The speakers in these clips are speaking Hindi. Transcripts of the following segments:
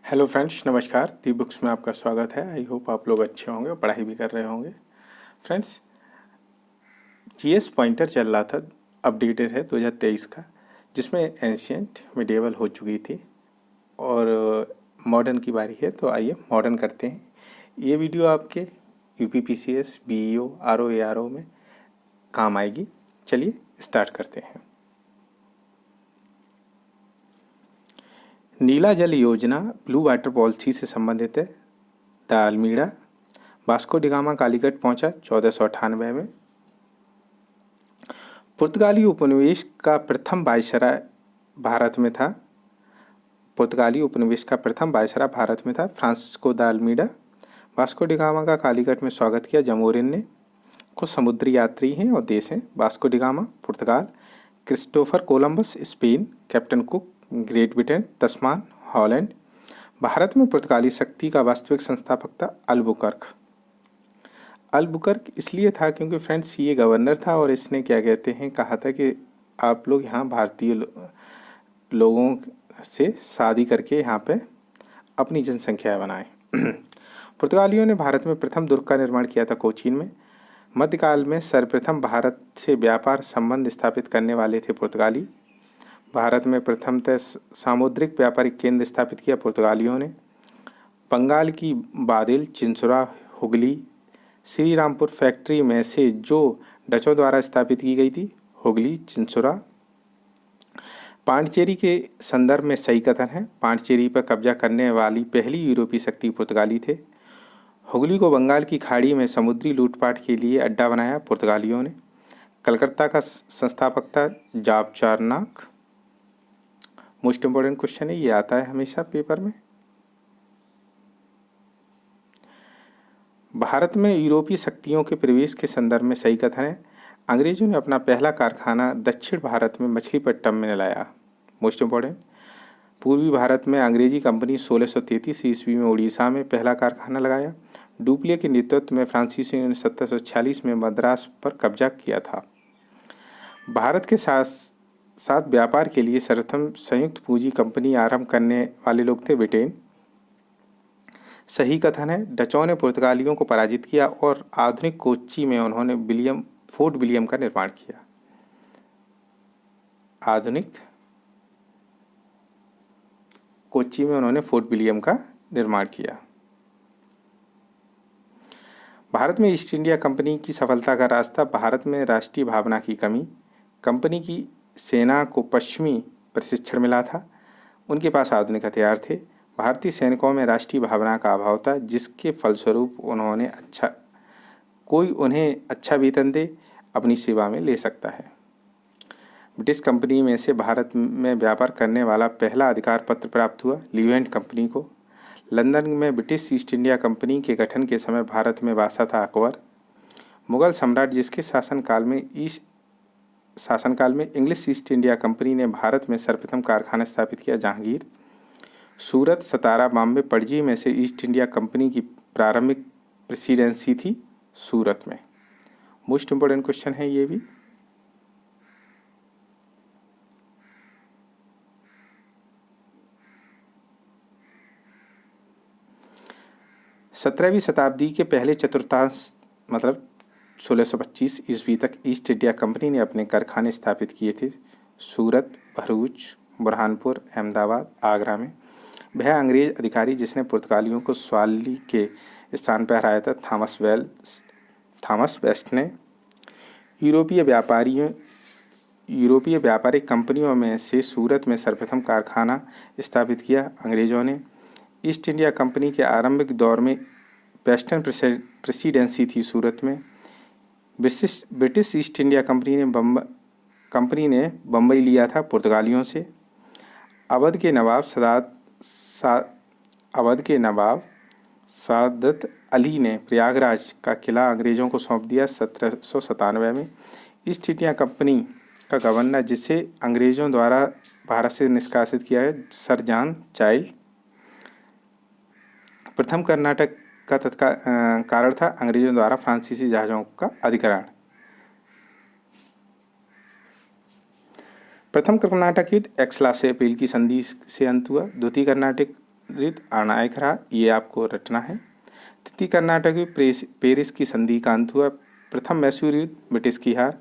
हेलो फ्रेंड्स, नमस्कार। दी बुक्स में आपका स्वागत है। आई होप आप लोग अच्छे होंगे और पढ़ाई भी कर रहे होंगे। फ्रेंड्स, जीएस पॉइंटर चल रहा था, अपडेटेड है 2023 का, जिसमें एंशियंट मिडिएवल हो चुकी थी और मॉडर्न की बारी है। तो आइए मॉडर्न करते हैं। ये वीडियो आपके यूपीपीसीएस, बीईओ, आरओ एआरओ में काम आएगी। चलिए स्टार्ट करते हैं। नीला जल योजना ब्लू वाटर पॉलिसी से संबंधित है। De Almeida Vasco da Gama Calicut पहुंचा 1498 में। पुर्तगाली उपनिवेश का प्रथम वायसराय भारत में था। पुर्तगाली उपनिवेश का प्रथम वायसराय भारत में था Francisco de Almeida. Vasco da Gama का कालीकट में स्वागत किया जमोरिन ने। कुछ समुद्री यात्री हैं और देश हैं: Vasco da Gama Portugal, Christopher Columbus Spain, captain Cook Great Britain, Tasman Holland. Bharat में पुर्तगाली शक्ति का वास्तविक संस्थापक था अल्बुकर्क। अल्बुकर्क इसलिए था क्योंकि फ्रेंड्स ये गवर्नर था और इसने क्या कहते हैं कहा था कि आप लोग यहाँ भारतीय लोगों से शादी करके यहाँ पे अपनी जनसंख्या बनाएं। पुर्तगालियों ने भारत में प्रथम दुर्ग का निर्माण किया था कोचीन में। मध्यकाल में सर्वप्रथम भारत से व्यापार संबंध स्थापित करने वाले थे पुर्तगाली। भारत में प्रथमतः सामुद्रिक व्यापारिक केंद्र स्थापित किया पुर्तगालियों ने। बंगाल की बादिल, चिंसुरा, हुगली, श्री रामपुर फैक्ट्री में से जो डचों द्वारा स्थापित की गई थी, हुगली, चिंसुरा। पांडिचेरी के संदर्भ में सही कथन है। पांडिचेरी पर कब्जा करने वाली पहली यूरोपीय शक्ति पुर्तगाली थे। हुगली को बंगाल की खाड़ी में समुद्री लूटपाट के लिए अड्डा बनाया पुर्तगालियों ने। कलकत्ता का संस्थापक था जाब चारनाक। मोस्ट इम्पोर्टेंट क्वेश्चन है, ये आता है हमेशा पेपर में। भारत में यूरोपीय शक्तियों के प्रवेश के संदर्भ में सही कथन है। अंग्रेजों ने अपना पहला कारखाना दक्षिण भारत में मछलीपट्टनम में लगाया। मोस्ट इम्पोर्टेंट, पूर्वी भारत में अंग्रेजी कंपनी 1633 ईस्वी में उड़ीसा में पहला कारखाना लगाया। डुप्ले के नेतृत्व में फ्रांसीसियों ने 1746 में मद्रास पर कब्जा किया था। भारत के साथ साथ व्यापार के लिए सर्वप्रथम संयुक्त पूंजी कंपनी आरंभ करने वाले लोग थे ब्रिटेन। सही कथन है। डचों ने पुर्तगालियों को पराजित किया और आधुनिक कोच्चि में उन्होंने फोर्ट विलियम का निर्माण किया। आधुनिक कोच्चि में उन्होंने फोर्ट विलियम का निर्माण किया। भारत में ईस्ट इंडिया कंपनी की सफलता का रास्ता: भारत में राष्ट्रीय भावना की कमी। कंपनी की सेना को पश्चिमी प्रशिक्षण मिला था। उनके पास आधुनिक हथियार थे। भारतीय सैनिकों में राष्ट्रीय भावना का अभाव था, जिसके फलस्वरूप कोई उन्हें अच्छा वेतन दे अपनी सेवा में ले सकता है। ब्रिटिश कंपनी में से भारत में व्यापार करने वाला पहला अधिकार पत्र प्राप्त हुआ लीवेंट कंपनी को। लंदन में ब्रिटिश ईस्ट इंडिया कंपनी के गठन के समय भारत में वासा था अकबर। मुगल सम्राट जिसके शासनकाल में इंग्लिश ईस्ट इंडिया कंपनी ने भारत में सर्वप्रथम कारखाना स्थापित किया जहांगीर। सूरत, सतारा, बॉम्बे, पणजी में से ईस्ट इंडिया कंपनी की प्रारंभिक प्रेसिडेंसी थी सूरत में। मोस्ट इम्पोर्टेंट क्वेश्चन है ये भी। सत्रहवीं शताब्दी के पहले चतुर्थांश मतलब 1625 ईस्वी तक ईस्ट इंडिया कंपनी ने अपने कारखाने स्थापित किए थे सूरत, भरूच, बुरहानपुर, अहमदाबाद, आगरा में। वह अंग्रेज अधिकारी जिसने पुर्तगालियों को स्वाली के स्थान पर हराया था थॉमस वेस्ट ने यूरोपीय व्यापारिक कंपनियों में से सूरत में सर्वप्रथम कारखाना स्थापित किया। अंग्रेजों ने ईस्ट इंडिया कंपनी के आरंभिक दौर में वेस्टर्न प्रेसिडेंसी थी सूरत में। ब्रिटिश ईस्ट इंडिया कंपनी ने बम्बई लिया था पुर्तगालियों से। अवध के नवाब सादत अली ने प्रयागराज का किला अंग्रेजों को सौंप दिया 1797 में। ईस्ट इंडिया कंपनी का गवर्नर जिसे अंग्रेजों द्वारा भारत से निष्कासित किया है सर जॉन चाइल्ड। प्रथम कर्नाटक का कारण था अंग्रेजों द्वारा फ्रांसीसी जहाज़ों का अधिग्रहण। प्रथम कर्नाटक युद्ध एक्सला से अपील की संधि से अंत हुआ। द्वितीय कर्नाटक युद्ध निर्णायक रहा, ये आपको रटना है। तृतीय कर्नाटक युद्ध, पेरिस की संधि का अंत हुआ। प्रथम मैसूर युद्ध, ब्रिटिश की हार।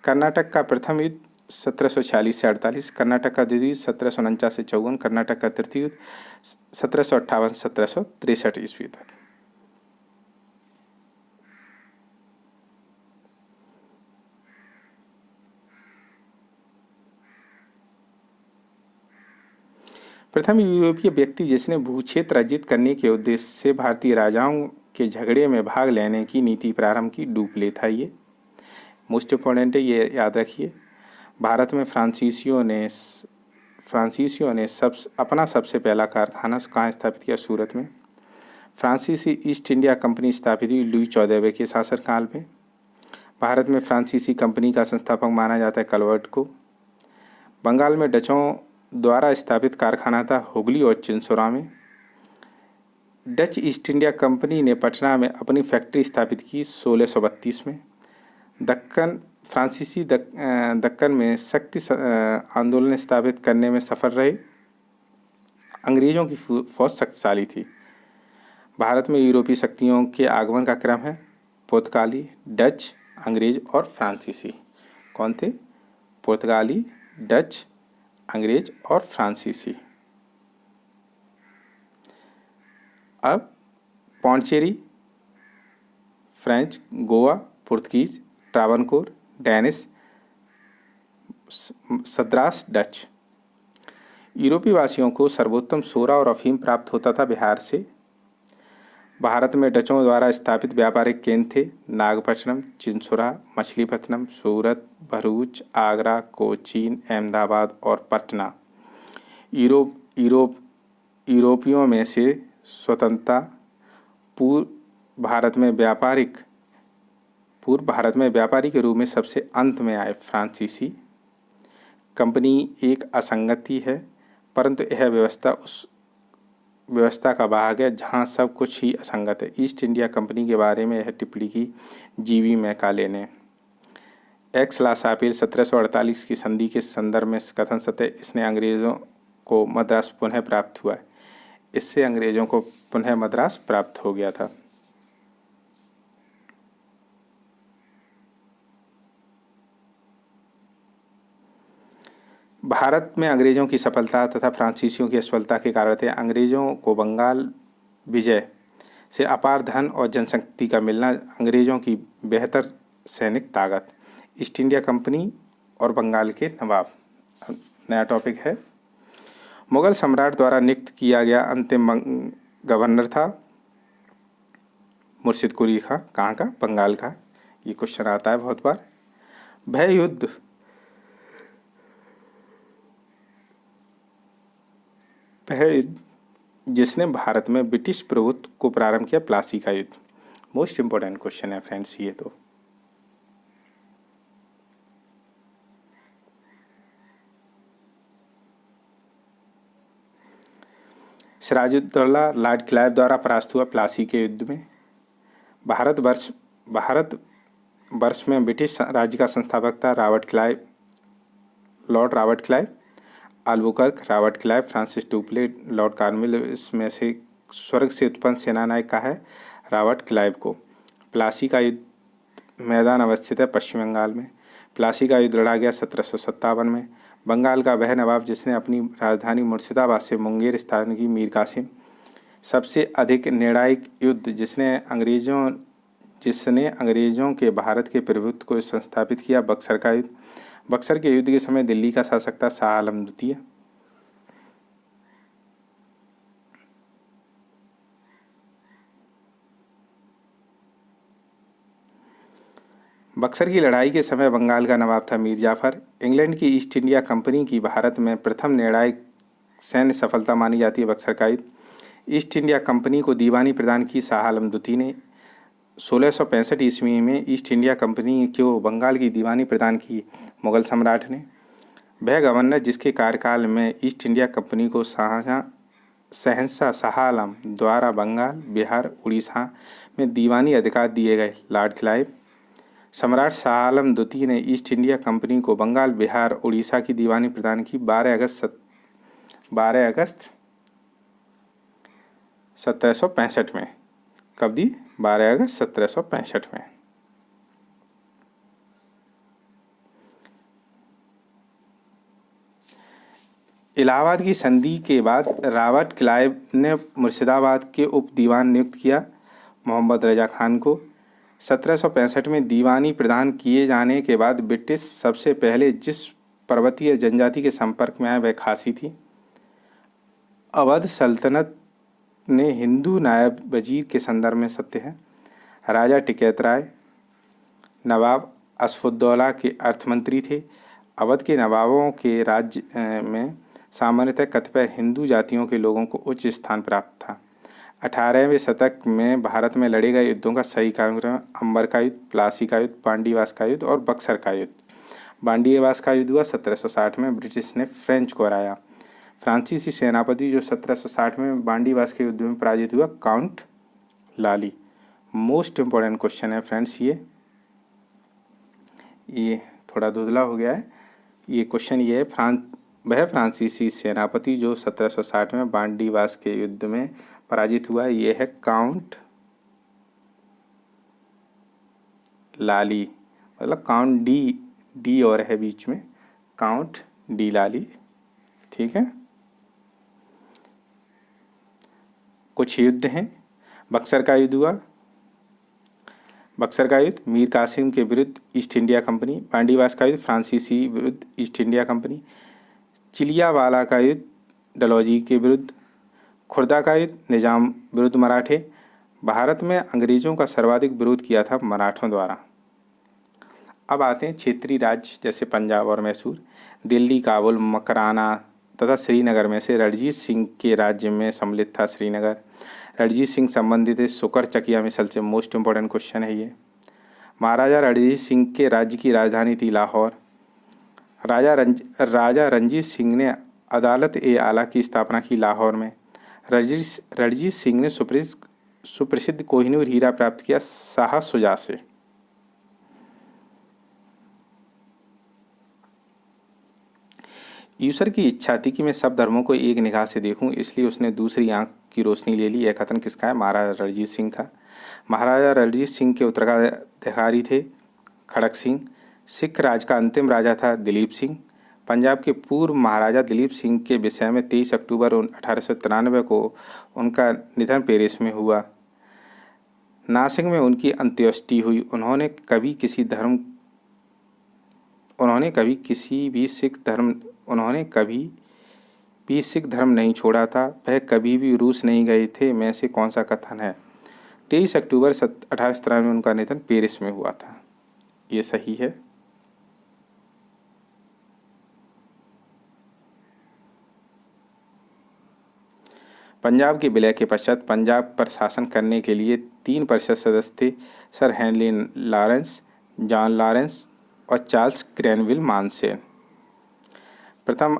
कर्नाटक का प्रथम युद्ध 1746 से 48, कर्नाटक का द्वितीय युद्ध 1749 से 54, कर्नाटक का तृतीय युद्ध 1758 1763 ईस्वी तक। प्रथम यूरोपीय व्यक्ति जिसने भूक्षेत्र अर्जित करने के उद्देश्य से भारतीय राजाओं के झगड़े में भाग लेने की नीति प्रारंभ की, डुप्ले था। ये मोस्ट इम्पोर्टेंट है, ये याद रखिए। भारत में फ्रांसीसियों ने अपना सबसे पहला कारखाना कहाँ स्थापित किया? सूरत में। फ्रांसीसी ईस्ट इंडिया कंपनी स्थापित हुई लुई 14वें के शासनकाल में। भारत में फ्रांसीसी कंपनी का संस्थापक माना जाता है कलवर्ट को। बंगाल में डचों द्वारा स्थापित कारखाना था हुगली और चिंसोरा में। डच ईस्ट इंडिया कंपनी ने पटना में अपनी फैक्ट्री स्थापित की 1632 में। फ्रांसीसी दक्कन में शक्ति आंदोलन स्थापित करने में सफल रहे। अंग्रेजों की फौज शक्तिशाली थी। भारत में यूरोपीय शक्तियों के आगमन का क्रम है पुर्तगाली, डच, अंग्रेज और फ्रांसीसी। कौन थे? पुर्तगाली, डच, अंग्रेज और फ्रांसीसी। अब Pondicherry, French, Goa, Portuguese, Travancore, Danish, Sadras, Dutch. यूरोपीय वासियों को सर्वोत्तम सोरा और अफीम प्राप्त होता था बिहार से। भारत में डचों द्वारा स्थापित व्यापारिक केंद्र थे नागपट्टनम, चिंसोरा, मछलीपट्टनम, सूरत, भरूच, आगरा, कोचीन, अहमदाबाद और पटना। यूरोपियों में से स्वतंत्रता पूर्व भारत में व्यापारी के रूप में सबसे अंत में आए फ्रांसीसी। कंपनी एक असंगति है, परंतु यह व्यवस्था उस व्यवस्था का भाग है जहाँ सब कुछ ही असंगत है। ईस्ट इंडिया कंपनी के बारे में यह टिप्पणी की जीवी मैकाले ने। एक्स ला शापिल 1748 की संधि के संदर्भ में कथन सत्य, इसने अंग्रेज़ों को मद्रास पुनः प्राप्त हुआ है। इससे अंग्रेज़ों को पुनः मद्रास प्राप्त हो गया था। भारत में अंग्रेज़ों की सफलता तथा फ्रांसीसियों की असफलता के कारण थे। अंग्रेज़ों को बंगाल विजय से अपार धन और जनशक्ति का मिलना, अंग्रेज़ों की बेहतर सैनिक ताकत, ईस्ट इंडिया कंपनी और बंगाल के नवाब। नया टॉपिक है। मुगल सम्राट द्वारा नियुक्त किया गया अंतिम गवर्नर था मुर्शिद कुली खां। कहाँ का? बंगाल का। ये क्वेश्चन आता है बहुत बार। भय युद्ध जिसने भारत में ब्रिटिश प्रभुत्व को प्रारंभ किया, प्लासी का युद्ध। मोस्ट इंपोर्टेंट क्वेश्चन है फ्रेंड्स ये तो। सिराजुद्दौला लॉर्ड क्लाइव द्वारा परास्त हुआ प्लासी के युद्ध में। भारतवर्ष में ब्रिटिश राज्य का संस्थापक था Lord Robert Clive. Albuquerque, Robert Clive, Francis Dupleix, Lord Cornwallis, इसमें से स्वर्ग से उत्पन्न सेनानायक का है रॉबर्ट क्लाइव को। प्लासी का युद्ध मैदान अवस्थित है पश्चिम बंगाल में। प्लासी का युद्ध लड़ा गया 1757 में। बंगाल का वह नवाब जिसने अपनी राजधानी मुर्शिदाबाद से मुंगेर स्थान की, मीर कासिम। सबसे अधिक निर्णायक युद्ध जिसने अंग्रेजों के भारत के प्रभुत्व को संस्थापित किया, बक्सर का युद्ध। बक्सर के युद्ध के समय दिल्ली का शासक था शाह आलम द्वितीय। बक्सर की लड़ाई के समय बंगाल का नवाब था मीर जाफर। इंग्लैंड की ईस्ट इंडिया कंपनी की भारत में प्रथम निर्णायक सैन्य सफलता मानी जाती है बक्सर का युद्ध। ईस्ट इंडिया कंपनी को दीवानी प्रदान की शाह आलम द्वितीय ने। 1665 ईस्वी में ईस्ट इंडिया कंपनी को बंगाल की दीवानी प्रदान की मुगल सम्राट ने। वह गवर्नर जिसके कार्यकाल में ईस्ट इंडिया कंपनी को शहंशाह शाह आलम द्वारा बंगाल, बिहार, उड़ीसा में दीवानी अधिकार दिए गए, लॉर्ड क्लाइव। सम्राट शाह आलम द्वितीय ने ईस्ट इंडिया कंपनी को बंगाल, बिहार, उड़ीसा की दीवानी प्रदान की 12 अगस्त 1765 में। कब दी? 12 अगस्त 1765 में। इलाहाबाद की संधि के बाद रॉबर्ट क्लाइव ने मुर्शिदाबाद के उप दीवान नियुक्त किया मोहम्मद रजा खान को। 1765 में दीवानी प्रदान किए जाने के बाद ब्रिटिश सबसे पहले जिस पर्वतीय जनजाति के संपर्क में आए वह खासी थी। अवध सल्तनत ने हिंदू नायब वजीर के संदर्भ में सत्य है। राजा टिकैत राय नवाब असफुद्दौला के अर्थमंत्री थे। अवध के नवाबों के राज्य में सामान्यतः कतिपय हिंदू जातियों के लोगों को उच्च स्थान प्राप्त था। 18वें शतक में भारत में लड़े गए युद्धों का सही क्रम अंबर का युद्ध, प्लासी का युद्ध, बांडीवास का युद्ध और बक्सर का युद्ध। बांडीवास का युद्ध हुआ 1760 में, ब्रिटिश ने फ्रेंच को हराया। फ्रांसीसी सेनापति जो 1760 में बांडीवास के युद्ध में पराजित हुआ, काउंट लाली। मोस्ट इम्पोर्टेंट क्वेश्चन है फ्रेंड्स ये थोड़ा धुंधला हो गया है। ये क्वेश्चन ये है, वह फ्रांसीसी सेनापति जो 1760 में बांडीवास के युद्ध में पराजित हुआ, ये है काउंट लाली, मतलब काउंट डी और है बीच में, काउंट डी लाली। ठीक है। कुछ युद्ध हैं। बक्सर का युद्ध हुआ, बक्सर का युद्ध मीर कासिम के विरुद्ध ईस्ट इंडिया कंपनी। बांडीवास का युद्ध फ्रांसीसी विरुद्ध ईस्ट इंडिया कंपनी। चिलियावाला का युद्ध डलहौजी के विरुद्ध। खुर्दा का युद्ध निजाम विरुद्ध मराठे। भारत में अंग्रेजों का सर्वाधिक विरोध किया था मराठों द्वारा। अब आते हैं क्षेत्रीय राज्य जैसे पंजाब और मैसूर। दिल्ली, काबुल, मकराना तथा श्रीनगर में से रणजीत सिंह के राज्य में सम्मिलित था श्रीनगर। रणजीत सिंह संबंधित है सुकर चकिया मिसल से। मोस्ट इम्पोर्टेंट क्वेश्चन है ये। महाराजा रणजीत सिंह के राज्य की राजधानी थी लाहौर। राजा रणजीत सिंह ने अदालत ए आला की स्थापना की लाहौर में। रणजीत सिंह ने सुप्रसिद्ध कोहिनूर हीरा प्राप्त किया शाह शुजा से। ईश्वर की इच्छा थी कि मैं सब धर्मों को एक निगाह से देखूं, इसलिए उसने दूसरी आंख की रोशनी ले ली। यह कथन किसका है? महाराजा रणजीत सिंह का। महाराजा रणजीत सिंह के उत्तराधिकारी थे खड़क सिंह। सिख राज का अंतिम राजा था दिलीप सिंह। पंजाब के पूर्व महाराजा दिलीप सिंह के विषय में 23 अक्टूबर 1893 को उनका निधन पेरिस में हुआ। नासिक में उनकी अंत्येष्टि हुई। उन्होंने कभी भी सिख धर्म नहीं छोड़ा था। वह कभी भी रूस नहीं गए थे। में से कौन सा कथन है? 23 अक्टूबर 1893 में उनका निधन पेरिस में हुआ था। ये सही है। पंजाब के विलय के पश्चात पंजाब पर शासन करने के लिए 3 परिषद सदस्य थे, sir Henry Lawrence, John Lawrence और चार्ल्स क्रैनविल मानसेन। प्रथम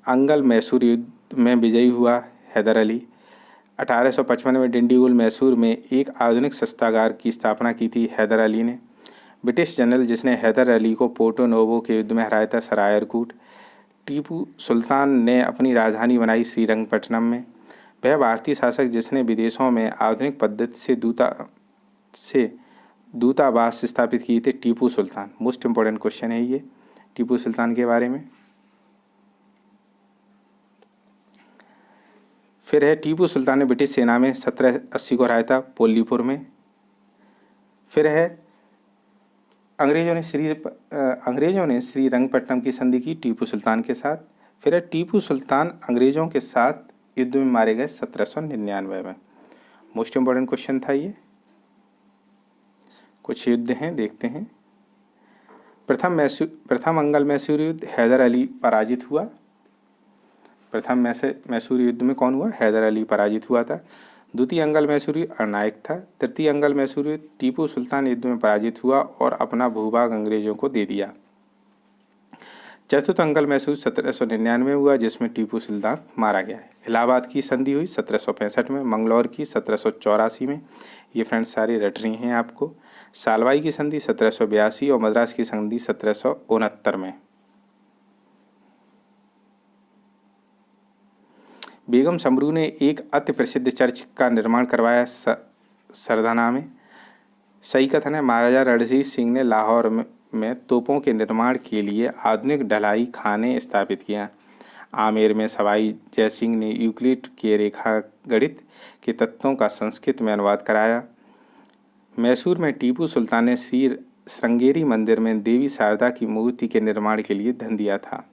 अंगल मैसूर युद्ध में विजयी हुआ हैदर अली। 1855 में डिंडीगुल मैसूर में एक आधुनिक शस्त्रागार की स्थापना की थी हैदर अली ने। ब्रिटिश जनरल जिसने हैदर अली को पोर्टो नोवो के युद्ध में हराया था, सर आयरकूट। टीपू सुल्तान ने अपनी राजधानी बनाई श्रीरंगपट्टनम में। वह भारतीय शासक जिसने विदेशों में आधुनिक पद्धति से दूतावास स्थापित किए थे, Tipu Sultan. Most important question है ये टीपू सुल्तान के बारे में। फिर है टीपू सुल्तान ने ब्रिटिश सेना में 1780 को हराया था पोलीपुर में। फिर है अंग्रेजों ने श्रीरंगपट्टनम की संधि की टीपू सुल्तान के साथ। फिर है टीपू सुल्तान अंग्रेजों के साथ युद्ध में मारे गए 1799 में। मोस्ट इम्पोर्टेंट क्वेश्चन था ये। कुछ युद्ध हैं, देखते हैं। प्रथम अंगल मैसूर युद्ध हैदर अली पराजित हुआ। प्रथम मैसूर युद्ध में कौन हुआ? हैदर अली पराजित हुआ था। द्वितीय अंगल मैसूर युद्ध अनायक था। तृतीय अंगल मैसूर युद्ध टीपू सुल्तान युद्ध में पराजित हुआ और अपना भूभाग अंग्रेजों को दे दिया। चतुर्थ अंगल मैसूर 1799 में हुआ, जिसमें टीपू सुल्तान मारा गया है। इलाहाबाद की संधि हुई 1765 में, मंगलौर की 1784 में। ये फ्रेंड्स सारी रट रही हैं आपको। सालवाई की संधि 1782 और मद्रास की संधि 1769 में। बेगम समरू ने एक अति प्रसिद्ध चर्च का निर्माण करवाया सरदाना में। सही कथन है। महाराजा रणजीत सिंह ने लाहौर में तोपों के निर्माण के लिए आधुनिक ढलाई खाने स्थापित किया। आमेर में सवाई जयसिंह ने यूक्लिड के रेखागणित के तत्वों का संस्कृत में अनुवाद कराया। मैसूर में टीपू सुल्तान ने श्री श्रृंगेरी मंदिर में देवी शारदा की मूर्ति के निर्माण के लिए धन दिया था।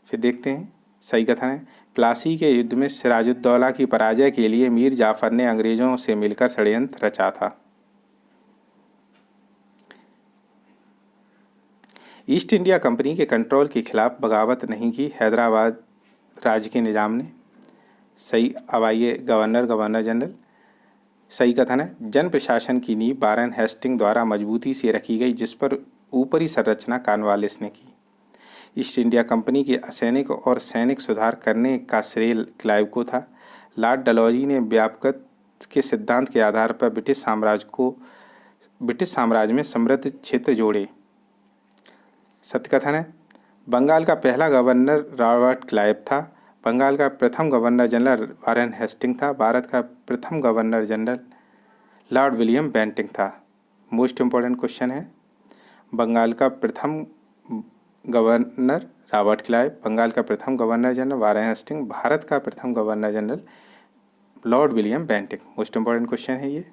फिर देखते हैं, सही कथन है। प्लासी के युद्ध में सिराजुद्दौला की पराजय के लिए मीर जाफर ने अंग्रेजों से मिलकर षड्यंत्र रचा था। ईस्ट इंडिया कंपनी के कंट्रोल के खिलाफ बगावत नहीं की हैदराबाद राज्य के निजाम ने। सही। अब आइए गवर्नर जनरल। सही कथन है। जन प्रशासन की नींव वारेन हेस्टिंग द्वारा मजबूती से रखी गई, जिस पर ऊपरी संरचना कॉर्नवालिस ने की। ईस्ट इंडिया कंपनी के असैनिक और सैनिक सुधार करने का श्रेय क्लाइव को था। लॉर्ड डलहौजी ने व्यापकता के सिद्धांत के आधार पर ब्रिटिश साम्राज्य में समृद्ध क्षेत्र जोड़े। सत्य कथन है। बंगाल का पहला गवर्नर रॉबर्ट क्लाइव था। बंगाल का प्रथम गवर्नर जनरल वारेन हेस्टिंग था। भारत का प्रथम governor general Lord William Bentinck था। मोस्ट इम्पोर्टेंट क्वेश्चन है। बंगाल का प्रथम गवर्नर रॉबर्ट क्लाइव, बंगाल का प्रथम governor general Warren Hastings, Bharat का प्रथम governor general Lord William Bentinck. Most important question है ये।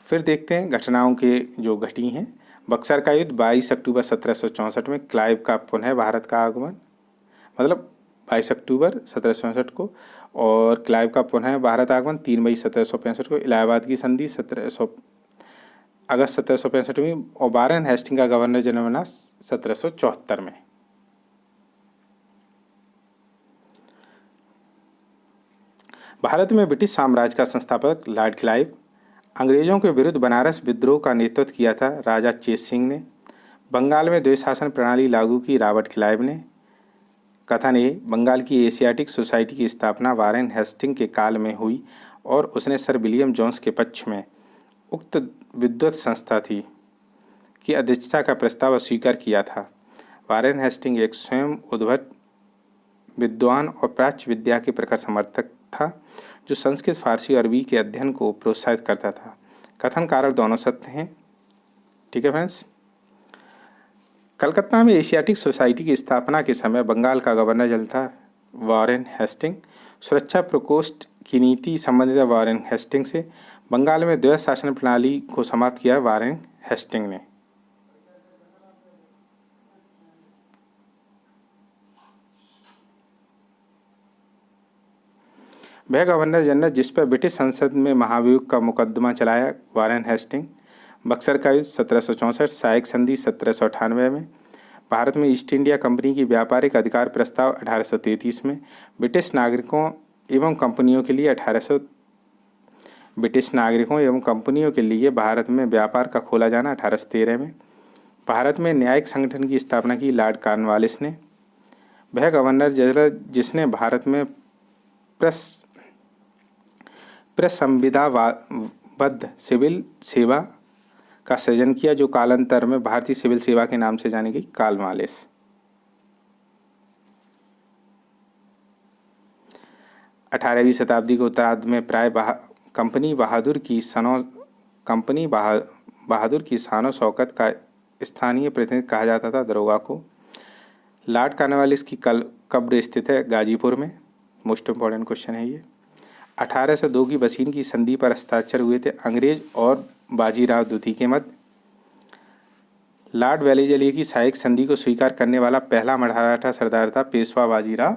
फिर देखते हैं घटनाओं के जो घटी हैं। बक्सर का युद्ध 22 अक्टूबर 1764 में, क्लाइव का पुनः भारत का आगमन, मतलब 22 अक्टूबर 1764 को, और क्लाइव का पुनः भारत आगमन 3 मई 1765 को, इलाहाबाद की संधि अगस्त 1765 में, और वारेन हेस्टिंग का गवर्नर जनरल बना 1774 में। भारत में ब्रिटिश साम्राज्य का संस्थापक लॉर्ड क्लाइव। अंग्रेजों के विरुद्ध बनारस विद्रोह का नेतृत्व किया था राजा चेत सिंह ने। बंगाल में द्विशासन प्रणाली लागू की रॉबर्ट क्लाइव ने। कथन ए, बंगाल की एशियाटिक सोसाइटी की स्थापना वारेन हेस्टिंग के काल में हुई और उसने सर विलियम जोन्स के पक्ष में उक्त विद्वत संस्था थी की अध्यक्षता का प्रस्ताव अस्वीकार किया था। वारेन हेस्टिंग एक स्वयं उद्भट विद्वान और प्राच्य विद्या के प्रखर समर्थक था, जो संस्कृत, फारसी और अरबी के अध्ययन को प्रोत्साहित करता था। कथन कारण दोनों सत्य हैं। ठीक है फ्रेंड्स। कलकत्ता में एशियाटिक सोसाइटी की स्थापना के समय बंगाल का गवर्नर जनरल था वारेन हेस्टिंग। सुरक्षा प्रकोष्ठ की नीति संबंधित वारेन हेस्टिंग से। बंगाल में द्वैध शासन प्रणाली को समाप्त किया वारेन हेस्टिंग ने। वह गवर्नर जनरल जिस पर ब्रिटिश संसद में महाभियोग का मुकदमा चलाया वारेन हेस्टिंग। बक्सर का युद्ध 1764, सहायक संधि 1798 में। भारत में ईस्ट इंडिया कंपनी की व्यापारिक अधिकार प्रस्ताव 1833 में। ब्रिटिश नागरिकों एवं कंपनियों के लिए भारत में व्यापार का खोला जाना 1813 में। भारत में न्यायिक संगठन की स्थापना की लॉर्ड कॉर्नवालिस ने। वह गवर्नर जनरल जिसने भारत में प्रसंविधाबद्ध सिविल सेवा का सृजन किया, जो कालांतर में भारतीय सिविल सेवा के नाम से जानी गई, कॉर्नवालिस। अठारहवीं शताब्दी के उत्तरार्ध में प्राय कंपनी बहादुर की शानो शौकत का स्थानीय प्रतिनिधि कहा जाता था दरोगा को। लॉर्ड कॉर्नवालिस की कब्र स्थित है गाजीपुर में। मोस्ट इम्पोर्टेंट क्वेश्चन है ये। 1802 की बसीन की संधि पर हस्ताक्षर हुए थे अंग्रेज और बाजीराव द्वितीय के मध्य। लॉर्ड वेलेजली की सहायक संधि को स्वीकार करने वाला पहला मराठा सरदार था पेशवा बाजीराव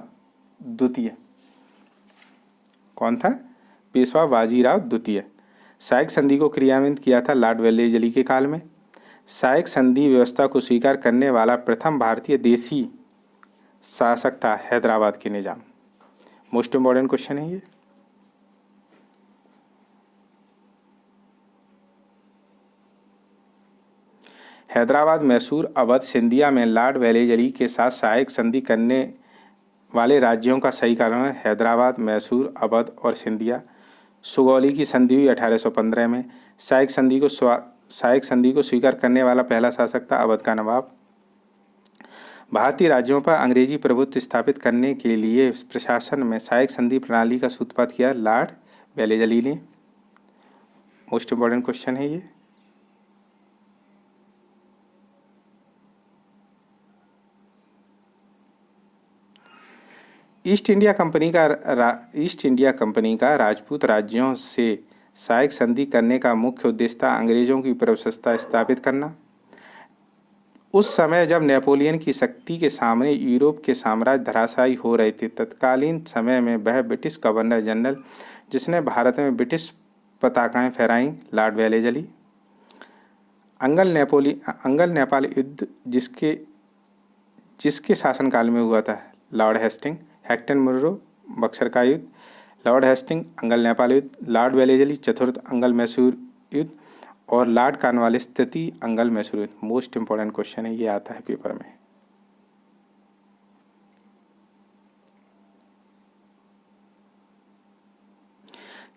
द्वितीय। कौन था? पेशवा बाजीराव द्वितीय। सहायक संधि को क्रियान्वित किया था लॉर्ड वेलेजली के काल में। सहायक संधि व्यवस्था को स्वीकार करने वाला प्रथम भारतीय देशी शासक था हैदराबाद के निजाम। मोस्ट इम्पोर्टेंट क्वेश्चन है ये। हैदराबाद, मैसूर, अवध, सिंधिया में लॉर्ड वेलेजली के साथ सहायक संधि करने वाले राज्यों का सही कारण है हैदराबाद, मैसूर, अवध और सिंधिया। सुगौली की संधि हुई 1815 में। सहायक संधि को स्वीकार करने वाला पहला शासक था अवध का नवाब। भारतीय राज्यों पर अंग्रेजी प्रभुत्व स्थापित करने के लिए प्रशासन में सहायक संधि प्रणाली का सूत्रपात किया लॉर्ड वेलेजली ने। मोस्ट इम्पोर्टेंट क्वेश्चन है ये। ईस्ट इंडिया कंपनी का राजपूत राज्यों से सहायक संधि करने का मुख्य उद्देश्य था अंग्रेजों की प्रभुसत्ता स्थापित करना। उस समय जब नेपोलियन की शक्ति के सामने यूरोप के साम्राज्य धराशायी हो रहे थे, तत्कालीन समय में वह ब्रिटिश गवर्नर जनरल जिसने भारत में ब्रिटिश पताकाएं फहराईं, लॉर्ड वेलेजली। अंगल नेपाल युद्ध जिसके शासनकाल में हुआ था, लॉर्ड हेक्टन मुर्रो बक्सर का युद्ध, लॉर्ड हेस्टिंग अंगल नेपाल युद्ध, लॉर्ड वेलेजली चतुर्थ अंगल मैसूर युद्ध और लॉर्ड कॉर्नवालिस तृतीय अंगल मैसूर युद्ध। मोस्ट इंपॉर्टेंट क्वेश्चन है, ये आता है पेपर में।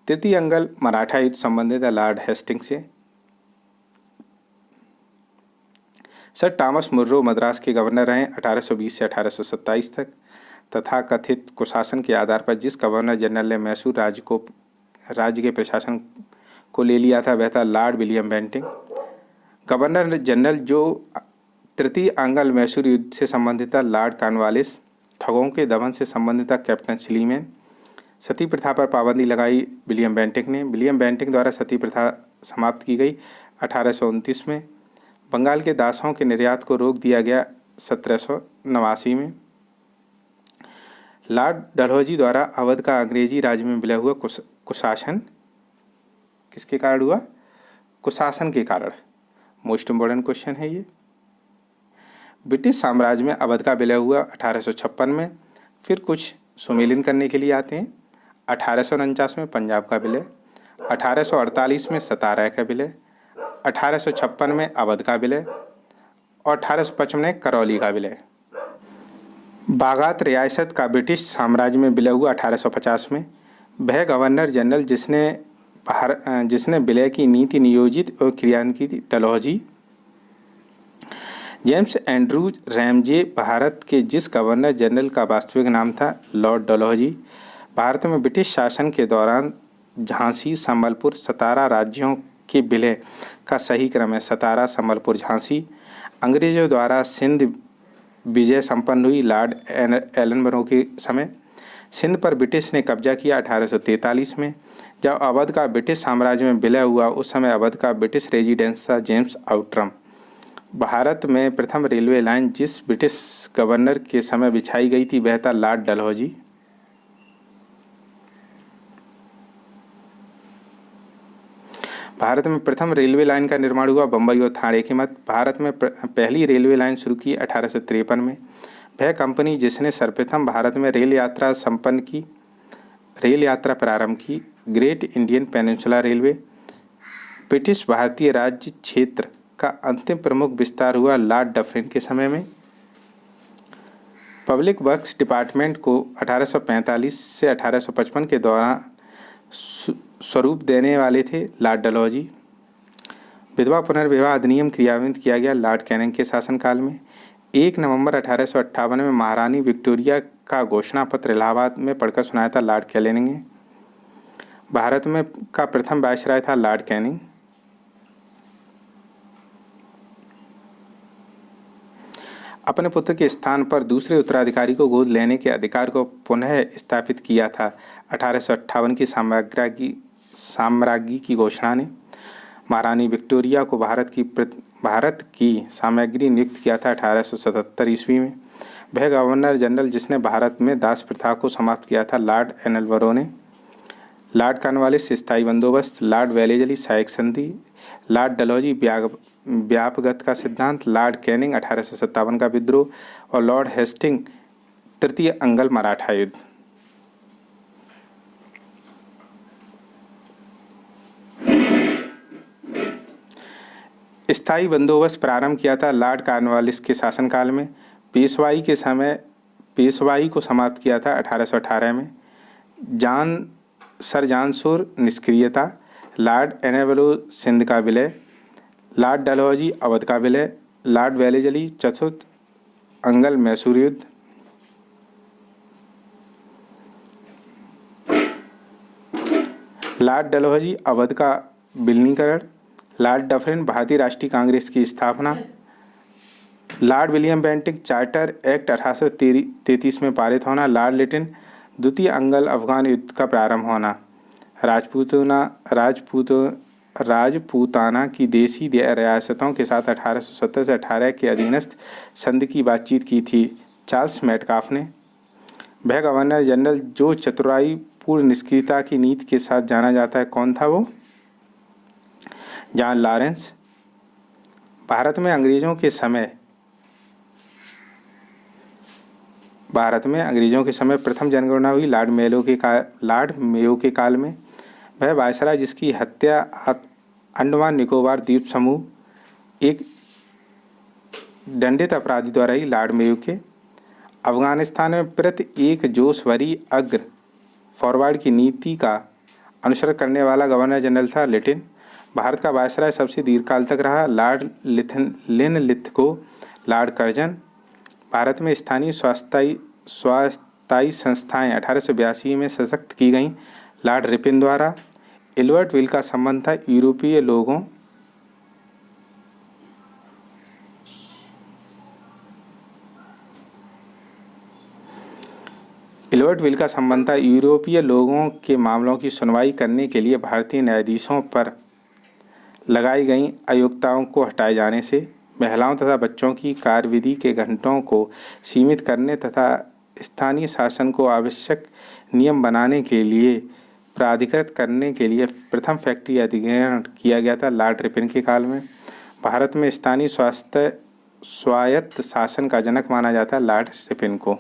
तृतीय अंगल मराठा युद्ध संबंधित है लॉर्ड हेस्टिंग से। सर टॉमस मुर्रो मद्रास के गवर्नर रहे 1820 से 1827 तक। तथा कथित कुशासन के आधार पर जिस गवर्नर जनरल ने मैसूर राज्य के प्रशासन को ले लिया था वह था Lord William Bentinck. Governor general जो तृतीय अंगल मैसूर युद्ध से संबंधित था लॉर्ड कॉर्नवालिस। ठगों के दमन से संबंधित था कैप्टन स्लीमैन। सती प्रथा पर पाबंदी लगाई विलियम बेंटिंग ने। विलियम बेंटिंग द्वारा सती प्रथा समाप्त की गई 1829 में। बंगाल के दासों के निर्यात को रोक दिया गया 1789 में। लॉर्ड डलहौजी द्वारा अवध का अंग्रेजी राज्य में विलय हुआ कुशासन किसके कारण हुआ? कुशासन के कारण। मोस्ट इम्पोर्टेंट क्वेश्चन है ये। ब्रिटिश साम्राज्य में अवध का विलय हुआ 1856 में। फिर कुछ सुमेलिन करने के लिए आते हैं। 1849 में पंजाब का विलय, 1848 में सतारा का विलय, 1856 में अवध का विलय और 1855 में करौली का विलय। बागात रियासत का ब्रिटिश साम्राज्य में विलय हुआ 1850 में। वह गवर्नर जनरल जिसने विलय की नीति नियोजित और क्रियान्वित की थी Dalhousie. James Andrew Ramsay Bharat के जिस गवर्नर जनरल का वास्तविक नाम था लॉर्ड डलहौजी। भारत में ब्रिटिश शासन के दौरान झांसी, संबलपुर, सतारा राज्यों के विलय का सही क्रम है सतारा, संबलपुर, झांसी। अंग्रेजों द्वारा सिंध विजय संपन्न हुई लॉर्ड एलनबरो के समय। सिंध पर ब्रिटिश ने कब्जा किया 1843 में। जब अवध का ब्रिटिश साम्राज्य में विलय हुआ उस समय अवध का ब्रिटिश रेजिडेंस था जेम्स आउटरम। भारत में प्रथम रेलवे लाइन जिस ब्रिटिश गवर्नर के समय बिछाई गई थी वह था लॉर्ड डलहौजी। भारत में प्रथम रेलवे लाइन का निर्माण हुआ बम्बई और थाने के मध्य। भारत में पहली रेलवे लाइन शुरू की 1853 में। वह कंपनी जिसने सर्वप्रथम भारत में रेल यात्रा प्रारंभ की great Indian peninsula railway. British भारतीय राज्य क्षेत्र का अंतिम प्रमुख विस्तार हुआ लॉर्ड डफरिन के समय में। पब्लिक वर्क्स डिपार्टमेंट को 1845 से 1855 के दौरान स्वरूप देने वाले थे लॉर्ड डलहौजी। विधवा पुनर्विवाह अधिनियम क्रियान्वित किया गया लॉर्ड कैनिंग के शासनकाल में। 1 नवंबर 1858 में महारानी विक्टोरिया का घोषणा पत्र इलाहाबाद में पढ़कर सुनाया था लॉर्ड कैनिंग ने। भारत में का प्रथम वायसराय था लॉर्ड कैनिंग। अपने पुत्र के स्थान पर दूसरे उत्तराधिकारी को गोद लेने के अधिकार को पुनः स्थापित किया था 1858 की साम्राज्ञी की घोषणा ने। महारानी विक्टोरिया को भारत की सामग्री नियुक्त किया था 1877 ईस्वी में। वह गवर्नर जनरल जिसने भारत में दास प्रथा को समाप्त किया था लॉर्ड एनलबरो ने। लॉर्ड कॉर्नवालिस स्थायी बंदोबस्त, लॉर्ड वेलेजली सहायक संधि, लॉर्ड डलहौजी व्यापगत का सिद्धांत, लॉर्ड कैनिंग 1857 का विद्रोह और लॉर्ड हेस्टिंग तृतीय अंगल मराठा युद्ध। स्थायी बंदोबस्त प्रारंभ किया था लॉर्ड कॉर्नवालिस के शासनकाल में। पेशवाई के समय पेशवाई को समाप्त किया था 1818 में। सर जांसूर निष्क्रियता, लॉर्ड एनेबलो सिंध का विलय, लॉर्ड डलहौजी अवध का विलय, लॉर्ड वेलेजली चतुर्थ अंगल मैसूर युद्ध, लॉर्ड डलहौजी अवध का विलीनीकरण, लॉर्ड डफरिन भारतीय राष्ट्रीय कांग्रेस की स्थापना, Lord William Bentinck charter act 1833 में पारित होना, लॉर्ड लिटिन द्वितीय अंगल अफगान युद्ध का प्रारंभ होना, राजपूताना की देसी रियासतों के साथ 1870 से 18 के अधीनस्थ संधि की बातचीत की थी चार्ल्स मेटकाफ ने। वह गवर्नर जनरल जो चतुराई पूर्ण निष्क्रियता की नीति के साथ जाना जाता है, कौन था वो? John Lawrence. भारत में अंग्रेजों के समय प्रथम जनगणना हुई लॉर्ड मेयो के काल में। वह वायसराय जिसकी हत्या अंडमान निकोबार द्वीप समूह एक दंडित अपराधी द्वारा ही लॉर्ड मेयो के। अफगानिस्तान में प्रति एक जोशवरी अग्र फॉरवर्ड की नीति का अनुसरण करने वाला गवर्नर जनरल था लिटिन। भारत का वायसराय सबसे दीर्घकाल तक रहा Lord Linlithgow. Lord Curzon. Bharat में स्थानीय स्वास्थ्य संस्थाएं 1882 में सशक्त की गईं लॉर्ड रिपिन द्वारा। एल्बर्ट विल का संबंध था यूरोपीय लोगों के मामलों की सुनवाई करने के लिए भारतीय न्यायाधीशों पर लगाई गई अयोग्यताओं को हटाए जाने से, महिलाओं तथा बच्चों की कार्यविधि के घंटों को सीमित करने तथा स्थानीय शासन को आवश्यक नियम बनाने के लिए प्राधिकृत करने के लिए प्रथम फैक्ट्री अधिग्रहण किया गया था लॉर्ड रिपिन के काल में। भारत में स्थानीय स्वायत्त शासन का जनक माना जाता है लॉर्ड रिपिन को।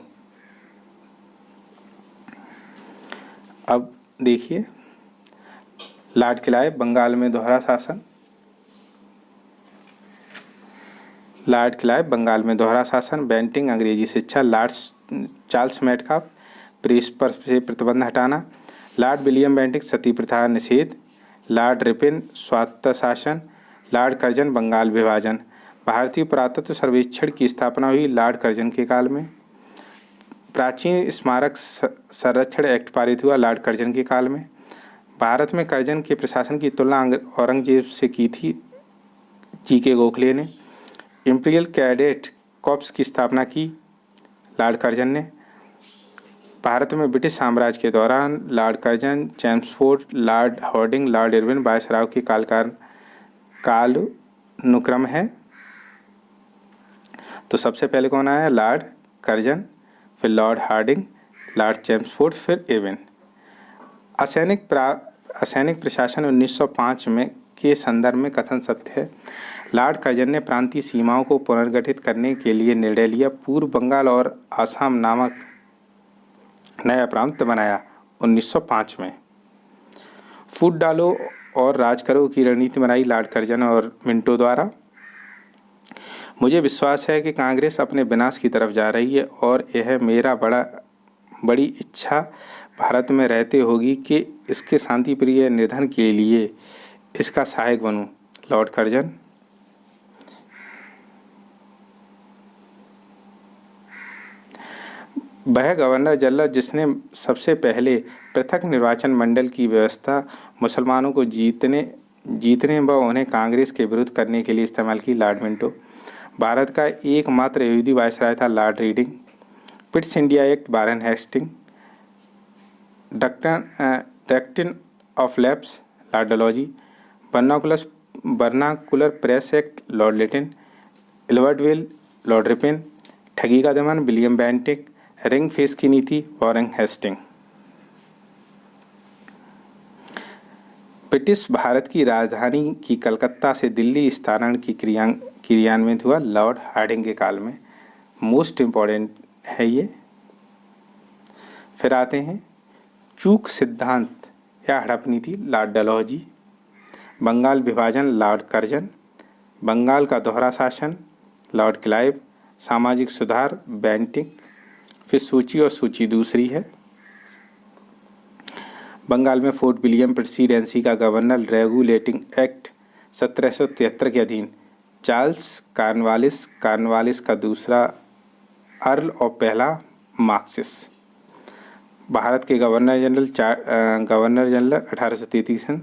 अब देखिए लॉर्ड क्लाइव बंगाल में दोहरा शासन। लॉर्ड क्लाइव बंगाल में दोहरा शासन, बेंटिंग अंग्रेजी शिक्षा, लॉर्ड चार्ल्स मेटकाफ प्रेस पर से प्रतिबंध हटाना, लॉर्ड विलियम बेंटिक सती प्रथा निषेध, लॉर्ड रिपिन स्वायत्त शासन, लॉर्ड कर्जन बंगाल विभाजन। भारतीय पुरातत्व सर्वेक्षण की स्थापना हुई लॉर्ड कर्जन के काल में। प्राचीन स्मारक संरक्षण एक्ट पारित हुआ लॉर्ड कर्जन के काल में। भारत में कर्जन के प्रशासन की तुलना औरंगजेब से की थी जी.के. गोखले ने। इंपीरियल कैडेट कॉर्प्स की स्थापना की लॉर्ड कर्जन ने। भारत में ब्रिटिश साम्राज्य के दौरान Lord Curzon, Chelmsford, Lord Hardinge, Lord Irwin viceroy के कालानुक्रम है। तो सबसे पहले कौन आया? लॉर्ड कर्जन, फिर लॉर्ड हार्डिंग, लॉर्ड चेम्सफोर्ड, फिर इरविन। असैनिक प्रशासन 1905 में के संदर्भ में कथन सत्य है। लॉर्ड कर्जन ने प्रांतीय सीमाओं को पुनर्गठित करने के लिए निर्णय लिया। पूर्व बंगाल और असम नामक नया प्रांत बनाया 1905 में। फूट डालो और राज करो की रणनीति बनाई लॉर्ड कर्जन और मिंटो द्वारा। मुझे विश्वास है कि कांग्रेस अपने विनाश की तरफ जा रही है और यह मेरा बड़ी इच्छा भारत में रहते होगी कि इसके शांतिप्रिय निधन के लिए इसका सहायक बनूं। Lord Curzon. वह गवर्नर जनरल जिसने सबसे पहले पृथक निर्वाचन मंडल की व्यवस्था मुसलमानों को जीतने व उन्हें कांग्रेस के विरुद्ध करने के लिए इस्तेमाल की लॉर्ड मिंटो। भारत का एकमात्र यहूदी वायसराय था Lord Reading. Pitt's India act Warren Hastings. Doctrine of lapse Lord Dalhousie. Vernacular press act Lord Lytton. Ilbert bill Lord Ripon. ठगी का दमन विलियम बेंटिक। रिंग फेस की नीति वारेन हेस्टिंग। ब्रिटिश भारत की राजधानी की कलकत्ता से दिल्ली स्थानांतरण की क्रियान्वित हुआ लॉर्ड हार्डिंग के काल में। मोस्ट इम्पॉर्टेंट है ये। फिर आते हैं चूक सिद्धांत या हड़प नीति लॉर्ड डलहौजी। बंगाल विभाजन लॉर्ड कर्जन। बंगाल का दोहरा शासन लॉर्ड क्लाइव। सामाजिक सुधार बेंटिक। फिर सूची और सूची दूसरी है। बंगाल में फोर्ट विलियम प्रेसिडेंसी का गवर्नर रेगुलेटिंग एक्ट 1773 के अधीन चार्ल्स कॉर्नवालिस का दूसरा अर्ल और पहला मार्क्सिस। भारत के गवर्नर जनरल 1833 हैं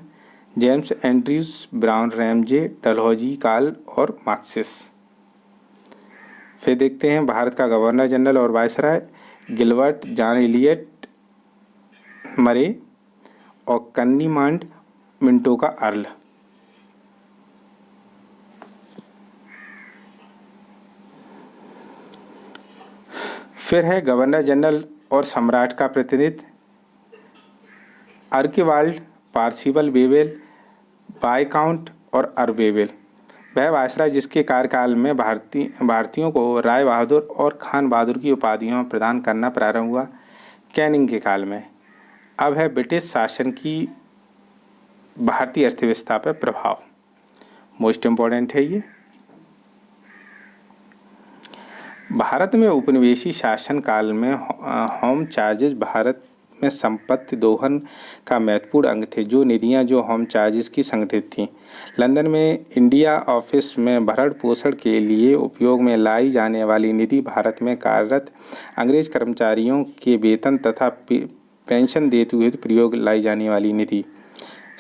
James Andrews, brown, Ramsay, Dalhousie, काल और मार्क्सिस। फिर देखते हैं भारत का गवर्नर जनरल और वायसराय गिलबर्ट, जॉन एलियट मरे और कन्नीमांड मिंटो का अर्ल। फिर है गवर्नर जनरल और सम्राट का प्रतिनिधि आर्किबाल्ड, पार्सिबल बेबेल, वाइकाउंट और अरबेबेल। वह वायसराय जिसके कार्यकाल में भारतीयों को राय बहादुर और खान बहादुर की उपाधियां प्रदान करना प्रारंभ हुआ कैनिंग के काल में। अब है ब्रिटिश शासन की भारतीय अर्थव्यवस्था पर प्रभाव। मोस्ट इम्पोर्टेंट है ये। भारत में उपनिवेशी शासन काल में होम चार्जेस भारत में संपत्ति दोहन का महत्वपूर्ण अंग थे। जो निधियां जो होम चार्जेस की संगठित थीं, लंदन में इंडिया ऑफिस में भरण पोषण के लिए उपयोग में लाई जाने वाली निधि भारत में कार्यरत अंग्रेज कर्मचारियों के वेतन तथा पेंशन देते हुए प्रयोग लाई जाने वाली निधि।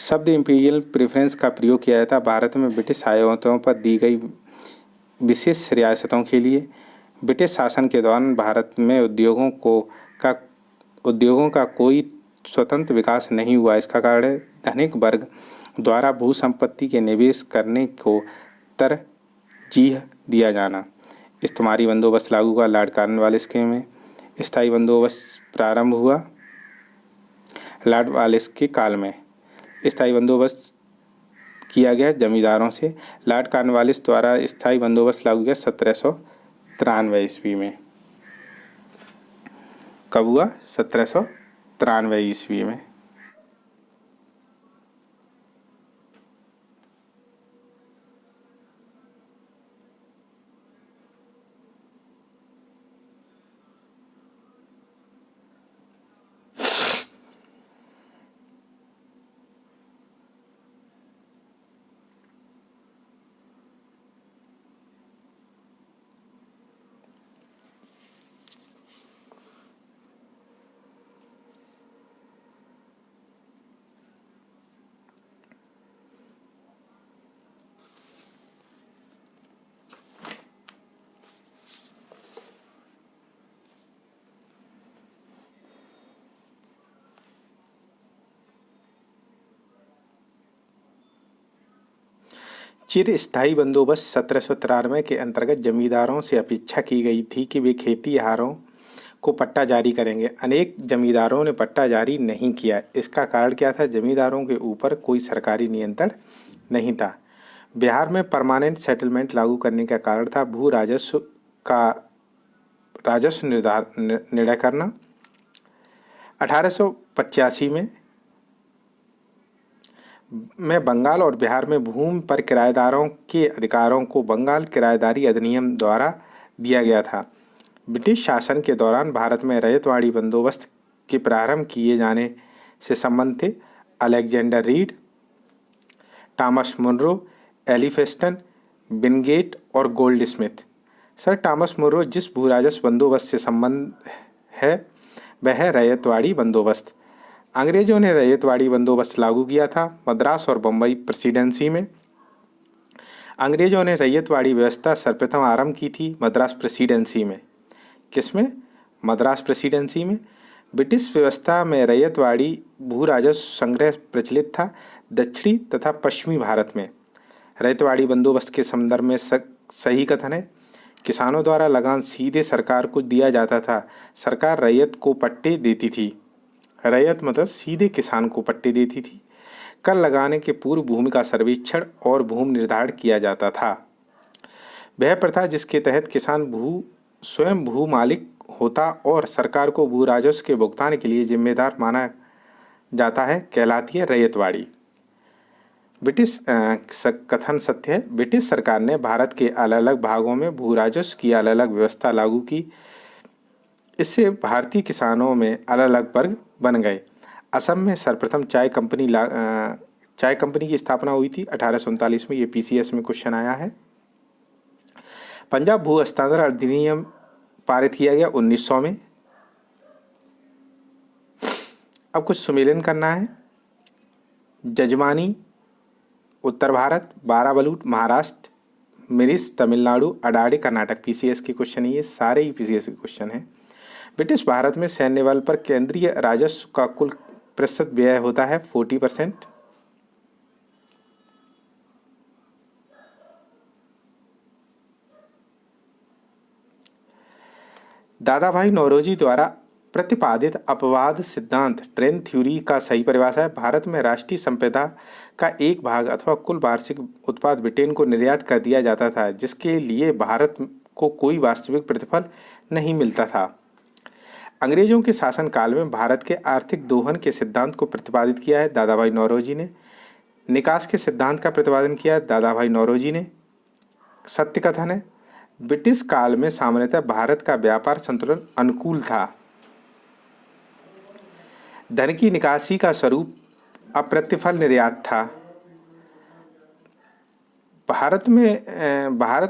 शब्द इंपीरियल प्रेफरेंस का प्रयोग किया जाता भारत में ब्रिटिश आयातों पर दी गई विशेष रियासतों के लिए। ब्रिटिश शासन के दौरान भारत में उद्योगों का कोई स्वतंत्र विकास नहीं हुआ। इसका कारण है धनिक वर्ग द्वारा भू संपत्ति के निवेश करने को तरजीह दिया जाना। इस्तेमारी बंदोबस्त लागू हुआ लॉर्ड कॉर्नवालिस के में। स्थायी बंदोबस्त प्रारंभ हुआ लॉर्ड वालिस के काल में। स्थायी बंदोबस्त किया गया जमींदारों से। लॉर्ड कॉर्नवालिस द्वारा स्थायी बंदोबस्त लागू किया 1793 ईस्वी में। कब हुआ? 1793 ईस्वी में। चिरस्थायी बंदोबस्त 1793 के अंतर्गत जमींदारों से अपेक्षा की गई थी कि वे खेतीहारों को पट्टा जारी करेंगे। अनेक जमींदारों ने पट्टा जारी नहीं किया। इसका कारण क्या था? जमींदारों के ऊपर कोई सरकारी नियंत्रण नहीं था। बिहार में परमानेंट सेटलमेंट लागू करने का कारण था भू राजस्व का राजस्व निर्णय करना। 1885 में बंगाल और बिहार में भूमि पर किराएदारों के अधिकारों को बंगाल किराएदारी अधिनियम द्वारा दिया गया था। ब्रिटिश शासन के दौरान भारत में रैयतवाड़ी बंदोबस्त के प्रारंभ किए जाने से संबंध थे Alexander Read, Thomas Munro, Elphinstone, Wingate और गोल्डस्मिथ। सर टॉमस मुनरो जिस भू राजस्व बंदोबस्त से संबंध है वह है रैयतवाड़ी बंदोबस्त। अंग्रेजों ने रैयतवाड़ी बंदोबस्त लागू किया था मद्रास और बम्बई प्रेसिडेंसी में। अंग्रेजों ने रैयतवाड़ी व्यवस्था सर्वप्रथम आरंभ की थी मद्रास प्रेसिडेंसी में। किसमें? मद्रास प्रेसिडेंसी में। ब्रिटिश व्यवस्था में रैयतवाड़ी भू राजस्व संग्रह प्रचलित था दक्षिणी तथा पश्चिमी भारत में। रैयतवाड़ी बंदोबस्त के संदर्भ में सही कथन है। किसानों द्वारा लगान सीधे सरकार को दिया जाता था। सरकार रैयत को पट्टे देती थी। रैयत मतलब सीधे किसान को पट्टे देती थी। कर लगाने के पूर्व भूमि का सर्वेक्षण और भूमि निर्धारण किया जाता था। वह प्रथा जिसके तहत किसान स्वयं भू मालिक होता और सरकार को भू राजस्व के भुगतान के लिए जिम्मेदार माना जाता है कहलाती है रैयतवाड़ी। ब्रिटिश कथन सत्य है। ब्रिटिश सरकार ने भारत के अलग अलग भागों में भू राजस्व की अलग अलग व्यवस्था लागू की। इससे भारतीय किसानों में अलग अलग वर्ग बन गए। असम में सर्वप्रथम चाय कंपनी की स्थापना हुई थी 1839 में। ये PCS में क्वेश्चन आया है। पंजाब भू हस्तांतरण अधिनियम पारित किया गया 1900 में। अब कुछ सुमेलन करना है। जजमानी उत्तर भारत, बाराबलूट महाराष्ट्र, मिरिस तमिलनाडु, अडाड़ी कर्नाटक। पीसीएस के क्वेश्चन है, ये सारे ही पीसीएस के क्वेश्चन हैं। ब्रिटिश भारत में सैन्य बल पर केंद्रीय राजस्व का कुल प्रतिशत व्यय होता है 40%। दादाभाई नौरोजी द्वारा प्रतिपादित अपवाद सिद्धांत ट्रेन थ्योरी का सही परिभाषा है। भारत में राष्ट्रीय संपदा का एक भाग अथवा कुल वार्षिक उत्पाद ब्रिटेन को निर्यात कर दिया जाता था, जिसके लिए भारत को कोई वास्तविक प्रतिफल नहीं मिलता था। अंग्रेजों के शासनकाल में भारत के आर्थिक दोहन के सिद्धांत को प्रतिपादित किया है दादाभाई नौरोजी ने। निकास के सिद्धांत का प्रतिपादन किया है दादाभाई नौरोजी ने। सत्य कथन है, ब्रिटिश काल में सामान्यतः भारत का व्यापार संतुलन अनुकूल था। धन की निकासी का स्वरूप अप्रतिफल निर्यात था। भारत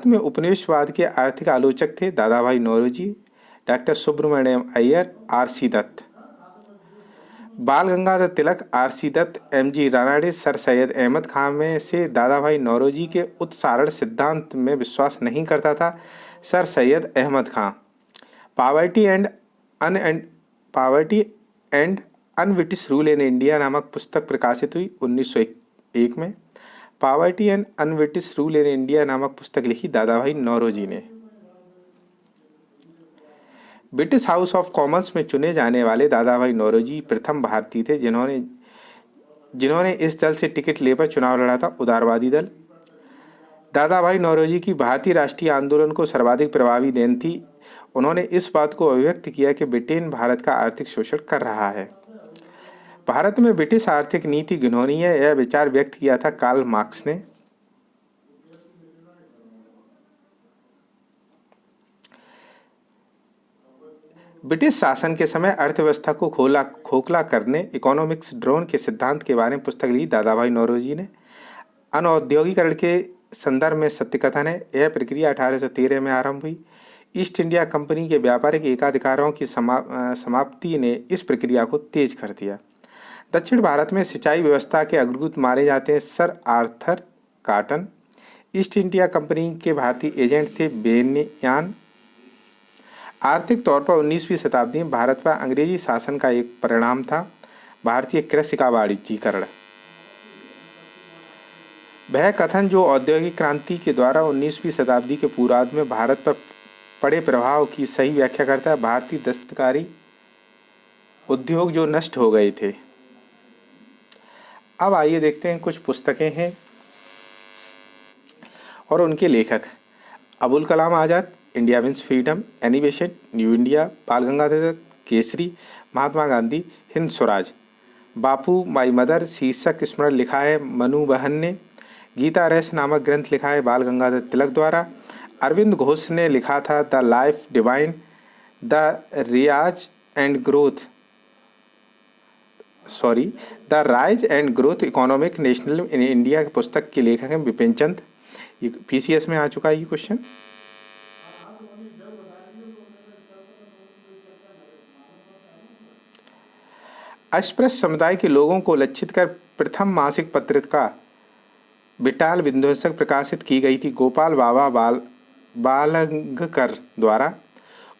में उपनिवेशवाद के आर्थिक आलोचक थे Dadabhai Naoroji, doctor Subramaniam Iyer, R C. Dutt. Bal Gangadhar Tilak, R C. Dutt, M G. Ranade, sir Syed Ahmad Khan में से दादाभाई नौरोजी के उत्सारण सिद्धांत में विश्वास नहीं करता था Sir Syed Ahmad Khan. Poverty and un-British rule in India नामक पुस्तक प्रकाशित हुई 1901 में। Poverty and un-British rule in India नामक पुस्तक लिखी दादाभाई नौरोजी ने। ब्रिटिश हाउस ऑफ कॉमन्स में चुने जाने वाले दादाभाई नौरोजी प्रथम भारतीय थे जिन्होंने इस दल से टिकट लेकर चुनाव लड़ा था, उदारवादी दल। दादाभाई नौरोजी की भारतीय राष्ट्रीय आंदोलन को सर्वाधिक प्रभावी देन थी। उन्होंने इस बात को अभिव्यक्त किया कि ब्रिटेन भारत का आर्थिक शोषण कर रहा है। भारत में ब्रिटिश आर्थिक नीति घिनौनी है, यह विचार व्यक्त किया था कार्ल मार्क्स ने। ब्रिटिश शासन के समय अर्थव्यवस्था को खोखला करने इकोनॉमिक्स ड्रोन के सिद्धांत के बारे में पुस्तक लिखी दादाभाई नौरोजी ने। अनौद्योगिकरण के संदर्भ में सत्य कथन है, यह प्रक्रिया 1813 में आरंभ हुई। ईस्ट इंडिया कंपनी के व्यापारिक एकाधिकारों की समाप्ति ने इस प्रक्रिया को तेज कर दिया। दक्षिण भारत में सिंचाई व्यवस्था के अग्रदूत माने जाते हैं sir Arthur cotton. East India company के भारतीय एजेंट थे बेनियान। आर्थिक तौर पर 19वीं शताब्दी में भारत पर अंग्रेजी शासन का एक परिणाम था भारतीय कृषि का वाणिज्यीकरण। वह कथन जो औद्योगिक क्रांति के द्वारा 19वीं शताब्दी के पूर्वार्ध में भारत पर पड़े प्रभाव की सही व्याख्या करता है। भारतीय दस्तकारी उद्योग जो नष्ट हो गए थे। अब आइए देखते हैं कुछ पुस्तकें हैं और उनके लेखक। Abul Kalam Azad, India wins freedom, animation, new India, Bal Gangadhar Tilak, Kesari, Mahatma Gandhi, Hind Swaraj. Bapu my mother शीर्षक स्मरण लिखा है मनु बहन ने। गीता रहस्य नामक ग्रंथ लिखा है बाल गंगाधर तिलक द्वारा। अरविंद घोष ने लिखा था the life divine, the rise and growth economic national in India की पुस्तक के लेखक हैं विपिन चंद। ये पीसीएस में आ चुका है ये क्वेश्चन। अस्पृश्य समुदाय के लोगों को लक्षित कर प्रथम मासिक पत्रिका विटाल विध्वंसक प्रकाशित की गई थी गोपाल बाबा बालंगकर द्वारा।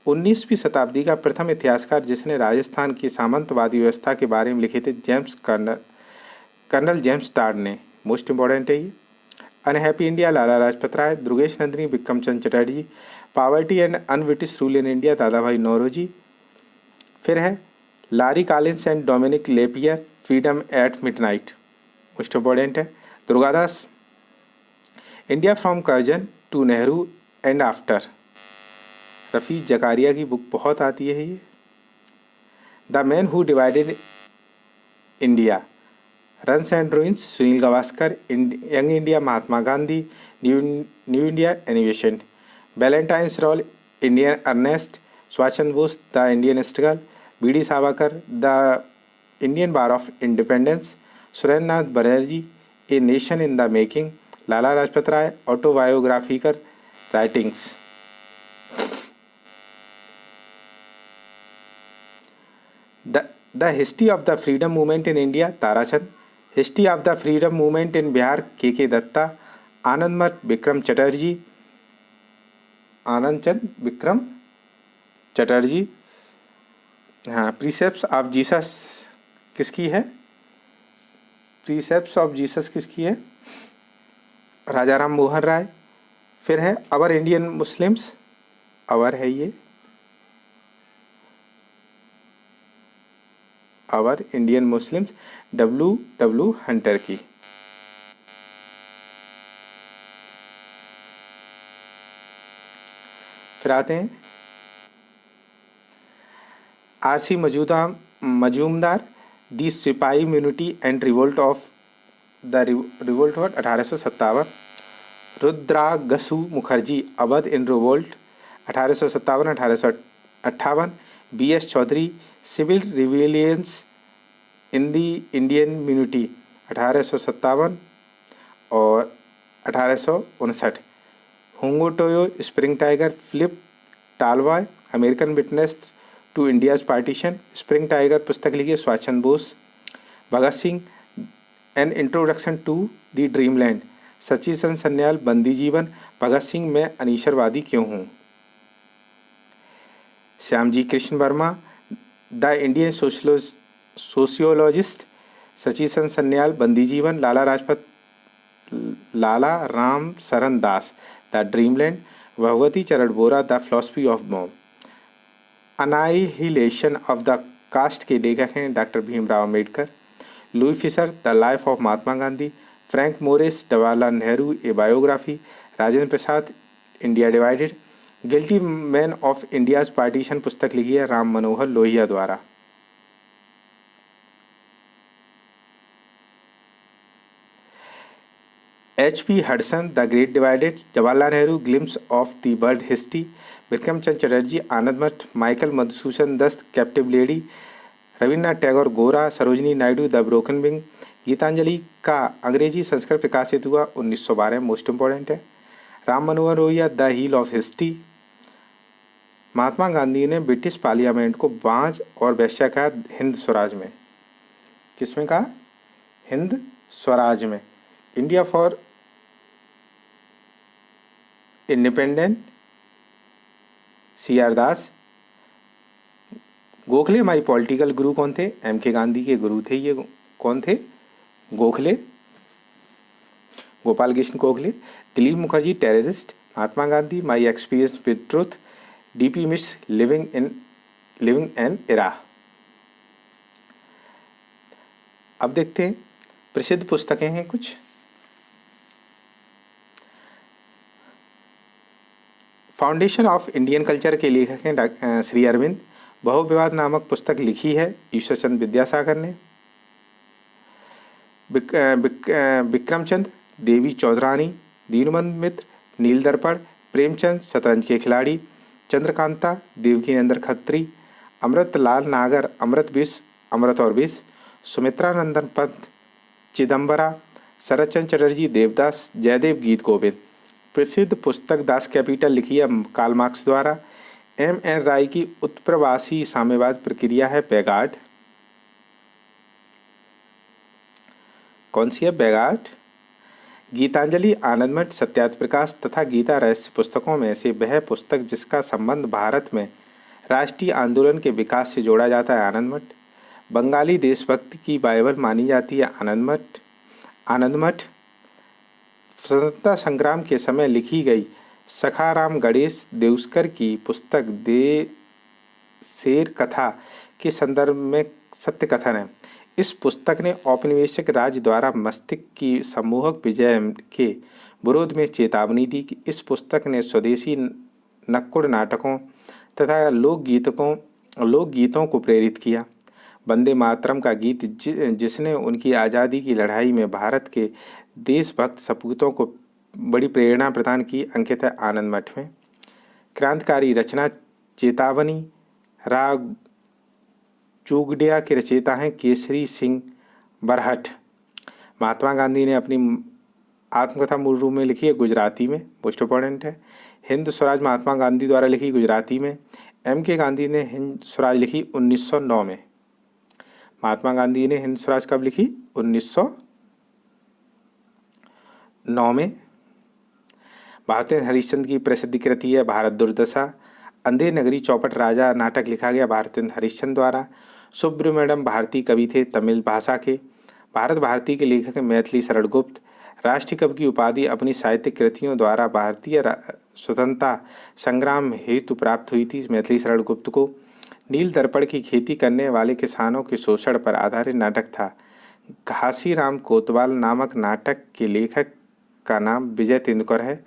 19वीं शताब्दी का प्रथम इतिहासकार जिसने राजस्थान की सामंतवादी व्यवस्था के बारे में लिखे थे कर्नल जेम्स टाड ने। मोस्ट इंपॉर्टेंट है ये। Unhappy India Lala Lajpat Rai, Durgesh Nandini Vikram Chandra Chatterjee. Poverty and un-British rule in India Dadabhai Naoroji. फिर है Larry Collins and Dominique Lapierre, freedom at midnight. Most important है। Durgadas, India from Curzon to Nehru and after. Rafi Zakaria की बुक बहुत आती है ये। The man who divided India, runs and ruins, Sunil Gavaskar. Young India, Mahatma Gandhi. New India, animation. Valentine Chirol, Indian unrest. Subhash Chandra Bose, the Indian struggle. V D. Savarkar, the Indian war of independence. Surendra Nath Banerjee, a nation in the making. Lala Lajpat Rai, autobiographical writings. The history of the freedom movement in India, Tarachand. History of the freedom movement in Bihar, K Datta. आनंद मठ, विक्रम चटर्जी, आनंद चंद विक्रम चटर्जी। हाँ, प्रीसेप्ट्स ऑफ जीसस किसकी है? प्रीसेप्ट्स ऑफ जीसस किसकी है? राजा राम मोहन राय। फिर है अवर इंडियन मुस्लिम्स, अवर है ये, our Indian Muslims, W Hunter की। फिर आते हैं R.C. Majumdar, the sepoy mutiny and revolt of the revolt 1857। Rudrangshu Mukherjee, Awadh in revolt 1857-1858। B.S. Chaudhuri, civil rebellions in the Indian mutiny 1857 और 1859। होंगो Toye, spring tiger, Phillips Talbot, American witness to India's partition, spring tiger पुस्तक लिखी है Subhash Chandra Bose. Bhagat Singh, an introduction to the dreamland, Sachin Sanyal, Bandi जीवन, भगत सिंह मैं अनीश्वरवादी क्यों हूँ। Shyamji Krishna Varma, the Indian sociologist, Sachin Sanyal, Bandi Jeevan, Lala Ram Saran Das, the dreamland, Bhagwati Charan Bora, the philosophy of bomb. Annihilation of the caste के लेखक हैं doctor Bhimrao Ambedkar. Louis Fischer, the life of Mahatma Gandhi. Frank Moraes, Jawaharlal Nehru a biography. Rajendra Prasad, India divided. Guilty men of India's partition पुस्तक लिखी है राम मनोहर लोहिया द्वारा। H.P. Hudson, the great divided. Jawaharlal Nehru, glimpses of the world history. Vikram Chandra Chatterjee, Anand Math. Michael Madhusudan Dutt, captive lady. Rabindranath Tagore, Gora. Sarojini Naidu, the broken wing. Gitanjali का अंग्रेजी संस्करण प्रकाशित हुआ 1912, मोस्ट इंपॉर्टेंट है। Ram Manohar Lohia, the wheel of history. Mahatma Gandhi ने ब्रिटिश पार्लियामेंट को बांझ और वैश्या कहा हिंद स्वराज में। किसमें कहा? हिंद स्वराज में। India for independent, C.R. Das. Gokhale my political गुरु कौन थे? M.K. गांधी के गुरु थे ये। कौन थे? Gokhale, Gopal Krishna Gokhale. Dilip Mukherjee, terrorist. Mahatma Gandhi, my experience with truth. D.P. Mishra, living an era. अब देखते हैं प्रसिद्ध पुस्तकें हैं कुछ। फाउंडेशन ऑफ इंडियन कल्चर के लेखक हैं श्री अरविंद। बहुविवाद नामक पुस्तक लिखी है ईश्वर चंद्र विद्यासागर ने। विक्रमचंद, देवी चौधरानी, दीनबंधु मित्र, नील दर्पण। प्रेमचंद, शतरंज के खिलाड़ी। चंद्रकांता, देवकी नंदन खत्री। अमृतलाल नागर, अमृत विष, अमृत और विष। सुमित्रा नंदन पंत, चिदम्बरा। शरदचंद्र चटर्जी, देवदास। जयदेव, गीत गोविंद। प्रसिद्ध पुस्तक दास कैपिटल लिखी है कार्ल मार्क्स द्वारा। M.N. राय की उत्प्रवासी साम्यवाद प्रक्रिया है बैगार्ड। कौन सी है? बैगार्ड। गीतांजलि, आनंद मठ, सत्यार्थ प्रकाश तथा गीता रहस्य पुस्तकों में से वह पुस्तक जिसका संबंध भारत में राष्ट्रीय आंदोलन के विकास से जोड़ा जाता है आनंद मठ। बंगाली देशभक्ति की बाइबल मानी जाती है आनंद मठ। स्वतंत्रता संग्राम के समय लिखी गई सखाराम गणेश देउस्कर की पुस्तक दे शेर कथा के संदर्भ में सत्य कथन है। इस पुस्तक ने औपनिवेशिक राज द्वारा मस्तिष्क की सम्मोहक विजय के विरोध में चेतावनी दी कि इस पुस्तक ने स्वदेशी नक्कुड़ नाटकों तथा लोकगीतों को प्रेरित किया। वंदे मातरम का गीत जिसने उनकी आज़ादी की लड़ाई में भारत के देशभक्त सपूतों को बड़ी प्रेरणा प्रदान की, अंकित है आनंद मठ में। क्रांतिकारी रचना चेतावनी राग चूगडिया के रचयिता हैं केसरी सिंह बरहट। महात्मा गांधी ने अपनी आत्मकथा मूल रूप में लिखी है गुजराती में, मोस्ट इंपॉर्टेंट है। हिंद स्वराज महात्मा गांधी द्वारा लिखी गुजराती में। M.K. गांधी ने हिंद स्वराज लिखी 1909 में। महात्मा गांधी ने हिंद स्वराज कब लिखी? 1909 में। भारतेंद्र हरिश्चंद्र की प्रसिद्ध कृति है भारत दुर्दशा। अंधेर नगरी चौपट राजा नाटक लिखा गया भारतेंद्र हरिश्चंद्र द्वारा। सुब्रमण्यम भारती कवि थे तमिल भाषा के। भारत भारती के लेखक हैं मैथिली शरण गुप्त। राष्ट्रीय कवि की उपाधि अपनी साहित्यिक कृतियों द्वारा भारतीय स्वतंत्रता संग्राम हेतु प्राप्त हुई थी मैथिली शरण गुप्त को। नील दर्पण की खेती करने वाले किसानों के शोषण पर आधारित नाटक था। घासीराम कोतवाल नामक नाटक के लेखक का नाम विजय तेंदुलकर है।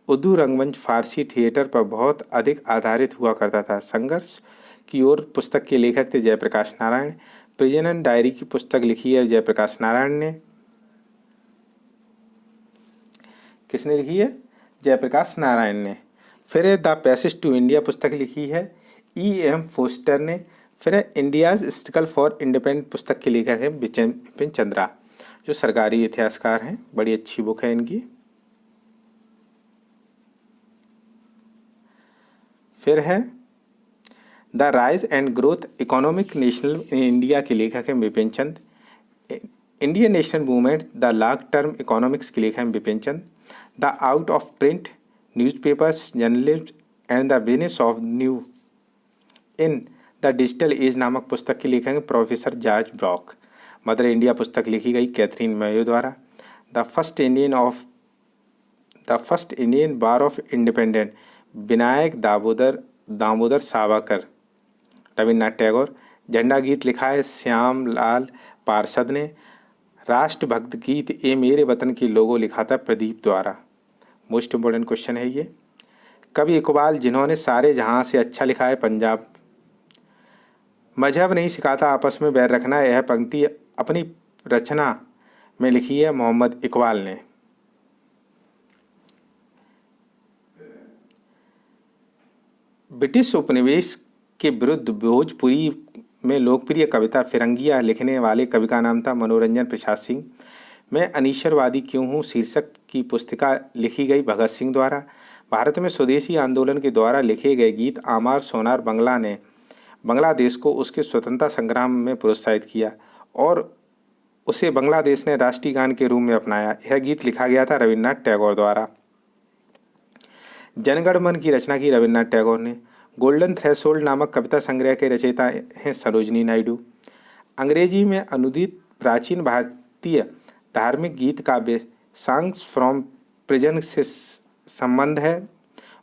उर्दू रंगमंच फारसी थिएटर पर बहुत अधिक आधारित हुआ करता था। संघर्ष की ओर पुस्तक के लेखक थे जयप्रकाश नारायण। प्रिजनर डायरी की पुस्तक लिखी है जयप्रकाश नारायण ने। किसने लिखी है? जयप्रकाश नारायण ने। फिर द पैसेज टू इंडिया पुस्तक लिखी है E.M. फोस्टर ने। फिर इंडियाज स्ट्रगल फॉर इंडिपेंडेंट पुस्तक के लेखक हैं बिपिन चंद्रा, जो सरकारी इतिहासकार हैं। बड़ी अच्छी बुक है इनकी। फिर है the rise and growth economic national in India के लेखक हैं Bipin Chandra. Indian national movement the long term economics के लेखक हैं Bipin Chandra. The out of print newspapers journalism and the business of new in the digital age नामक पुस्तक के लेखक हैं professor George Brock. Mother India पुस्तक लिखी गई कैथरीन मेयो द्वारा। The first Indian war of independent Vinayak Damodar Savarkar Rabindranath Tagore. झंडा गीत लिखा है श्याम लाल पार्षद ने। राष्ट्रभक्त गीत ए मेरे वतन के लोगों लिखा था प्रदीप द्वारा। मोस्ट इम्पोर्टेंट क्वेश्चन है ये। कवि इकबाल जिन्होंने सारे जहां से अच्छा लिखा है पंजाब। मजहब नहीं सिखाता आपस में बैर रखना, यह पंक्ति अपनी रचना में लिखी है मोहम्मद इकबाल ने। ब्रिटिश उपनिवेश के विरुद्ध भोजपुरी में लोकप्रिय कविता फिरंगिया लिखने वाले कवि का नाम था मनोरंजन प्रसाद सिंह। मैं अनीश्वरवादी क्यों हूँ शीर्षक की पुस्तिका लिखी गई भगत सिंह द्वारा। भारत में स्वदेशी आंदोलन के द्वारा लिखे गए गीत आमार सोनार बंगला ने बांग्लादेश को उसके स्वतंत्रता संग्राम में प्रोत्साहित किया और उसे बांग्लादेश ने राष्ट्रीय गान के रूप में अपनाया। यह गीत लिखा गया था रविन्द्रनाथ टैगोर द्वारा। जनगण मन की रचना की रविन्द्रनाथ टैगोर ने। गोल्डन थ्रेशोल्ड नामक कविता संग्रह के रचयिता हैं सरोजनी नायडू। अंग्रेजी में अनुदित प्राचीन भारतीय धार्मिक गीत काव्य सॉन्ग्स फ्रॉम प्रिजन से संबंध है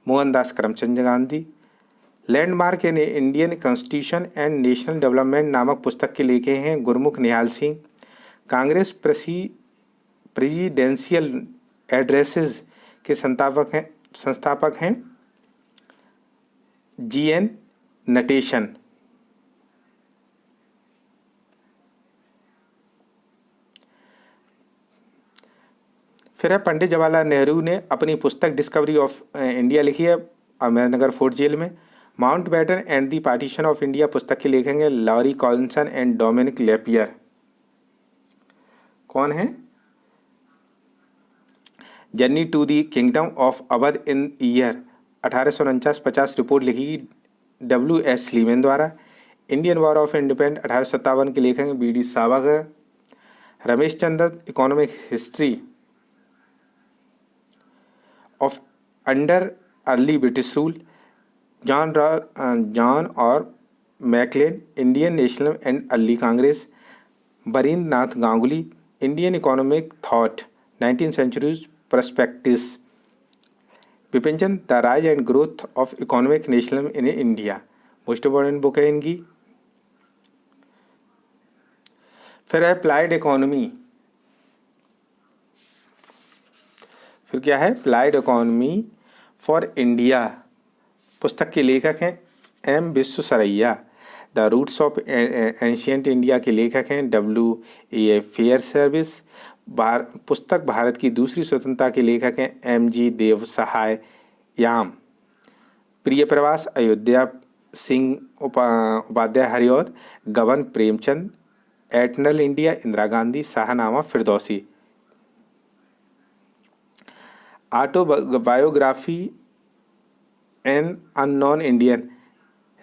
Mohandas Karamchand Gandhi. Landmark in Indian constitution and national development नामक पुस्तक के लेखे हैं गुरमुख निहाल सिंह। कांग्रेस प्रेसिडेंशियल एड्रेसेस के संस्थापक हैं GN नटेशन। फिर है पंडित जवाहरलाल नेहरू ने अपनी पुस्तक डिस्कवरी ऑफ इंडिया लिखी है अहमदनगर फोर्ट जेल में। Mountbatten and the partition of India पुस्तक के लेखक हैं Larry Collins and Dominique Lapierre. कौन है? Journey to the kingdom of Awadh in year 1849-50 report लिखी W.S. लीमैन द्वारा। इंडियन वॉर ऑफ इंडिपेंडेंस 1857 के लेखक हैं B.D. Savarkar. Ramesh Chandra economic history of under early British rule. John और McLane Indian national and early Congress. Barindra Nath Ganguli Indian economic thought 19th century perspectives. Bipin Chandra the rise and growth of economic national in India. Most important book है इनकी। फिर है अप्लाइड इकोनॉमी। फिर क्या है? अप्लाइड इकोनॉमी फॉर इंडिया पुस्तक के लेखक हैं M. Visvesvaraya. The roots of ancient India के लेखक हैं W.A. Fairservis. पुस्तक भारत की दूसरी स्वतंत्रता के लेखक हैं M.G. देव सहाय याम। प्रिय प्रवास Ayodhya Singh Upadhyay Hariaudh. Gaban Premchand. Eternal India Indira Gandhi. Shahnama Firdausi. Autobiography an unknown Indian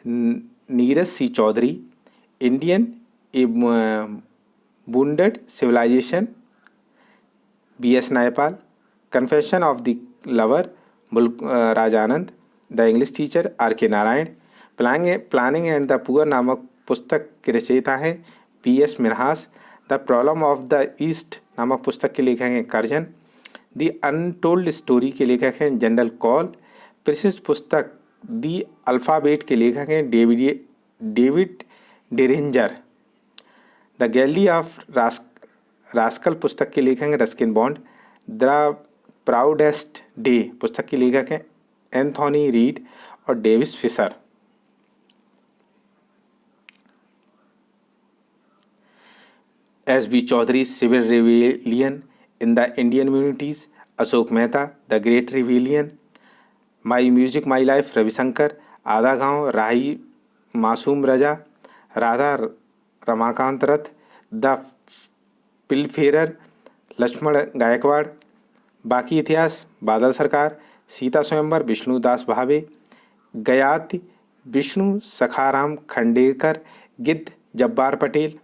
Nirad C Chaudhuri. Indian a wounded civilisation, B.S. Naipaul, confession of the lover, Mulk Raj Anand, the English teacher, R.K. Narayan, planning and the poor नामक पुस्तक के रचयिता हैं P.S. Minhas, the problem of the east नामक पुस्तक के लेखक हैं कर्जन, द अनटोल्ड स्टोरी के लेखक हैं जनरल कॉल, प्रसिद्ध पुस्तक दी अल्फ़ाबेट के लेखक हैं David Diringer, the galley of rascal पुस्तक के लेखक हैं Ruskin Bond, the proudest day पुस्तक के लेखक हैं एंथोनी रीड और Davis Fisher. S.B. Chaudhuri, civil rebellion in the Indian communities, Ashok Mehta, the great rebellion, my music my life, Ravi Shankar, Aadha Gaon, Rahi Masoom Raza, Radha Ramakant Rath, the पिलफेरर, Lakshman Gaekwad, बाकी इतिहास, बादल सरकार, सीता स्वयंवर, विष्णुदास भावे, गयाति, विष्णु सखाराम खंडेकर, गिद्ध, Jabbar Patel,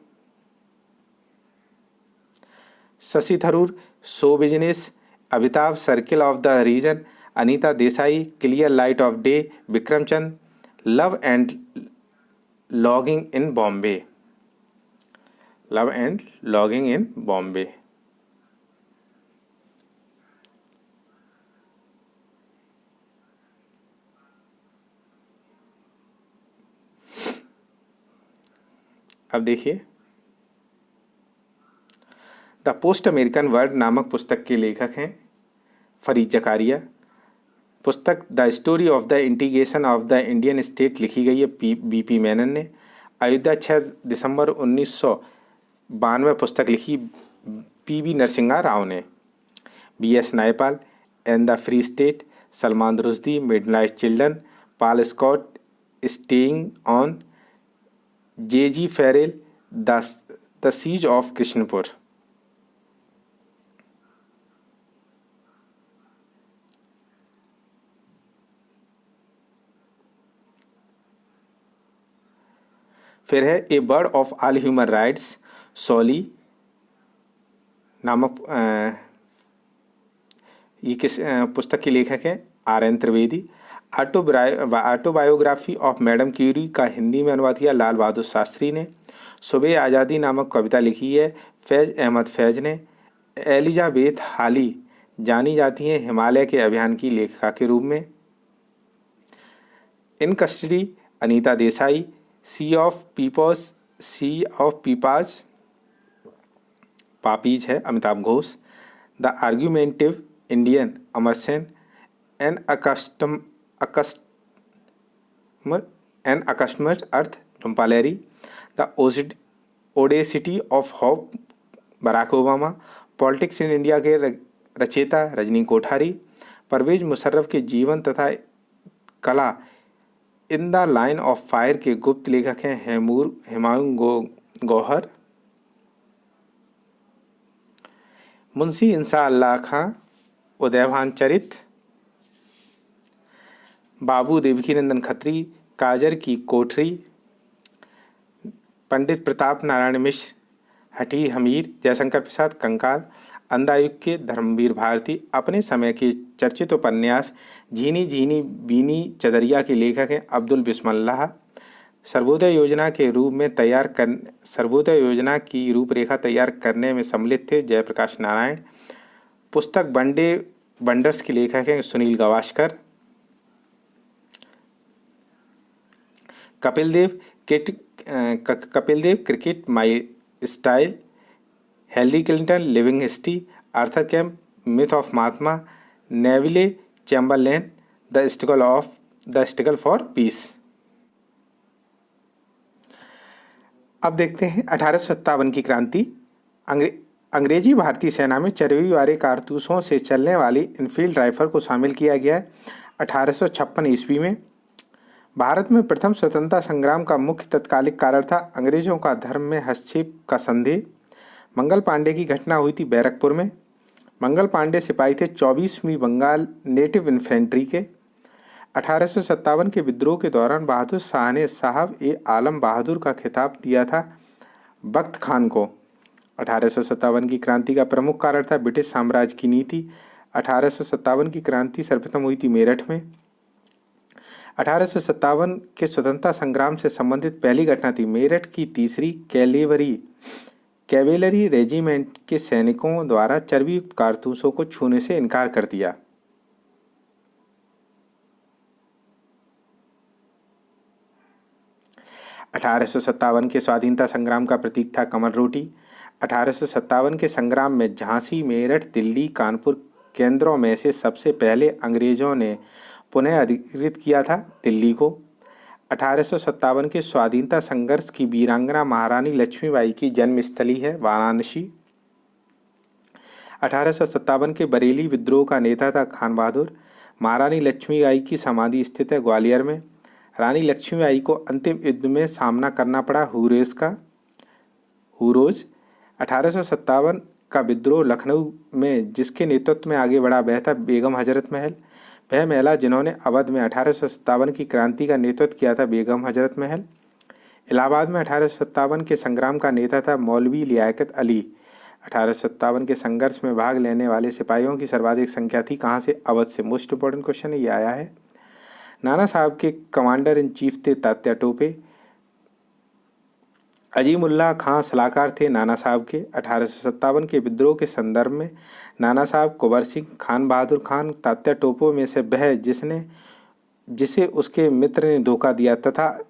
Shashi Tharoor, show business, Amitabh, circle of the reason, Anita Desai, clear light of day, Vikram Chandra, love and longing in Bombay, love and longing in Bombay. अब देखिए द पोस्ट अमेरिकन वर्ल्ड नामक पुस्तक के लेखक हैं फरीद जकारिया। पुस्तक the story of the integration of the Indian state लिखी गई है B.P. मेनन ने। अयोध्या 6 दिसंबर 1992 पुस्तक लिखी P.B. नरसिंहा राव ने। B.S. Naipaul, and the free state, Salman Rushdie, midnight children, Paul Scott, staying on, J.G. Farrell, the siege of Krishnapur. फिर है a bird of all human rights, Soli नामक ये किस पुस्तक के लेखक हैं R.N. Trivedi. Autobiography of madam Curie का हिंदी में अनुवाद किया लाल बहादुर शास्त्री ने। सुबह आज़ादी नामक कविता लिखी है फैज़ अहमद फैज़ ने। एलिजाबेथ हाली जानी जाती हैं हिमालय के अभियान की लेखिका के रूप में। इन custody Anita Desai, C of पीपाज पापीज है Amitabh Ghosh. The आर्ग्यूमेंटिव Indian Amar Sen. N अकस्टमर earth झुम्पालेरी। The Audacity of hope Barack Obama. Politics in India के रचयिता रजनी कोठारी। परवेज मुशर्रफ के जीवन तथा कला in the line of fire के गुप्त लेखक हैं हुमायूं गौहर। मुंशी इंसा अल्लाह खां उदयभान चरित। बाबू देवकीनंदन खत्री काजर की कोठरी। पंडित प्रताप नारायण मिश्र हठी हमीर। जयशंकर प्रसाद कंकाल। अंधायुग के धर्मवीर भारती अपने समय के चर्चित उपन्यास झीनी झीनी बीनी चदरिया के लेखक हैं अब्दुल बिस्मिल्लाह। सर्वोदय योजना की रूपरेखा तैयार करने में सम्मिलित थे जयप्रकाश नारायण। पुस्तक बंडर्स के लेखक हैं Sunil Gavaskar. Kapil Dev cricket my style. Henry Clinton living history. Arthur Camp myth of Mahatma. Neville Chamberlain the struggle for peace. अब देखते हैं 1857 की क्रांति। अंग्रेजी भारतीय सेना में चरबी वाले कारतूसों से चलने वाली इनफील्ड राइफल को शामिल किया गया है 1856 ईस्वी में। भारत में प्रथम स्वतंत्रता संग्राम का मुख्य तत्कालिक कारण था अंग्रेजों का धर्म में हस्तक्षेप का संदेह। मंगल पांडे की घटना हुई थी बैरकपुर में। मंगल पांडे सिपाही थे 24वीं बंगाल नेटिव इन्फेंट्री के। 1857 के विद्रोह के दौरान बहादुर शाह ने साहब ए आलम बहादुर का खिताब दिया था। बख्त खान को। 1857 की क्रांति का प्रमुख कारण था ब्रिटिश साम्राज्य की नीति। 1857 की क्रांति सर्वप्रथम हुई थी मेरठ में। 1857 के स्वतंत्रता संग्राम से संबंधित पहली घटना थी मेरठ की तीसरी कैवेलरी रेजिमेंट के सैनिकों द्वारा चर्बी युक्त कारतूसों को छूने से इनकार कर दिया। (1857) के स्वाधीनता संग्राम का प्रतीक था कमल रोटी। 1857 के संग्राम में झांसी, मेरठ, दिल्ली, कानपुर केंद्रों में से सबसे पहले अंग्रेजों ने पुनः अधिकृत किया था दिल्ली को। 1857 के स्वाधीनता संघर्ष की वीरांगना महारानी लक्ष्मीबाई की जन्मस्थली है वाराणसी। 1857 के बरेली विद्रोह का नेता था खान बहादुर। महारानी लक्ष्मीबाई की समाधि स्थित है ग्वालियर में। रानी लक्ष्मीबाई को अंतिम युद्ध में सामना करना पड़ा हुरोज। 1857 का विद्रोह लखनऊ में जिसके नेतृत्व में आगे बढ़ा वह था बेगम हजरत महल। वह महिला जिन्होंने अवध में 1857 की क्रांति का नेतृत्व किया था बेगम हजरत महल। इलाहाबाद में 1857 के संग्राम का नेता था मौलवी लियाकत अली। 1857 के संघर्ष में भाग लेने वाले सिपाहियों की सर्वाधिक संख्या थी कहाँ से? अवध से। मोस्ट इंपॉर्टेंट क्वेश्चन ये आया है। नाना साहब के कमांडर इन चीफ थे तात्या टोपे। अजीमुल्लाह खां सलाहकार थे नाना साहब के। 1857 के विद्रोह के संदर्भ में नाना साहब, कुंवर सिंह, खान बहादुर खान, तात्या टोपे में से वह जिसे उसके मित्र ने धोखा दिया तथा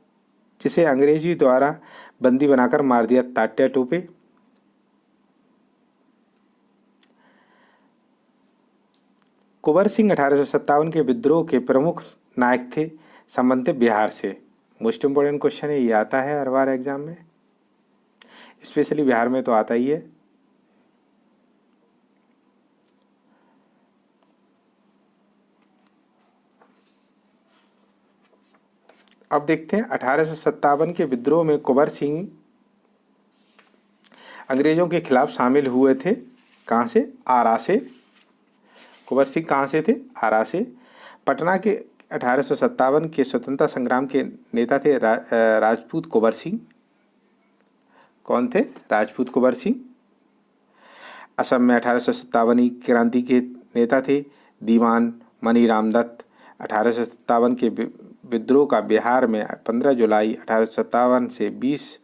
जिसे अंग्रेजी द्वारा बंदी बनाकर मार दिया, तात्या टोपे। कुंवर सिंह 1857 के विद्रोह के प्रमुख नायक थे, संबंधित बिहार से। मोस्ट इम्पोर्टेंट क्वेश्चन है, ये आता है हर बार एग्जाम में, स्पेशली बिहार में तो आता ही है। अब देखते हैं 1857 के विद्रोह में कुंवर सिंह अंग्रेजों के खिलाफ शामिल हुए थे। कहाँ से? आरा से। कुंवर सिंह कहाँ से थे? आरा से। पटना के 1857 के स्वतंत्रता संग्राम के नेता थे राजपूत कुंवर सिंह। कौन थे? राजपूत कुंवर सिंह। असम में 1857 की क्रांति के नेता थे दीवान मनी रामदत्त। 1857 के विद्रोह का बिहार में 15 जुलाई 1857 से 20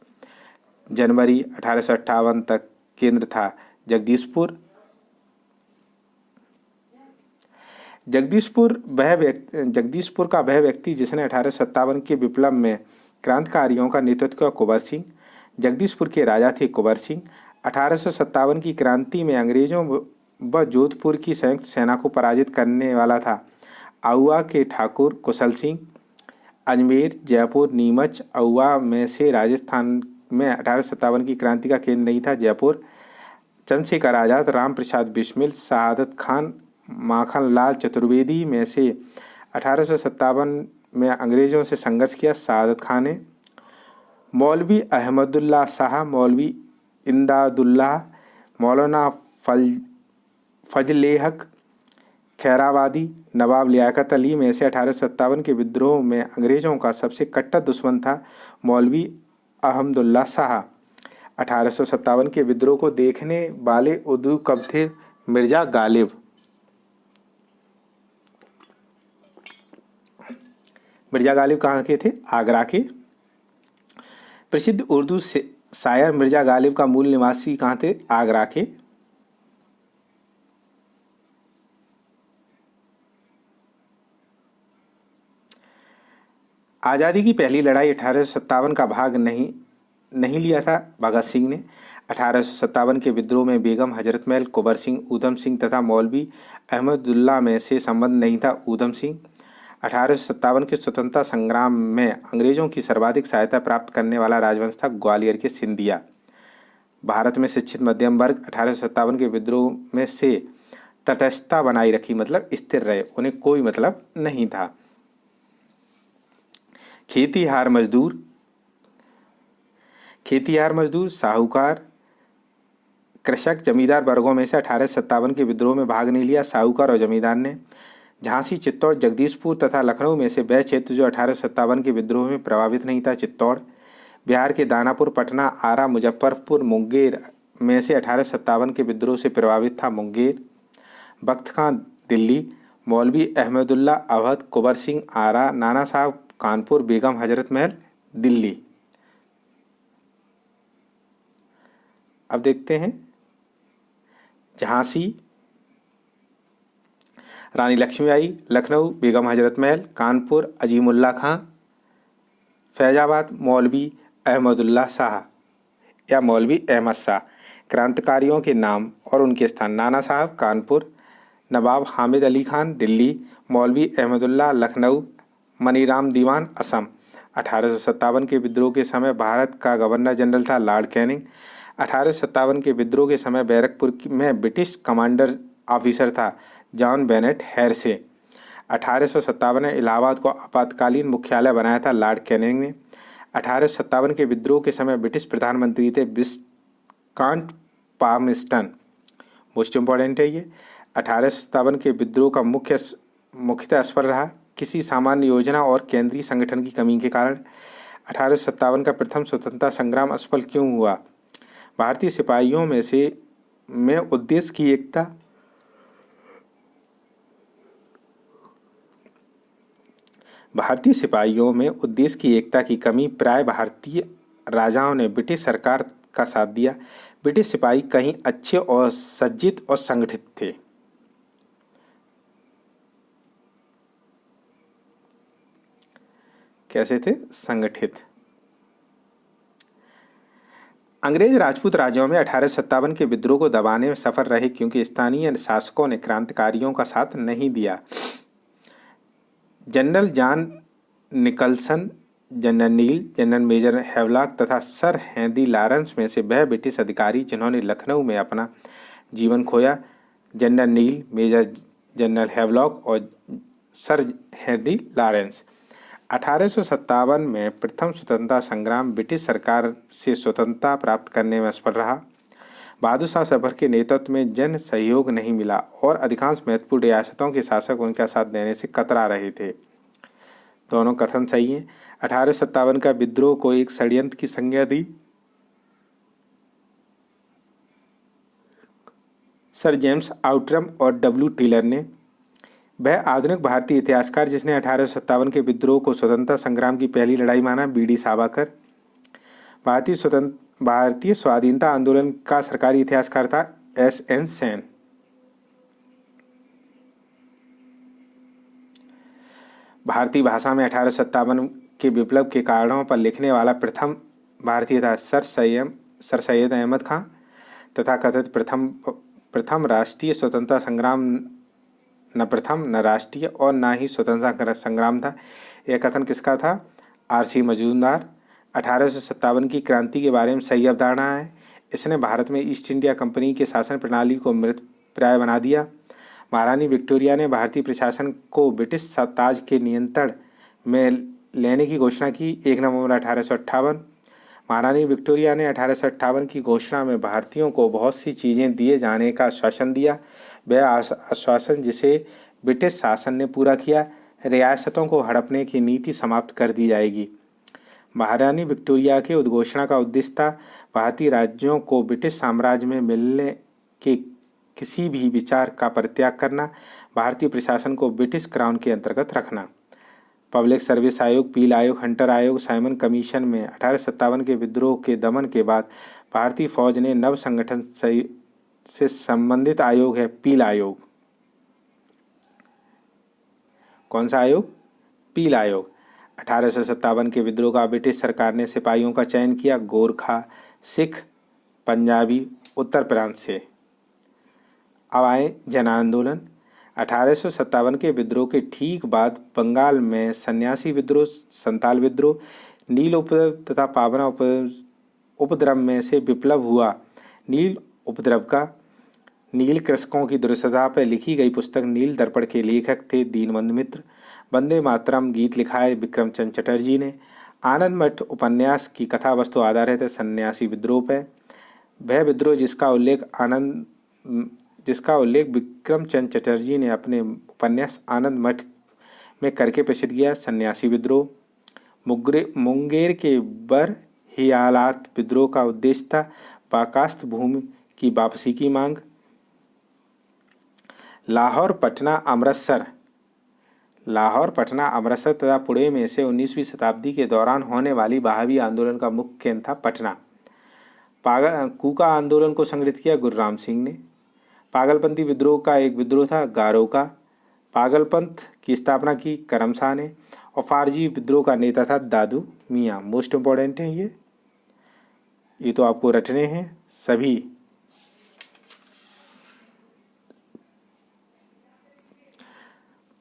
जनवरी 1858 तक केंद्र था जगदीशपुर। जगदीशपुर का वह व्यक्ति जिसने 1857 के विप्लव में क्रांतिकारियों का नेतृत्व किया, कुंवर सिंह। जगदीशपुर के राजा थे कुंवर सिंह। 1857 की क्रांति में अंग्रेजों व जोधपुर की संयुक्त सेना को पराजित करने वाला था आउवा के ठाकुर कुशल सिंह। अजमेर, जयपुर, नीमच, आउवा में से राजस्थान में 1857 की क्रांति का केंद्र नहीं था जयपुर। चंद्रशेखर आज़ाद, राम प्रसाद बिस्मिल, शहादत खान, माखन लाल चतुर्वेदी में से 1857 में अंग्रेज़ों से संघर्ष किया शहादत खान ने। मौलवी अहमदुल्ला शाह, मौलवी इमदादुल्लाह, मौलाना फजलेहक खैराबादी, नवाब लियाकत अली में से 1857 के विद्रोह में अंग्रेज़ों का सबसे कट्टर दुश्मन था मौलवी अहमदुल्ला शाह। 1857 के विद्रोह को देखने वाले उर्दू कवि थे मिर्ज़ा गालिब। मिर्ज़ा गालिब कहाँ के थे? आगरा के। प्रसिद्ध उर्दू शायर मिर्ज़ा गालिब का मूल निवासी कहाँ थे? आगरा के। आज़ादी की पहली लड़ाई 1857 का भाग नहीं लिया था भगत सिंह ने। 1857 के विद्रोह में बेगम हजरत महल, कुंवर सिंह, ऊधम सिंह तथा मौलवी अहमदुल्ला में से संबंध नहीं था ऊधम सिंह। 1857 के स्वतंत्रता संग्राम में अंग्रेजों की सर्वाधिक सहायता प्राप्त करने वाला राजवंश था ग्वालियर के सिंधिया। भारत में शिक्षित मध्यम वर्ग 1857 के विद्रोह में से तटस्थता बनाई रखी, मतलब स्थिर रहे, उन्हें कोई मतलब नहीं था। खेतीहार मजदूर, साहूकार, कृषक, जमींदार वर्गों में से 1857 के विद्रोह में भाग नहीं लिया साहूकार और जमींदार ने। झांसी, चित्तौड़, जगदीशपुर तथा लखनऊ में से वह क्षेत्र जो 1857 के विद्रोह में प्रभावित नहीं था चित्तौड़। बिहार के दानापुर, पटना, आरा, मुजफ्फरपुर, मुंगेर में से 1857 के विद्रोह से प्रभावित था मुंगेर। बख्त खां दिल्ली, मौलवी अहमदुल्ला अवध, कुंवर सिंह आरा, नाना साहब कानपुर, बेगम हजरत महल दिल्ली। अब देखते हैं झांसी, रानी लक्ष्मीबाई, लखनऊ बेगम हजरत महल, कानपुर अजीमुल्ला खां, फैजाबाद मौलवी अहमदुल्ला शाह या मौलवी अहमद शाह। क्रांतिकारियों के नाम और उनके स्थान: नाना साहब कानपुर, नवाब हामिद अली खान दिल्ली, मौलवी अहमदुल्ला लखनऊ, मनीराम दीवान असम। 1857 के विद्रोह के समय भारत का गवर्नर जनरल था लॉर्ड कैनिंग। 1857 के विद्रोह के समय बैरकपुर में ब्रिटिश कमांडर ऑफिसर था जॉन बेनेट हैरसे। 1857 में इलाहाबाद को आपातकालीन मुख्यालय बनाया था लॉर्ड कैनिंग ने। 1857 के विद्रोह के समय ब्रिटिश प्रधानमंत्री थे विस्काउंट पामस्टन, मोस्ट इम्पॉर्टेंट है ये। 1857 के विद्रोह का मुख्यतः असफल रहा किसी सामान्य योजना और केंद्रीय संगठन की कमी के कारण। 1857 का प्रथम स्वतंत्रता संग्राम असफल क्यों हुआ? भारतीय सिपाहियों में उद्देश्य की एकता, भारतीय सिपाहियों में उद्देश्य की एकता की कमी, प्राय भारतीय राजाओं ने ब्रिटिश सरकार का साथ दिया। ब्रिटिश सिपाही कहीं अच्छे और सज्जित और संगठित थे। कैसे थे? संगठित। अंग्रेज राजपूत राज्यों में 1857 के विद्रोह को दबाने में सफल रहे क्योंकि स्थानीय शासकों ने क्रांतिकारियों का साथ नहीं दिया। जनरल जॉन निकलसन, जनरल नील, जनरल मेजर हैवलॉक तथा सर हेनरी लॉरेंस में से वह ब्रिटिश अधिकारी जिन्होंने लखनऊ में अपना जीवन खोया। जनरल नील, मेजर जनरल हैवलॉक और सर हेनरी लॉरेंस। 1857 में प्रथम स्वतंत्रता संग्राम ब्रिटिश सरकार से स्वतंत्रता प्राप्त करने में असफल रहा। बहादुर शाह सफर के नेतृत्व में जन सहयोग नहीं मिला और अधिकांश महत्वपूर्ण रियासतों के शासक उनका साथ देने से कतरा रहे थे। दोनों कथन सही हैं। 1857 का विद्रोह को एक षड्यंत्र की संज्ञा दी सर जेम्स आउटरम और डब्ल्यू टेलर ने। वह आधुनिक भारतीय इतिहासकार जिसने 1857 के विद्रोह को स्वतंत्रता संग्राम की पहली लड़ाई माना, बी.डी. सावरकर। भारतीय स्वाधीनता आंदोलन का सरकारी इतिहासकार था एस.एन. सेन। भारतीय भाषा में 1857 के विप्लव के कारणों पर लिखने वाला प्रथम भारतीय था सर सैयद अहमद खां। तथा कथित प्रथम राष्ट्रीय स्वतंत्रता संग्राम न प्रथम, न राष्ट्रीय और न ही स्वतंत्रता संग्राम था। यह कथन किसका था? आर.सी. मजूमदार। 1857 की क्रांति के बारे में सही अवधारणा है। इसने भारत में ईस्ट इंडिया कंपनी के शासन प्रणाली को मृतप्राय बना दिया। महारानी विक्टोरिया ने भारतीय प्रशासन को ब्रिटिश ताज के नियंत्रण में लेने की घोषणा की। 1 नवंबर 1858। महारानी विक्टोरिया ने 1858 की घोषणा में भारतीयों को बहुत सी चीज़ें दिए जाने का आश्वासन दिया। वह आश्वासन जिसे ब्रिटिश शासन ने पूरा किया। रियासतों को हड़पने की नीति समाप्त कर दी जाएगी। महारानी विक्टोरिया के उद्घोषणा का उद्देश्य था भारतीय राज्यों को ब्रिटिश साम्राज्य में मिलने के किसी भी विचार का परित्याग करना, भारतीय प्रशासन को ब्रिटिश क्राउन के अंतर्गत रखना। पब्लिक सर्विस आयोग, पील आयोग, हंटर आयोग, साइमन कमीशन में 1857 के विद्रोह के दमन के बाद भारतीय फौज ने नव संगठन से संबंधित आयोग है पील आयोग। कौन सा आयोग? पील आयोग। 1857 के विद्रोह का ब्रिटिश सरकार ने सिपाहियों का चयन किया गोरखा, सिख, पंजाबी, उत्तर प्रांत से। अब आए जन आंदोलन। 1857 के विद्रोह के ठीक बाद बंगाल में सन्यासी विद्रोह, संताल विद्रोह, नील उपद्रव तथा पावना उपद्रव में से विप्लव हुआ। नील कृषकों की दुर्दशा पर लिखी गई पुस्तक नील दर्पण के लेखक थे दीनबंधु मित्र। वंदे मातरम गीत लिखा है विक्रम चंद्र चटर्जी ने। आनंद मठ उपन्यास की कथा वस्तु आधारित है सन्यासी विद्रोह पर। वह विद्रोह जिसका उल्लेख विक्रम चंद्र चटर्जी ने अपने उपन्यास आनंद मठ में करके प्रसिद्ध किया, सन्यासी विद्रोह। मुंगेर के हियालात विद्रोह का उद्देश्य था बाकास्त भूमि की वापसी की मांग। लाहौर पटना अमृतसर तथा पुणे में से 19वीं शताब्दी के दौरान होने वाली बहावी आंदोलन का मुख्य केंद्र था पटना। कूका आंदोलन को संगठित किया गुरुराम सिंह ने। पागलपंथी विद्रोह का एक विद्रोह था गारो का। पागलपंथ की स्थापना की करम शाह ने। और फारजी विद्रोह का नेता था दादू मियाँ। मोस्ट इम्पोर्टेंट है ये तो आपको रटने हैं सभी।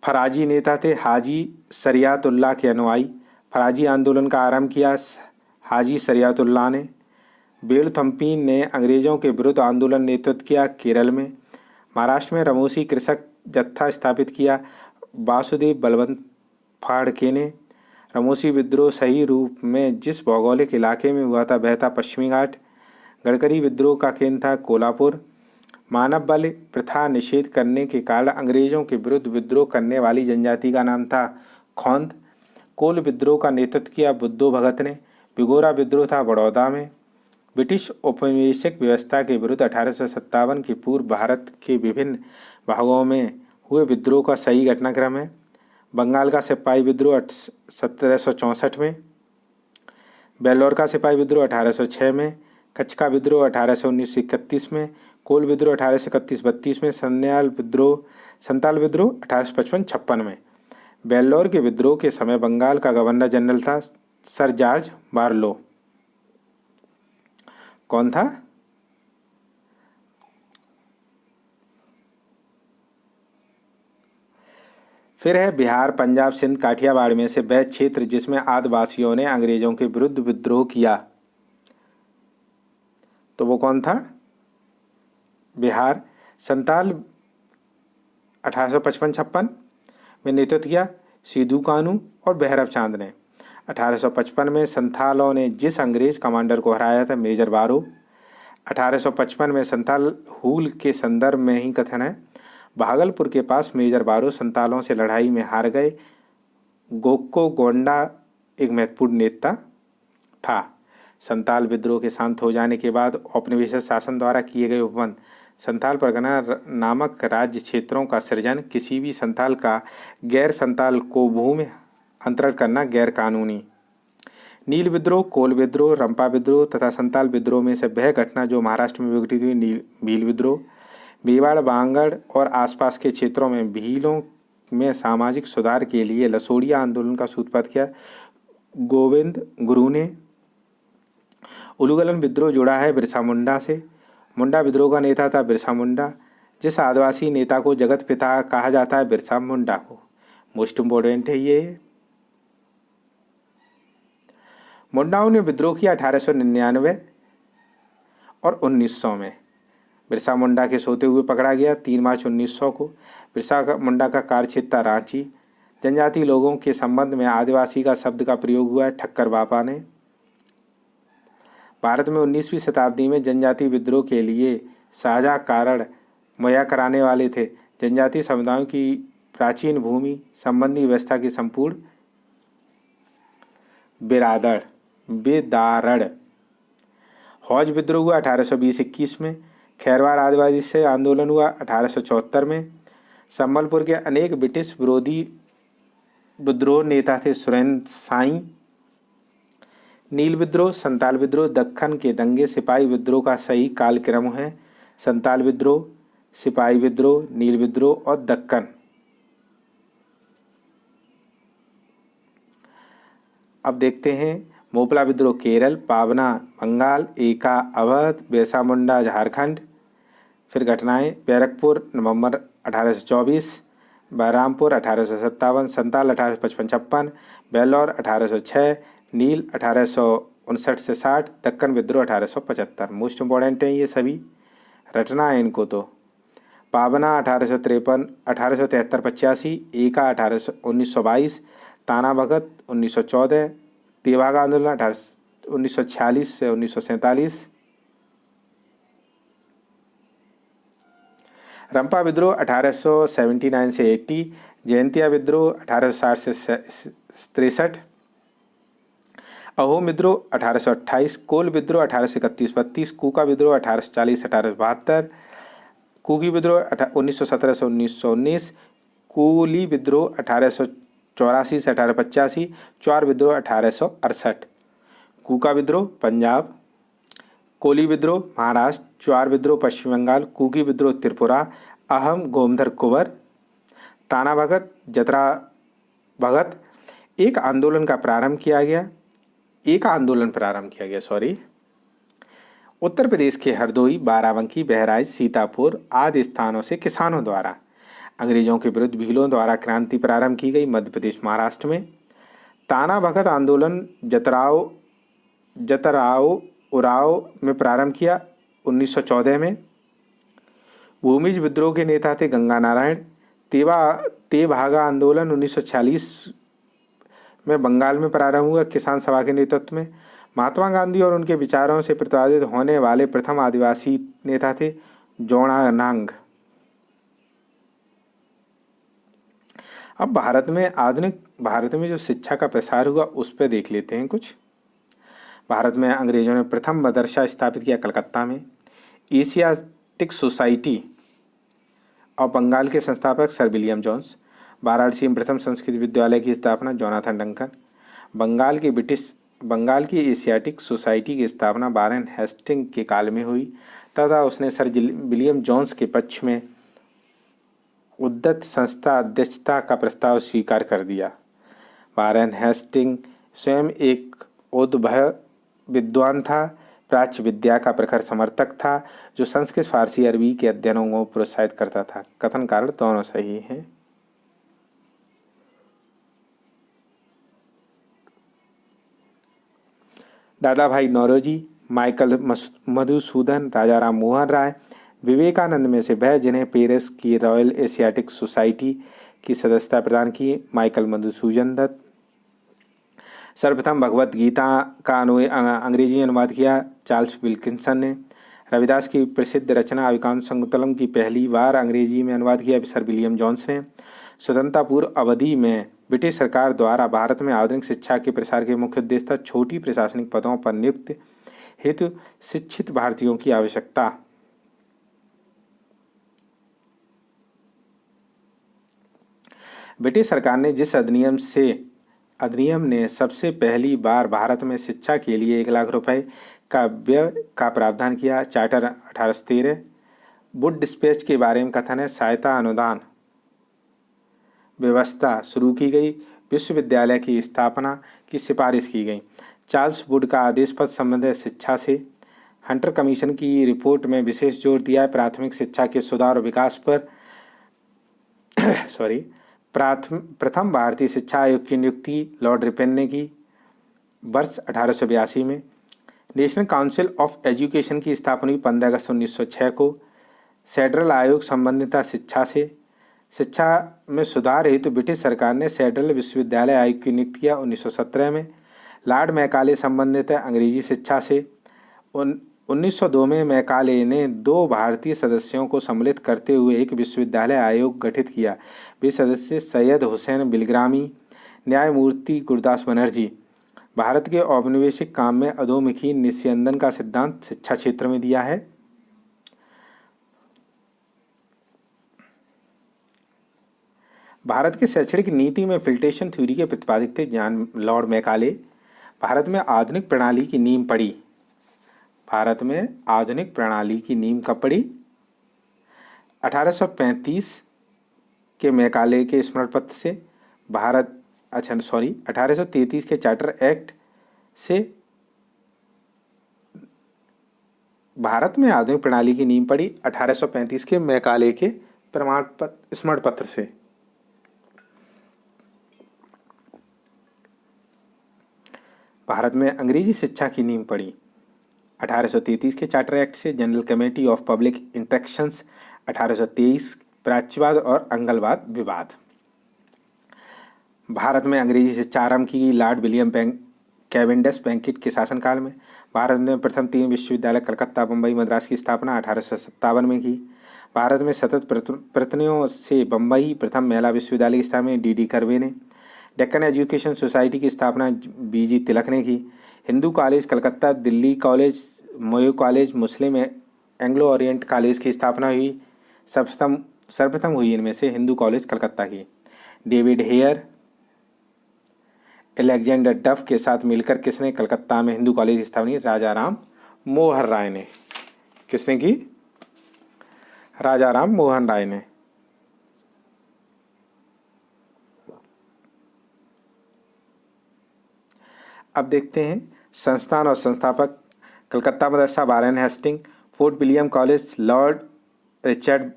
फराजी नेता थे हाजी शरियातुल्लाह के अनुयायी। फराजी आंदोलन का आरंभ किया हाजी शरियातुल्लाह ने। बेलथम्पीन ने अंग्रेजों के विरुद्ध आंदोलन नेतृत्व किया केरल में। महाराष्ट्र में रमोसी कृषक जत्था स्थापित किया वासुदेव बलवंत फाड़के ने। रमोसी विद्रोह सही रूप में जिस भौगोलिक इलाके में हुआ था वह था पश्चिमी घाट। गडकरी विद्रोह का केंद्र था कोल्हापुर। मानव बल प्रथा निषेध करने के कारण अंग्रेजों के विरुद्ध विद्रोह करने वाली जनजाति का नाम था खोंद। कोल विद्रोह का नेतृत्व किया बुद्धो भगत ने। बिगोरा विद्रोह था बड़ौदा में। ब्रिटिश औपनिवेशिक व्यवस्था के विरुद्ध 1857 के पूर्व भारत के विभिन्न भागों में हुए विद्रोह का सही घटनाक्रम है। बंगाल का सिपाही विद्रोह 1764 में। बेल्लौर का सिपाही विद्रोह 1806 में। कच्छ का विद्रोह 1819-31 में। कोल विद्रोह 1831-32 में। संताल विद्रोह 1855-56 में। बेल्लौर के विद्रोह के समय बंगाल का गवर्नर जनरल था सर जॉर्ज बारलो। कौन था? फिर है बिहार, पंजाब, सिंध, काठियावाड़ में से वह क्षेत्र जिसमें आदिवासियों ने अंग्रेजों के विरुद्ध विद्रोह किया। तो वो कौन था? बिहार। संताल 1855-56 में नेतृत्व किया सिद्धू कानू और भैरव चांद ने। 1855 में संथालों ने जिस अंग्रेज कमांडर को हराया था मेजर बारो। 1855 में संथाल हूल के संदर्भ में ही कथन है। भागलपुर के पास मेजर बारो संतालों से लड़ाई में हार गए। गोक्को गोंडा एक महत्वपूर्ण नेता था। संताल विद्रोह के शांत हो जाने के बाद औपनिवेशिक शासन द्वारा किए गए उपबंध संताल परगना नामक राज्य क्षेत्रों का सृजन, किसी भी संताल का गैर संताल को भूमि अंतरण करना गैर कानूनी। नील विद्रोह, कोल विद्रोह, रंपा विद्रोह तथा संताल विद्रोह में से वह घटना जो महाराष्ट्र में विघटित हुई भील विद्रोह। मेवाड़, बांगड़ और आसपास के क्षेत्रों में भीलों में सामाजिक सुधार के लिए लसोड़िया आंदोलन का सूत्रपात किया गोविंद गुरु ने। उलूगलन विद्रोह जुड़ा है बिरसा मुंडा से। मुंडा विद्रोह का नेता था बिरसा मुंडा। जिस आदिवासी नेता को जगत पिता कहा जाता है बिरसा मुंडा को। मोस्ट इम्पोर्टेंट है ये। मुंडाओं ने विद्रोह किया 1899 और 1900 में। बिरसा मुंडा के सोते हुए पकड़ा गया 3 मार्च 1900 को। बिरसा मुंडा का कार्यक्षेत्र था रांची। जनजाति लोगों के संबंध में आदिवासी का शब्द का प्रयोग हुआ है ठक्कर बापा ने। भारत में 19वीं शताब्दी में जनजाति विद्रोह के लिए साझा कारण मुहैया कराने वाले थे जनजाति समुदायों की प्राचीन भूमि संबंधी व्यवस्था की संपूर्ण बेदारड़। हौज विद्रोह हुआ 1820-21 में। खैरवार आदिवासी से आंदोलन हुआ 1874 में। संबलपुर के अनेक ब्रिटिश विरोधी विद्रोह नेता थे सुरेंद्र साई। नील विद्रोह, संताल विद्रोह, दक्खन के दंगे सिपाही विद्रोह का सही कालक्रम है। संताल विद्रोह, सिपाही विद्रोह, नील विद्रोह और दक्कन। अब देखते हैं मोपला विद्रोह केरल, पावना बंगाल, एका अवध, बिरसा मुंडा झारखंड। फिर घटनाएं बैरकपुर नवंबर 1824, बहरामपुर 1857, संताल 1855-56, बेल्लौर 1806, नील 1859 से 60, दक्कन विद्रोह 1875। मोस्ट इम्पोर्टेंट हैं ये सभी, रटना है इनको। तो पावना 1873-85, एका 1922, ताना भगत 1914, तेभाग आंदोलन 1946 से 1947, रंपा विद्रोह 1879 से 80, जयंतिया विद्रोह 1860 से 63, अहोम विद्रोह 1828, कोल विद्रोह 1831-32, कूका विद्रोह 1840-1872, कुकी विद्रोह 1917 से 1919, कोली विद्रोह 1884 से 1885, चौर विद्रोह 1868। कूका विद्रोह पंजाब, कोली विद्रोह महाराष्ट्र, चौर विद्रोह पश्चिम बंगाल, कुकी विद्रोह त्रिपुरा, अहम गोमधर कुंवर, ताना भगत, जतरा भगत। एक आंदोलन प्रारंभ किया गया उत्तर प्रदेश के हरदोई, बाराबंकी, बहराइच, सीतापुर आदि स्थानों से किसानों द्वारा अंग्रेजों के विरुद्ध भीलों द्वारा क्रांति प्रारंभ की गई। मध्य प्रदेश महाराष्ट्र में ताना भगत आंदोलन जतराव उराव में प्रारंभ किया 1914 में। भूमिज विद्रोह के नेता थे गंगा नारायण। तेभागा आंदोलन 1946 में बंगाल में प्रारंभ हुआ किसान सभा के नेतृत्व में। महात्मा गांधी और उनके विचारों से प्रभावित होने वाले प्रथम आदिवासी नेता थे जोड़ानांग। अब आधुनिक भारत में जो शिक्षा का प्रसार हुआ उस पर देख लेते हैं कुछ। भारत में अंग्रेजों ने प्रथम मदरसा स्थापित किया कलकत्ता में। एशियाटिक सोसाइटी और बंगाल के संस्थापक सर विलियम जोन्स। वाराणसी में प्रथम संस्कृत विद्यालय की स्थापना जोनाथन डंकन। बंगाल की एशियाटिक सोसाइटी की स्थापना वारेन हेस्टिंग के काल में हुई तथा उसने सर विलियम जोन्स के पक्ष में उद्यत संस्था अध्यक्षता का प्रस्ताव स्वीकार कर दिया। वारेन हेस्टिंग स्वयं एक उद्भव विद्वान था, प्राच्य विद्या का प्रखर समर्थक था, जो संस्कृत, फारसी, अरबी के अध्ययनों को प्रोत्साहित करता था। कथन कारण दोनों सही हैं। दादा भाई नौरोजी, माइकल मधुसूदन, राजा राम मोहन राय, विवेकानंद में से वह जिन्हें पेरिस की रॉयल एशियाटिक सोसाइटी की सदस्यता प्रदान की। माइकल मधुसूदन दत्त। सर्वप्रथम भगवत गीता का अंग्रेजी अनुवाद किया चार्ल्स विल्किंसन ने। रविदास की प्रसिद्ध रचना अविकांत संकुतलम की पहली बार अंग्रेजी में अनुवाद किया सर विलियम जोन्स ने। स्वतंत्रता पूर्व अवधि में ब्रिटिश सरकार द्वारा भारत में आधुनिक शिक्षा के प्रसार के मुख्य उद्देश्य था छोटी प्रशासनिक पदों पर नियुक्त हेतु शिक्षित भारतीयों की आवश्यकता। ब्रिटिश सरकार ने जिस अधिनियम ने सबसे पहली बार भारत में शिक्षा के लिए 1 लाख रुपए का व्यय का प्रावधान किया, चार्टर 1813। वुड डिस्पैच के बारे में कथन है, सहायता अनुदान व्यवस्था शुरू की गई, विश्वविद्यालय की स्थापना की सिफारिश की गई। चार्ल्स वुड का आदेश पत्र संबंधित शिक्षा से। हंटर कमीशन की रिपोर्ट में विशेष जोर दिया है प्राथमिक शिक्षा के सुधार और विकास पर। प्रथम भारतीय शिक्षा आयोग की नियुक्ति लॉर्ड रिपेन ने की वर्ष 1882 में। नेशनल काउंसिल ऑफ एजुकेशन की स्थापना हुई 15 अगस्त 1906 को। फेडरल आयोग संबंधित शिक्षा से। शिक्षा में सुधार हेतु ब्रिटिश सरकार ने फेडरल विश्वविद्यालय आयोग की नियुक्ति किया 1917 में। लॉर्ड मैकाले संबंधित है अंग्रेजी शिक्षा से। 1902 में मैकाले ने 2 भारतीय सदस्यों को सम्मिलित करते हुए एक विश्वविद्यालय आयोग गठित किया। वे सदस्य सैयद हुसैन बिलग्रामी, न्यायमूर्ति गुरदास बनर्जी। भारत के औपनिवेशिक काम में अधोमुखी निस्यंदन का सिद्धांत शिक्षा क्षेत्र में दिया है। भारत के शैक्षणिक नीति में फिल्ट्रेशन थ्योरी के प्रतिपादक थे लॉर्ड मैकाले। भारत में आधुनिक प्रणाली की नींव पड़ी। भारत में आधुनिक प्रणाली की नींव कब पड़ी? 1835 के मैकाले के स्मरण पत्र से 1833 के चार्टर एक्ट से भारत में आधुनिक प्रणाली की नींव पड़ी। 1835 के मैकाले के स्मरण पत्र से। भारत में अंग्रेजी शिक्षा की नींव पड़ी 1833 के चार्टर एक्ट से। General committee of public instructions 1823। प्राच्यवाद और अंगलवाद विवाद। भारत में अंग्रेजी शिक्षा आरंभ की लॉर्ड विलियम कैवेंडिश बैंकेट के शासनकाल में। भारत में प्रथम 3 विश्वविद्यालय कलकत्ता, बम्बई, मद्रास की स्थापना 1857 में की। भारत में सतत प्रयत्नों से बम्बई प्रथम महिला विश्वविद्यालय की स्थापना डी कर्वे ने। डेक्कन एजुकेशन सोसाइटी की स्थापना बीजी तिलक ने की। Hindu college Calcutta, Delhi college, Mayo college, Muslim Anglo Orient college की स्थापना हुई। सर्वप्रथम हुई इनमें से हिंदू कॉलेज कलकत्ता की। डेविड हेयर, अलेक्जेंडर डफ के साथ मिलकर किसने कलकत्ता में हिंदू कॉलेज की स्थापना की? राजा राम मोहन राय ने। किसने की? राजा राम मोहन राय ने। अब देखते हैं संस्थान और संस्थापक। Calcutta Madrasa Warren Hasting, Fort William college Lord Richard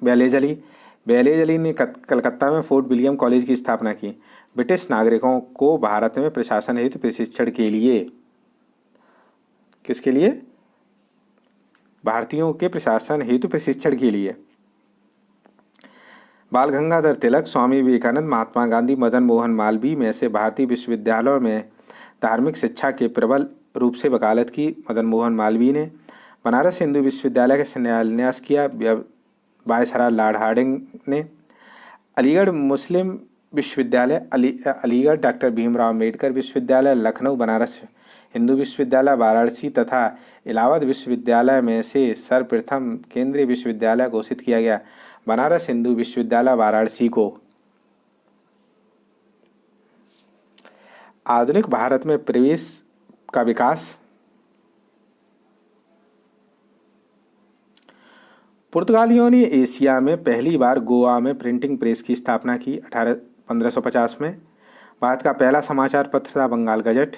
Wellesley. Wellesley ने कलकत्ता में फोर्ट विलियम कॉलेज की स्थापना की। ब्रिटिश नागरिकों को भारत में प्रशासन हेतु प्रशिक्षण के लिए, किसके लिए? भारतीयों के प्रशासन हेतु प्रशिक्षण के लिए बाल गंगाधर तिलक, स्वामी विवेकानंद, महात्मा गांधी, मदन मोहन मालवीय में से भारतीय विश्वविद्यालयों में धार्मिक शिक्षा के प्रबल रूप से वकालत की मदन मोहन मालवीय ने। बनारस हिंदू विश्वविद्यालय का शिलान्यास किया वायसराय लॉर्ड हार्डिंग ने। अलीगढ़ मुस्लिम विश्वविद्यालय, अलीगढ़ डॉक्टर भीमराव अम्बेडकर विश्वविद्यालय, लखनऊ बनारस हिंदू विश्वविद्यालय, वाराणसी तथा इलाहाबाद विश्वविद्यालय में से सर्वप्रथम केंद्रीय विश्वविद्यालय घोषित किया गया बनारस हिंदू विश्वविद्यालय वाराणसी को। आधुनिक भारत में प्रवेश का विकास। पुर्तगालियों ने एशिया में पहली बार गोवा में प्रिंटिंग प्रेस की स्थापना की 1550 में। भारत का पहला समाचार पत्र था Bengal gazette.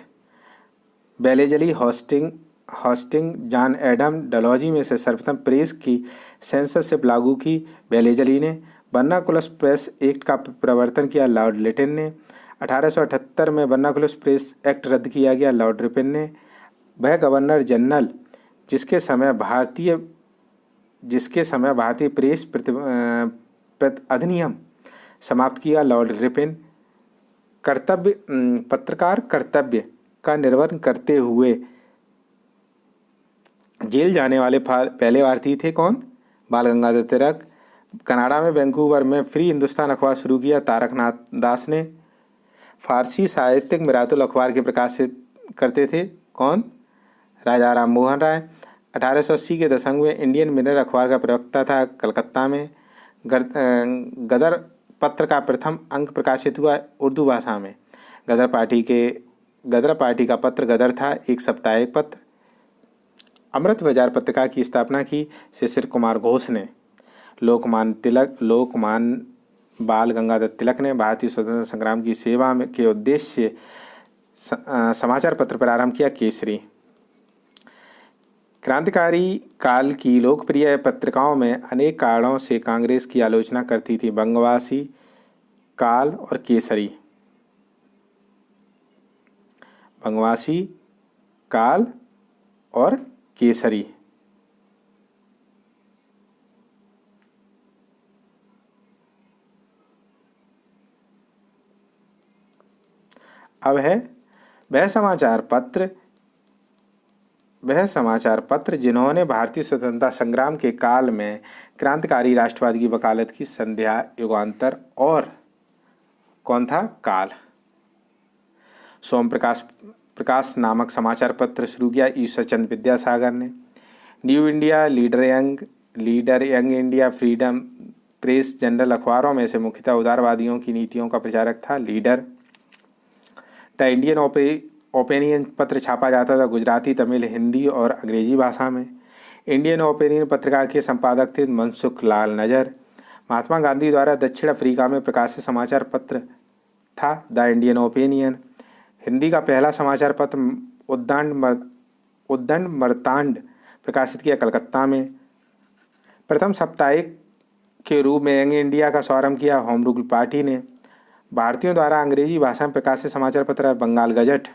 Wellesley, Hastings, John Adam Dalhousie में से सर्वप्रथम प्रेस की सेंसरशिप लागू की बेलेजली ने। वर्नाकुलस प्रेस एक्ट का प्रवर्तन किया लॉर्ड लिटिल ने। 1878 में वर्नाकुलस प्रेस एक्ट रद्द किया गया लॉर्ड रिपन ने। वह गवर्नर जनरल जिसके समय भारतीय प्रेस अधिनियम समाप्त किया लॉर्ड रिपन। पत्रकार कर्तव्य का निर्वहन करते हुए जेल जाने वाले पहले भारतीय थे कौन? बाल गंगाधर तिलक। कनाडा में वैंकूवर में फ्री हिंदुस्तान अखबार शुरू किया तारकनाथ दास ने। फारसी साहित्यिक मिरातुल अखबार के प्रकाशित करते थे कौन? राजा राम मोहन राय। 1880 के दशक में इंडियन मिरर अखबार का प्रवक्ता था कलकत्ता में। गदर पत्र का प्रथम अंक प्रकाशित हुआ उर्दू भाषा में। गदर पार्टी का पत्र गदर था, एक साप्ताहिक पत्र। अमृत बाजार पत्रिका की स्थापना की शिशिर कुमार घोष ने। लोकमान्य बाल गंगाधर तिलक ने भारतीय स्वतंत्रता संग्राम की सेवा के उद्देश्य से समाचार पत्र प्रारंभ किया केसरी। क्रांतिकारी काल की लोकप्रिय पत्रिकाओं में अनेक कारणों से कांग्रेस की आलोचना करती थी बंगवासी, काल और केसरी। बंगवासी, काल और केसरी। अब है वह समाचार पत्र जिन्होंने भारतीय स्वतंत्रता संग्राम के काल में क्रांतिकारी राष्ट्रवाद की वकालत की। संध्या, युगांतर और कौन था? काल। सोम प्रकाश नामक समाचार पत्र शुरू किया ईश्वर चंद्र विद्यासागर ने। New India, leader, young India, freedom press, general अखबारों में से मुख्यतः उदारवादियों की नीतियों का प्रचारक था लीडर। द इंडियन ओपिनियन पत्र छापा जाता था गुजराती, तमिल, हिंदी और अंग्रेजी भाषा में। इंडियन ओपिनियन पत्रिका के संपादक थे मनसुख लाल नजर। महात्मा गांधी द्वारा दक्षिण अफ्रीका में प्रकाशित समाचार पत्र था द इंडियन ओपिनियन। हिंदी का पहला समाचार पत्र उद्दंड मर्तांड प्रकाशित किया कलकत्ता में। प्रथम साप्ताहिक के रूप में यंग इंडिया का शुभारंभ किया होम रूल पार्टी ने। भारतीयों द्वारा अंग्रेजी भाषा में प्रकाशित समाचार पत्र बंगाल गजट।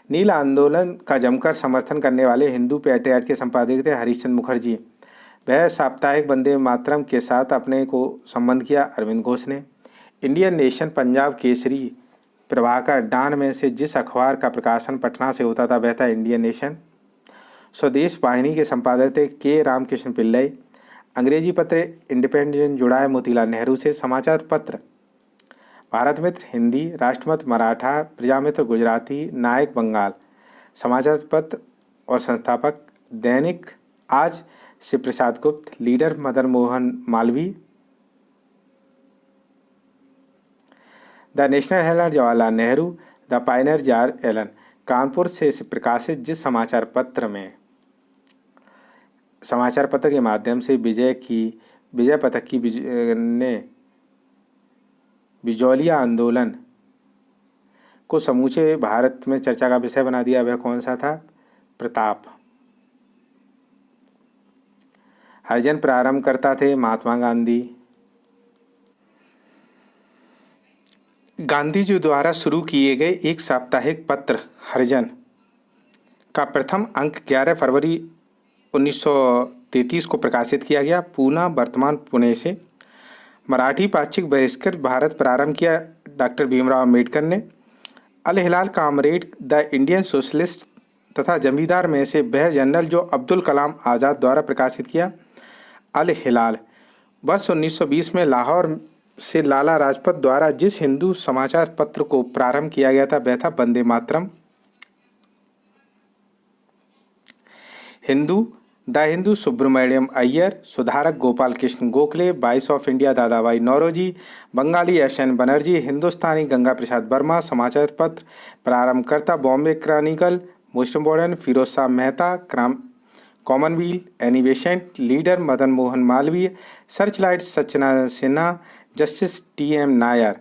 नील आंदोलन का जमकर समर्थन करने वाले हिंदू पैट्रियट के संपादक थे हरीशचंद्र मुखर्जी। वह साप्ताहिक वंदे मातरम के साथ अपने को संबंध किया अरविंद घोष ने। इंडियन नेशन, पंजाब केसरी, प्रभाकर डान में से जिस अखबार का प्रकाशन पटना से होता था वह था इंडियन नेशन। स्वदेश वाहिनी के संपादक थे के रामकृष्ण पिल्लई। अंग्रेजी पत्र इंडिपेंडेंट जुड़ा है मोतीलाल नेहरू से। समाचार पत्र भारत मित्र हिंदी, राष्ट्रमत मराठा, प्रजामित्र गुजराती, नायक बंगाल। समाचार पत्र और संस्थापक दैनिक आज Shiv Prasad Gupta, leader Madan Mohan Malaviya. The national herald Jawaharlal Nehru, the pioneer George Allen. Kanpur से प्रकाशित जिस समाचार पत्र के माध्यम से विजय पथक की ने बिजौलिया आंदोलन को समूचे भारत में चर्चा का विषय बना दिया, वह कौन सा था? प्रताप। हरिजन प्रारंभ करता थे महात्मा गांधी। गांधी जी द्वारा शुरू किए गए एक साप्ताहिक पत्र हरिजन का प्रथम अंक 11 फरवरी 1933 को प्रकाशित किया गया। पूना वर्तमान पुणे से। मराठी पाक्षिक बहिष्कृत भारत प्रारंभ किया डॉक्टर भीमराव अम्बेडकर ने। अल हिलाल कामरेड द इंडियन सोशलिस्ट तथा जमींदार में से वह जर्नल जो अब्दुल कलाम आज़ाद द्वारा प्रकाशित किया। अल हिलाल वर्ष 1920 में लाहौर से लाला राजपत द्वारा जिस हिंदू समाचार पत्र को प्रारंभ किया गया था वह था Vande Mataram. The Hindu Subramaniam Iyer, Sudharak Gopal Krishna Gokhale, voice of India Dada Bhai Naoroji, Bengali S N. Banerjee, Hindustani Ganga Prasad Verma. समाचार पत्र प्रारंभकर्ता Bombay chronicle, most important Firoz Shah Mehta, commonwealth, Annie Besant, leader Madan Mohan Malviya, searchlight Satyanarayan Sinha, justice T M. Nair,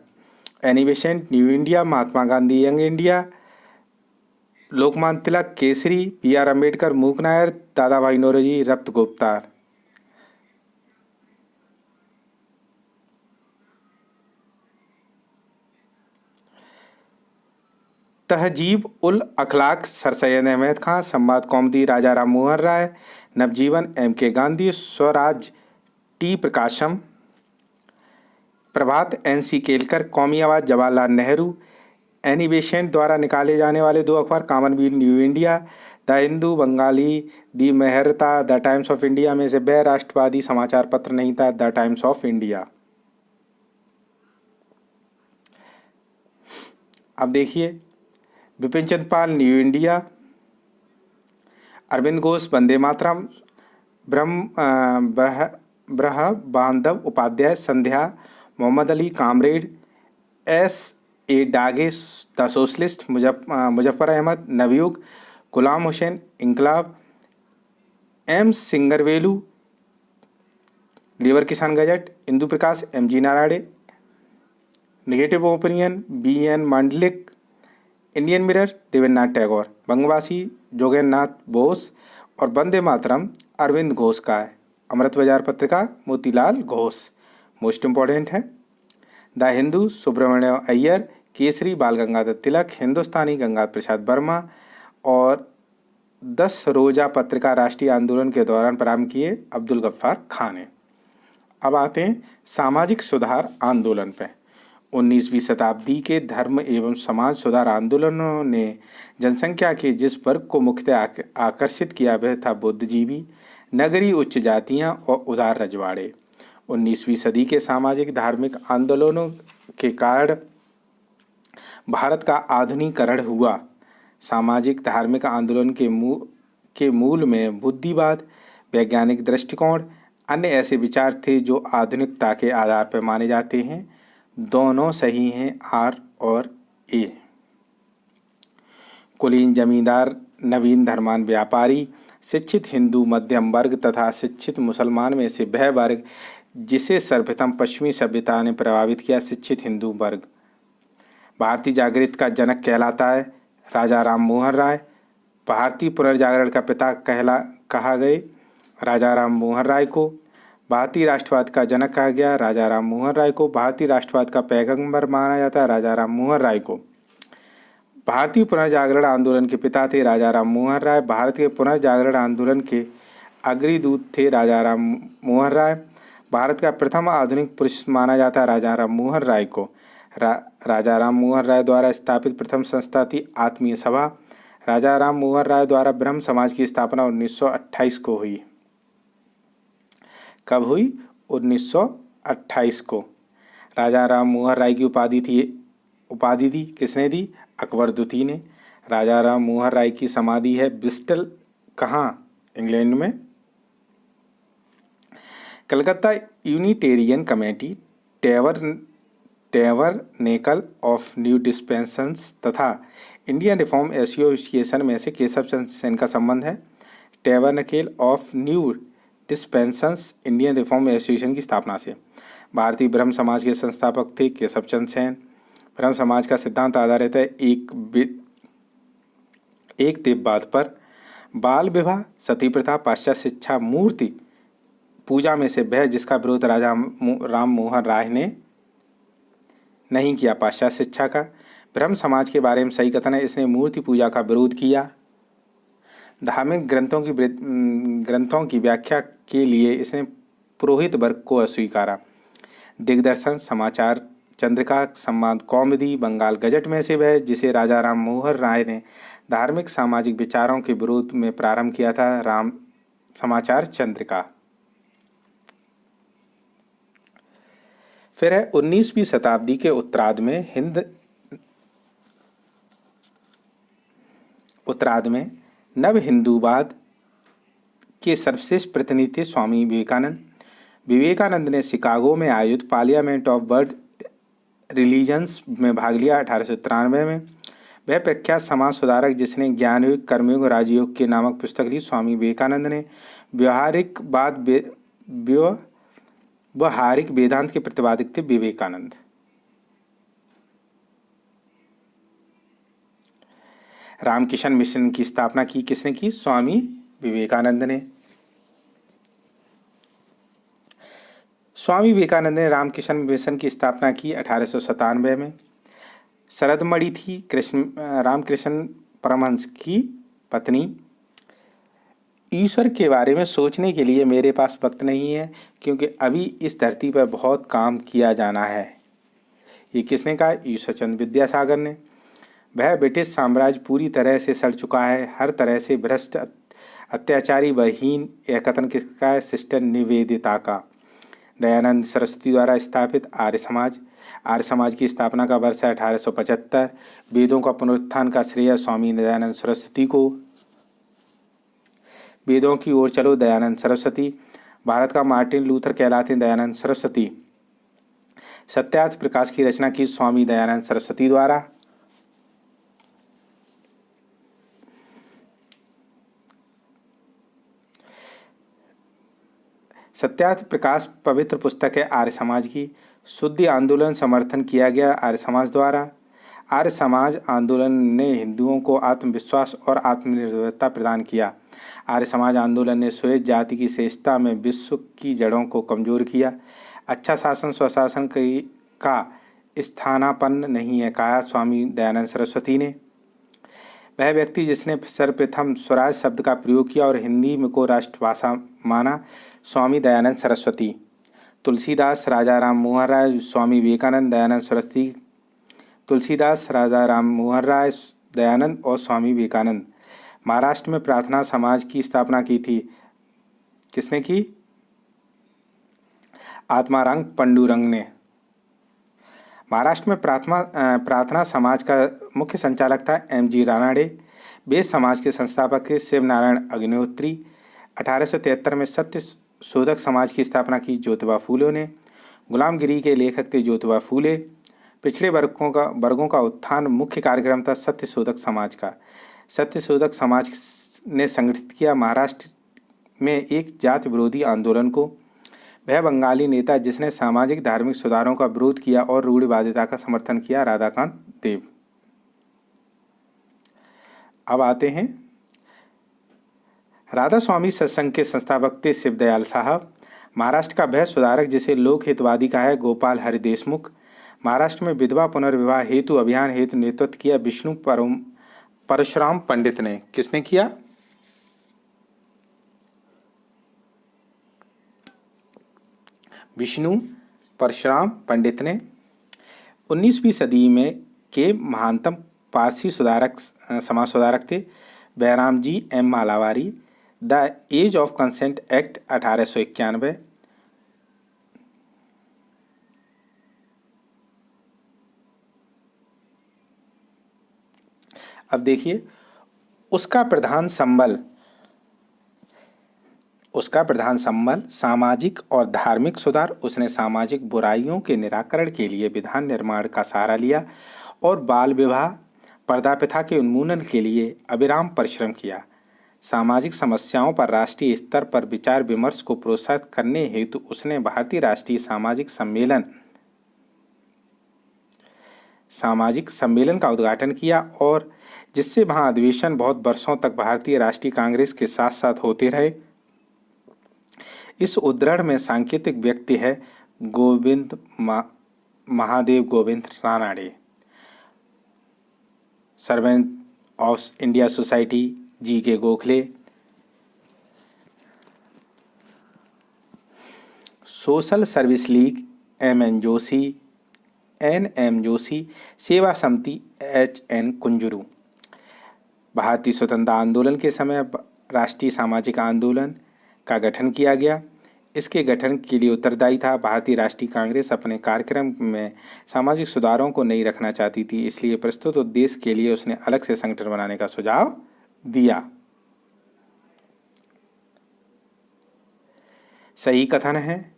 Annie Besant, new India, Mahatma Gandhi young India, Lokmanya Tilak, Kesari, B R. Ambedkar, Mook Nair, दादा भाई नौरोजी, रक्त गुप्तार। तहजीब उल अखलाक सर सैयद अहमद खां, संवाद कौमुदी राजा राम मोहन राय, नवजीवन एम.के. गांधी, स्वराज टी. प्रकाशम, प्रभात एन.सी. केलकर, कौमी आवाज़ जवाहरलाल नेहरू। एनिवेशेंट द्वारा निकाले जाने वाले दो अखबार commonwealth, new India, the Hindu, Bengali, the Mahratta, the Times of India में से वह राष्ट्रवादी समाचार पत्र नहीं था, द टाइम्स ऑफ इंडिया। अब देखिए, Vipin Chandra Pal, new India, Arvind Ghosh, Vande Mataram, Brahma Bandhav Upadhyay, Sandhya, Mohammad Ali, comrade, S A. डागे, the socialist, Muzaffar Ahmad, Navyug, Ghulam Hussain, Inquilab, M. Singaravelu, labour Kisan gazette, Indu Prakash, M G. Narayan, negative opinion, B N. Mandlik, Indian mirror, Debendranath Tagore, Bangabasi, Jogendranath Bose और वंदे मातरम अरविंद घोष का है। अमृत बाजार पत्रिका मोतीलाल घोष, मोस्ट इम्पॉर्टेंट है। द हिंदू सुब्रमण्यम अय्यर, केसरी बाल गंगाधर तिलक, हिंदुस्तानी गंगा प्रसाद वर्मा और 10 रोजा पत्रिका राष्ट्रीय आंदोलन के दौरान प्रारंभ किए अब्दुल गफ्फार खान ने। अब आते हैं सामाजिक सुधार आंदोलन पे। 19वीं शताब्दी के धर्म एवं समाज सुधार आंदोलनों ने जनसंख्या के जिस वर्ग को मुख्यतः आकर्षित किया वह था बुद्धिजीवी, नगरीय उच्च जातियाँ और उदार रजवाड़े। 19वीं सदी के सामाजिक धार्मिक आंदोलनों के कारण भारत का आधुनिकीकरण हुआ। सामाजिक धार्मिक आंदोलन के मूल में बुद्धिवाद, वैज्ञानिक दृष्टिकोण, अन्य ऐसे विचार थे जो आधुनिकता के आधार पर माने जाते हैं। दोनों सही हैं, आर और ए। कुलीन जमींदार, नवीन धर्मान व्यापारी, शिक्षित हिंदू मध्यम वर्ग तथा शिक्षित मुसलमान में से वह वर्ग जिसे सर्वप्रथम पश्चिमी सभ्यता ने प्रभावित किया, शिक्षित हिंदू वर्ग। भारतीय जागृति का जनक कहलाता है राजा राम मोहन राय। भारतीय पुनर्जागरण का पिता कहा गए राजा राम मोहन राय को। भारतीय राष्ट्रवाद का जनक कहा गया राजा राम मोहन राय को। भारतीय राष्ट्रवाद का पैगंबर माना जाता है राजा राम मोहन राय को। भारतीय पुनर्जागरण आंदोलन के पिता थे राजा राम मोहन राय। भारत के पुनर्जागरण आंदोलन के अग्रदूत थे राजा राम मोहन राय। भारत का प्रथम आधुनिक पुरुष माना जाता है राजा राम मोहन राय को। राजा राम मोहन राय द्वारा स्थापित प्रथम संस्था थी आत्मीय सभा। राजा राम मोहन राय द्वारा ब्रह्म समाज की स्थापना 1928 को हुई। कब हुई? 1928 को। राजा राम मोहन राय की उपाधि दी किसने दी? अकबर द्वितीय ने। राजा राम मोहन राय की समाधि है ब्रिस्टल, कहाँ? इंग्लैंड में। Calcutta Unitarian committee, tabernacle of new dispensations तथा इंडियन रिफॉर्म एसोसिएशन में से केशव चंद्र सेन का संबंध है। Tabernacle of new dispensations Indian reform association की स्थापना से। भारतीय ब्रह्म समाज के संस्थापक थे केशव चंद्र सेन। ब्रह्म समाज का सिद्धांत आधारित है एक देववाद पर। बाल विवाह, सती प्रथा, पाश्चात्य शिक्षा, मूर्ति पूजा में से वह जिसका विरोध राजा राम मोहन राय ने नहीं किया, पाश्चात्य शिक्षा का। ब्रह्म समाज के बारे में सही कथन है, इसने मूर्ति पूजा का विरोध किया। धार्मिक ग्रंथों की व्याख्या के लिए इसने पुरोहित वर्ग को अस्वीकारा। दिग्दर्शन, समाचार चंद्रिका, संवाद कौमुदी, बंगाल गजट में से वह जिसे राजा राम मोहन राय ने धार्मिक सामाजिक विचारों के विरोध में प्रारंभ किया था, राम समाचार चंद्रिका। फिर है 19वीं शताब्दी के उत्तरार्ध में नव हिंदूवाद के सर्वश्रेष्ठ प्रतिनिधि थे स्वामी विवेकानंद। विवेकानंद ने शिकागो में आयोजित पार्लियामेंट ऑफ वर्ल्ड रिलीजन्स में भाग लिया 1893 में। वह प्रख्यात समाज सुधारक जिसने ज्ञानयुग, कर्मयुग, राजयोग के नामक पुस्तक ली। स्वामी विवेकानंद ने व्यवहारिक वेदांत के प्रतिपादक थे। विवेकानंद रामकृष्ण मिशन की स्थापना की किसने की? स्वामी विवेकानंद ने। स्वामी विवेकानंद ने रामकृष्ण मिशन की स्थापना की 1897 में। शरदमणि थी रामकृष्ण परमहंस की पत्नी। ईश्वर के बारे में सोचने के लिए मेरे पास वक्त नहीं है क्योंकि अभी इस धरती पर बहुत काम किया जाना है। ये किसने कहा? ईश्वरचंद्र विद्यासागर ने। वह ब्रिटिश साम्राज्य पूरी तरह से सड़ चुका है, हर तरह से भ्रष्ट, अत्याचारी व हीन। यह कथन किसका है? सिस्टर निवेदिता का। दयानंद सरस्वती द्वारा स्थापित आर्य समाज की स्थापना का वर्ष है 1875। वेदों का पुनरुत्थान का श्रेय स्वामी दयानंद सरस्वती को। वेदों की ओर चलो, दयानंद सरस्वती। भारत का मार्टिन लूथर कहलाते दयानंद सरस्वती। सत्यार्थ प्रकाश की रचना की स्वामी दयानंद सरस्वती द्वारा। सत्यार्थ प्रकाश पवित्र पुस्तक है आर्य समाज की। शुद्धि आंदोलन समर्थन किया गया आर्य समाज द्वारा। आर्य समाज आंदोलन ने हिंदुओं को आत्मविश्वास और आत्मनिर्भरता प्रदान किया। आर्य समाज आंदोलन ने श्वेत जाति की श्रेष्ठता में विश्व की जड़ों को कमजोर किया। अच्छा शासन स्वशासन का स्थानापन्न नहीं है, कहा स्वामी दयानंद सरस्वती ने। वह व्यक्ति जिसने सर्वप्रथम स्वराज शब्द का प्रयोग किया और हिंदी को राष्ट्रभाषा माना, स्वामी दयानंद सरस्वती। तुलसीदास, राजा राम मोहन राय, स्वामी विवेकानंद, दयानंद सरस्वती। तुलसीदास, राजा राम मोहन राय, दयानंद और स्वामी विवेकानंद। महाराष्ट्र में प्रार्थना समाज की स्थापना की थी किसने की? आत्माराम पंडुरंग ने। महाराष्ट्र में प्रार्थना समाज का मुख्य संचालक था M.G. रानाडे। वेद समाज के संस्थापक थे शिव नारायण अग्निहोत्री। 1873 में सत्य शोधक समाज की स्थापना की ज्योतिबा फूले ने। गुलामगिरी के लेखक थे ज्योतिबा फूले। पिछड़े वर्गों का उत्थान मुख्य कार्यक्रम था सत्य शोधक समाज का। सत्य शोधक समाज ने संगठित किया महाराष्ट्र में एक जाति विरोधी आंदोलन को। वह बंगाली नेता जिसने सामाजिक धार्मिक सुधारों का विरोध किया और रूढ़िवादिता का समर्थन किया, राधाकांत देव। अब आते हैं राधा स्वामी सत्संग के संस्थापक थे शिवदयाल साहब। महाराष्ट्र का वह सुधारक जिसे लोक हितवादी कहा है, गोपाल हरि देशमुख। महाराष्ट्र में विधवा पुनर्विवाह हेतु अभियान हेतु नेतृत्व किया विष्णु परशुराम पंडित ने। किसने किया? विष्णु परशुराम पंडित ने। 19वीं सदी में के महानतम पारसी समाज सुधारक थे Behramji M Malabari. The age of consent act 1891। अब देखिए, उसका प्रधान संबल सामाजिक और धार्मिक सुधार। उसने सामाजिक बुराइयों के निराकरण के लिए विधान निर्माण का सहारा लिया और बाल विवाह, पर्दा प्रथा के उन्मूलन के लिए अविराम परिश्रम किया। सामाजिक समस्याओं पर राष्ट्रीय स्तर पर विचार विमर्श को प्रोत्साहित करने हेतु उसने भारतीय राष्ट्रीय सामाजिक सम्मेलन का उद्घाटन किया और जिससे वहाँ अधिवेशन बहुत वर्षों तक भारतीय राष्ट्रीय कांग्रेस के साथ साथ होते रहे। इस उद्धरण में सांकेतिक व्यक्ति है Mahadev Govind Ranade, servant of India society G K. Gokhale, social service league M N. Joshi, N M. Joshi, Seva Samiti H.N.. Kunzru. भारतीय स्वतंत्रता आंदोलन के समय राष्ट्रीय सामाजिक आंदोलन का गठन किया गया। इसके गठन के लिए उत्तरदायी था। भारतीय राष्ट्रीय कांग्रेस अपने कार्यक्रम में सामाजिक सुधारों को नहीं रखना चाहती थी, इसलिए प्रस्तुत उद्देश्य के लिए उसने अलग से संगठन बनाने का सुझाव दिया। सही कथन है।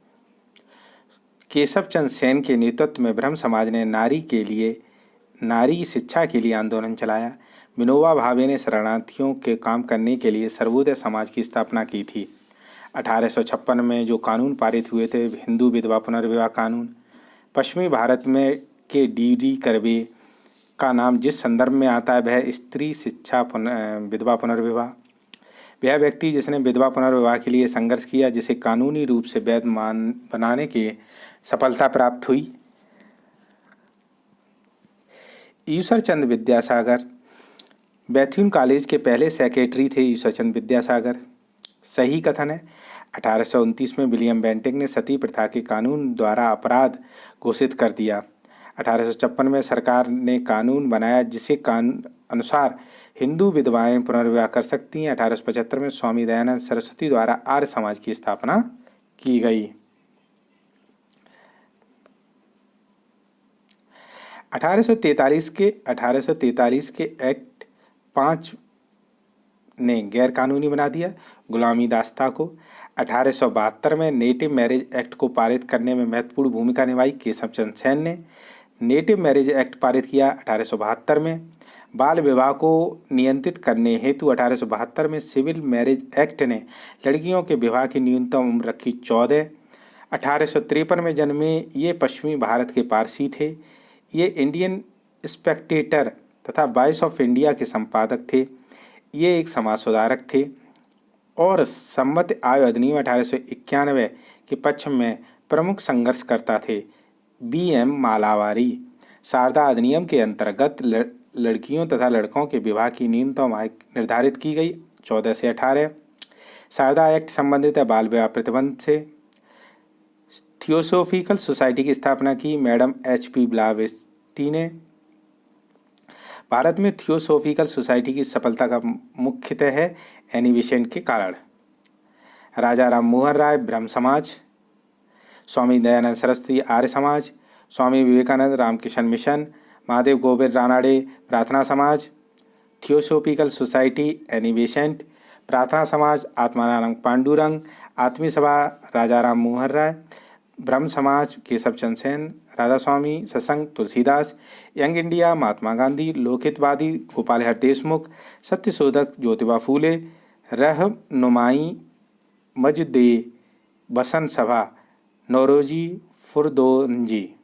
केशव चंद्र सेन के नेतृत्व में ब्रह्म समाज ने नारी शिक्षा के लिए आंदोलन चलाया। विनोबा भावे ने शरणार्थियों के काम करने के लिए सर्वोदय समाज की स्थापना की थी। 1856 में जो कानून पारित हुए थे, हिंदू विधवा पुनर्विवाह कानून, पश्चिमी भारत में के डी कर्वे का नाम जिस संदर्भ में आता है वह स्त्री शिक्षा विधवा पुनर्विवाह। वह व्यक्ति जिसने विधवा पुनर्विवाह के लिए संघर्ष किया, जिसे कानूनी रूप से वैध बनाने की सफलता प्राप्त हुई। ईश्वर चंद्र विद्यासागर बैथ्यून कॉलेज के पहले सेक्रेटरी थे। ईश्वर चंद्र विद्यासागर। सही कथन है। 1829 में विलियम बेंटिक ने सती प्रथा के कानून द्वारा अपराध घोषित कर दिया। 1856 में सरकार ने कानून बनाया जिसे अनुसार हिंदू विधवाएं पुनर्विवाह कर सकती हैं। 1875 में स्वामी दयानंद सरस्वती द्वारा आर्य समाज की स्थापना की गई। 1843 के एक्ट 5 ने गैर कानूनी बना दिया गुलामी दास्ता को। 1872 में नेटिव मैरिज एक्ट को पारित करने में महत्वपूर्ण भूमिका निभाई केशव चंद्र सेन ने। नेटिव मैरिज एक्ट पारित किया 1872 में। बाल विवाह को नियंत्रित करने हेतु 1872 में सिविल मैरिज एक्ट ने लड़कियों के विवाह की न्यूनतम उम्र रखी 14। 1853 में जन्मे ये पश्चिमी भारत के पारसी थे। ये इंडियन स्पेक्टेटर तथा वॉइस ऑफ इंडिया के संपादक थे। ये एक समाज सुधारक थे और सम्मत आय अधिनियम 1891 के पक्ष में प्रमुख संघर्षकर्ता थे। B.M. मालावारी। शारदा अधिनियम के अंतर्गत लड़कियों तथा लड़कों के विवाह की न्यूनतम आयु निर्धारित की गई 14 से 18। शारदा एक्ट संबंधित है बाल विवाह प्रतिबंध से। थियोसोफिकल सोसाइटी की स्थापना की मैडम H.P. ब्लावेस्टी ने। भारत में थियोसोफिकल सोसाइटी की सफलता का मुख्यतः है एनी बेसेंट के कारण। राजा राम मोहन राय ब्रह्म समाज, स्वामी दयानंद सरस्वती आर्य समाज, स्वामी विवेकानंद रामकृष्ण मिशन, महादेव गोविंद रानडे प्रार्थना समाज, थियोसोफिकल सोसाइटी एनी बेसेंट, प्रार्थना समाज आत्मानंद पांडुरंग, आत्मी सभा राजा राम मोहन राय, ब्रह्म समाज केशव चंद्र सेन, राधा स्वामी सत्संग तुलसीदास, यंग इंडिया महात्मा गांधी, लोकहितवादी गोपाल हर देशमुख, सत्यशोधक ज्योतिबा फूले, रहनुमाई मजदे बसंत सभा नौरोजी फुरदोंजी।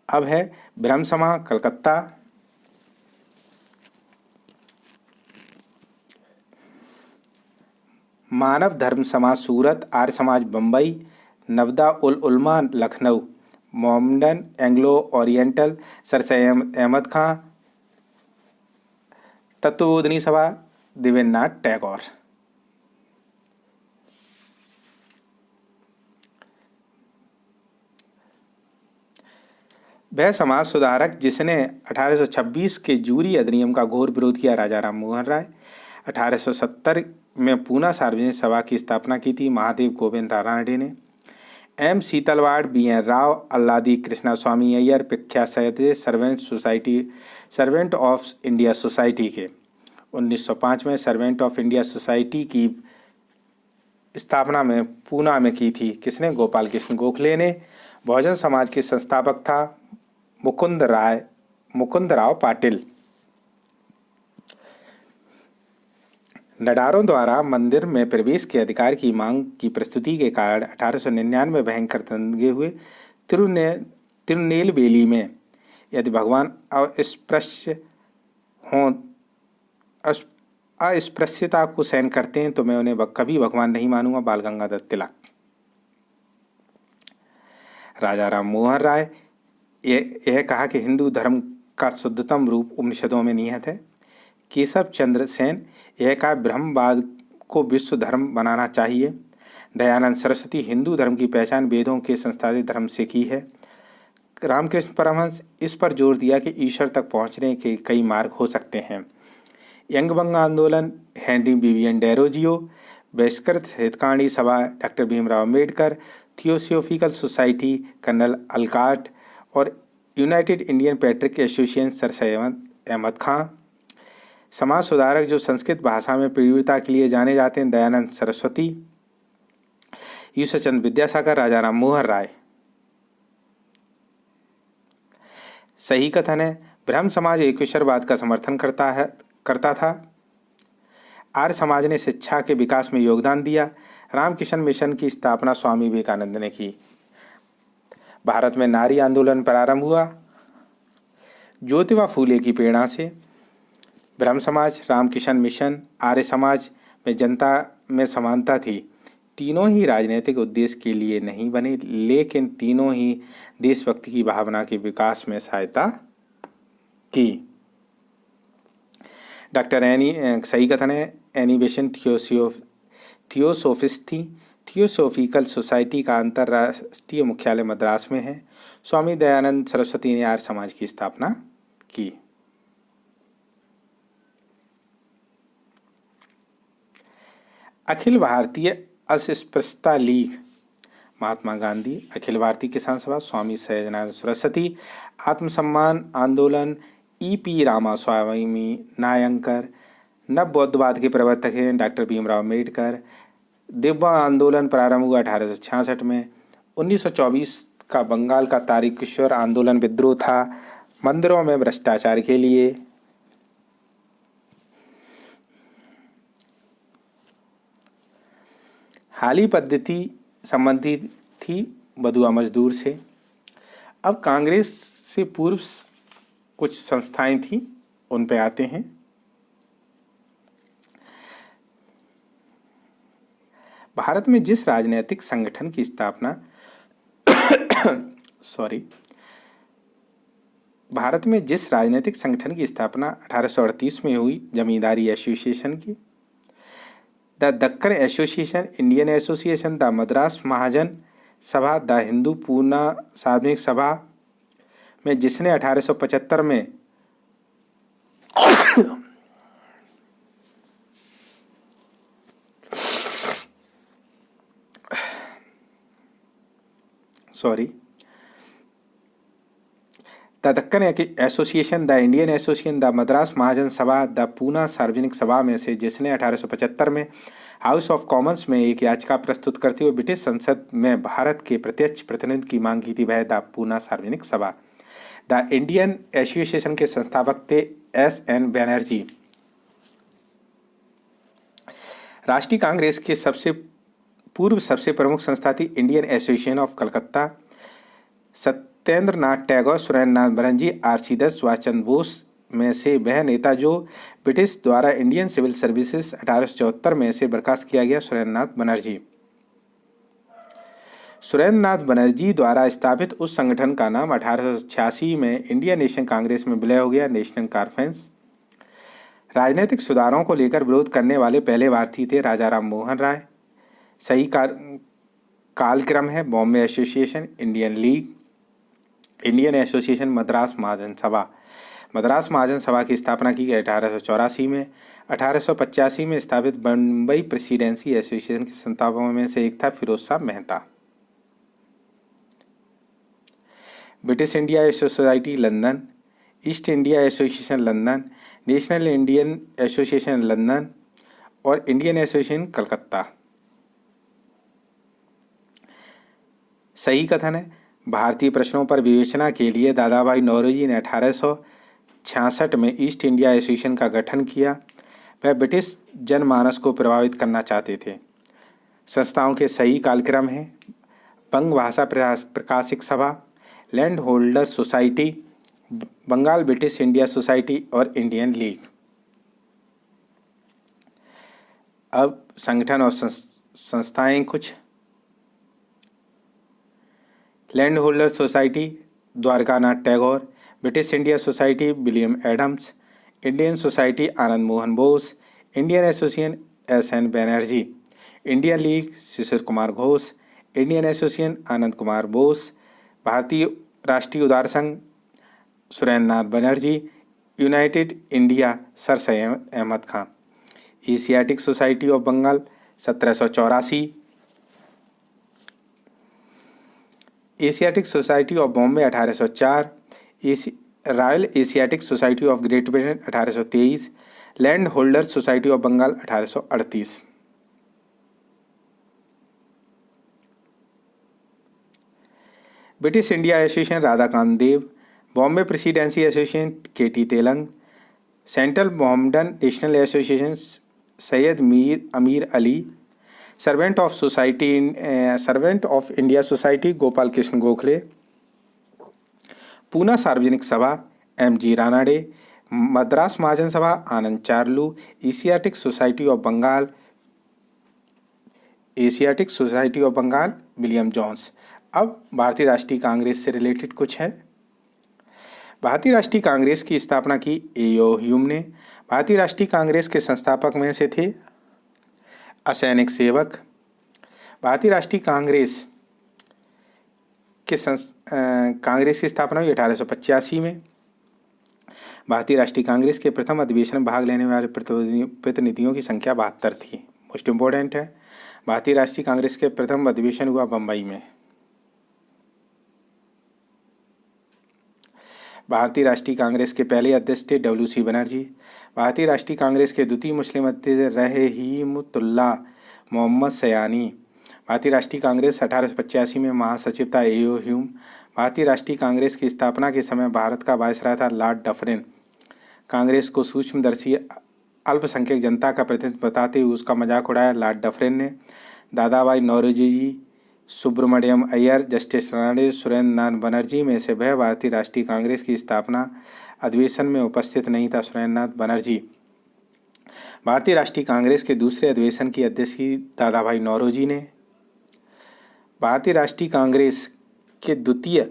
अब है ब्रह्म समाज कलकत्ता, मानव धर्म समाज सूरत, Arya Samaj Bombay, Nadwa ul Ulama Lucknow, Mohammedan Anglo Oriental sir Syed Ahmad Khan, Tattvabodhini Sabha Debendranath Tagore. वह समाज सुधारक जिसने 1826 के जूरी अधिनियम का घोर विरोध किया राजा राम मोहन राय। 1870 में पूना सार्वजनिक सभा की स्थापना की थी महादेव गोविंद रानडे ने। M Setalvad, B N Rau, Alladi Krishna Swami Iyer प्रख्यात साहित्य सर्वेंट ऑफ इंडिया सोसाइटी के 1905 में सर्वेंट ऑफ इंडिया सोसाइटी की स्थापना में पूना में की थी। किसने? गोपाल कृष्ण गोखले ने। बहुजन समाज के संस्थापक था मुकुंदराव पाटिल। नडारों द्वारा मंदिर में प्रवेश के अधिकार की मांग की प्रस्तुति के कारण 1899 में भयंकर दंगे हुए। तिरुनेलवेली में यदि भगवान अस्पृश्यता को सहन करते हैं तो मैं उन्हें कभी भगवान नहीं मानूंगा। बाल गंगाधर तिलक। राजा राम मोहन राय यह कहा कि हिंदू धर्म का शुद्धतम रूप उपनिषदों में निहित है। केशव चंद्र सेन यह कहा ब्रह्मवाद को विश्व धर्म बनाना चाहिए। दयानंद सरस्वती हिंदू धर्म की पहचान वेदों के संस्थापित धर्म से की है। रामकृष्ण परमहंस इस पर जोर दिया कि ईश्वर तक पहुंचने के कई मार्ग हो सकते हैं। यंग बंग आंदोलन Henry Vivian Derozio, Bahishkrit Hitkarini Sabha doctor Bhimrao Ambedkar, theosophical society colonel Olcott और united Indian patriotic association sir Syed Ahmad Khan. समाज सुधारक जो संस्कृत भाषा में प्रियता के लिए जाने जाते हैं दयानंद सरस्वती, ईश्वर चंद्र विद्यासागर, राजा राम मोहन राय। सही कथन है। ब्रह्म समाज एकेश्वरवाद का समर्थन करता था। आर्य समाज ने शिक्षा के विकास में योगदान दिया। रामकृष्ण मिशन की स्थापना स्वामी विवेकानंद ने की। भारत में नारी आंदोलन प्रारंभ हुआ ज्योतिबा फूले की प्रेरणा से। ब्रह्म समाज, रामकृष्ण मिशन, आर्य समाज में जनता में समानता थी। तीनों ही राजनीतिक उद्देश्य के लिए नहीं बने, लेकिन तीनों ही देशभक्ति की भावना के विकास में सहायता की। डॉक्टर सही कथन है। एनिवेशन थियोसोफिकल सोसाइटी का अंतर्राष्ट्रीय मुख्यालय मद्रास में है। स्वामी दयानंद सरस्वती ने आर्य समाज की स्थापना की। अखिल भारतीय अस्पृश्यता लीग महात्मा गांधी, अखिल भारतीय किसान सभा स्वामी सहजानंद सरस्वती, आत्मसम्मान आंदोलन ई.पी. रामास्वामी नायंकर, नव बौद्धवाद के प्रवर्तक हैं डॉक्टर भीमराव अम्बेडकर। दिव्या आंदोलन प्रारंभ हुआ 1866 में। 1924 का बंगाल का तारकेश्वर आंदोलन विद्रोह था मंदिरों में भ्रष्टाचार के लिए। हाली पद्धति संबंधित थी बधुआ मजदूर से। अब कांग्रेस से पूर्व कुछ संस्थाएं थी, उन पे आते हैं। भारत में जिस राजनीतिक संगठन की स्थापना भारत में जिस राजनीतिक संगठन की स्थापना 1838 में हुई, जमींदारी एसोसिएशन की, the Deccan association, Indian association, the Madras Mahajan Sabha, the Hindu Poona Sarvajanik सभा में जिसने 1875 में the Deccan association, the Indian association, the Madras Mahajan Sabha, the Poona Sarvajanik सभा में से जिसने 1875 में हाउस ऑफ कॉमन्स में एक याचिका प्रस्तुत करते हुए ब्रिटिश संसद में भारत के प्रत्यक्ष प्रतिनिधित्व की मांग की थी, वह द पूना सार्वजनिक सभा। द इंडियन एसोसिएशन के संस्थापक थे S.N. बनर्जी। राष्ट्रीय कांग्रेस के सबसे प्रमुख संस्था थी Indian association of Calcutta. Satyendra Nath Tagore, Surendra Nath Banerjee, R.C. Dutt, Subhash Chandra Bose में से वह नेता जो ब्रिटिश द्वारा इंडियन सिविल सर्विसेज 1874 में से बर्खास्त किया गया, सुरेंद्र नाथ बनर्जी। सुरेंद्र नाथ बनर्जी द्वारा स्थापित उस संगठन का नाम 1886 में इंडियन नेशनल कांग्रेस में विलय हो गया, नेशनल कॉन्फ्रेंस। राजनीतिक सुधारों को लेकर विरोध करने वाले पहले भारतीय थे राजा राम मोहन राय। सही कालक्रम है Bombay association, Indian league, Indian association, Madras Mahajan Sabha. Madras Mahajan सभा की स्थापना की गई 1884 में। 1885 में स्थापित बम्बई प्रेसिडेंसी एसोसिएशन के संस्थापकों में से एक था Firoz Shah Mehta. British India society London, East India association London, national Indian association London और इंडियन एसोसिएशन कलकत्ता। सही कथन है। भारतीय प्रश्नों पर विवेचना के लिए दादा भाई नौरोजी ने 1866 में ईस्ट इंडिया एसोसिएशन का गठन किया। वह ब्रिटिश जनमानस को प्रभावित करना चाहते थे। संस्थाओं के सही कालक्रम हैं: बंग Bhasha Prakashika Sabha, land holder society, Bengal British India society और इंडियन लीग। अब संगठन और संस्थाएं कुछ। Land holder society Dwarkanath Tagore, British India society William Adams, Indian society Anand Mohan Bose, Indian association S N. Banerjee, Indian league Shishir Kumar Ghosh, Indian association Anand Kumar Bose, Bharatiya Rashtriya Udar Sangh Surendra Nath Banerjee, united India sir Syed Ahmad Khan, Asiatic society of Bengal 1784, Asiatic society of Bombay 1804, royal Asiatic society of great Britain 1823, land holder society of Bengal 1838। British India association Radhakant Dev, Bombay presidency association K T. Telang, central Mohammedan national association Syed Mir Amir Ali, servant of India society Gopal Krishna Gokhale, Poona Sarvajanik Sabha M.G. Ranade, Madras Mahajan Sabha Anand Charlu, Asiatic society of Bengal William Jones. अब भारतीय राष्ट्रीय कांग्रेस से रिलेटेड कुछ है। भारतीय राष्ट्रीय कांग्रेस की स्थापना की ए.ओ. ह्यूम ने। भारतीय राष्ट्रीय कांग्रेस के संस्थापक में से थे असैनिक सेवक। भारतीय राष्ट्रीय कांग्रेस की स्थापना हुई 1885 में। भारतीय राष्ट्रीय कांग्रेस के प्रथम अधिवेशन में भाग लेने वाले प्रतिनिधियों की संख्या 72 थी। मोस्ट इम्पोर्टेंट है। भारतीय राष्ट्रीय कांग्रेस के प्रथम अधिवेशन हुआ बम्बई में। भारतीय राष्ट्रीय कांग्रेस के पहले अध्यक्ष थे W.C. बनर्जी। भारतीय राष्ट्रीय कांग्रेस के द्वितीय मुस्लिम अध्यक्ष रहे हिम्मतुल्लाह मोहम्मद सयानी। भारतीय राष्ट्रीय कांग्रेस 1885 में महासचिव था ए.ओ. ह्यूम। भारतीय राष्ट्रीय कांग्रेस की स्थापना के समय भारत का वायसराय था लॉर्ड डफरिन। कांग्रेस को सूक्ष्मदर्शी अल्पसंख्यक जनता का प्रतिनिधित्व बताते हुए उसका मजाक उड़ाया लॉर्ड डफरिन ने। दादा भाई नौरोजी जी, सुब्रमण्यम अय्यर, जस्टिस रानाडे, सुरेंद्र नाथ बनर्जी में से वह भारतीय राष्ट्रीय कांग्रेस की स्थापना अधिवेशन में उपस्थित नहीं था। सुरेंद्र नाथ बनर्जी भारतीय राष्ट्रीय कांग्रेस के दूसरे अधिवेशन की अध्यक्षता दादा भाई नौरोजी ने। भारतीय राष्ट्रीय कांग्रेस के द्वितीय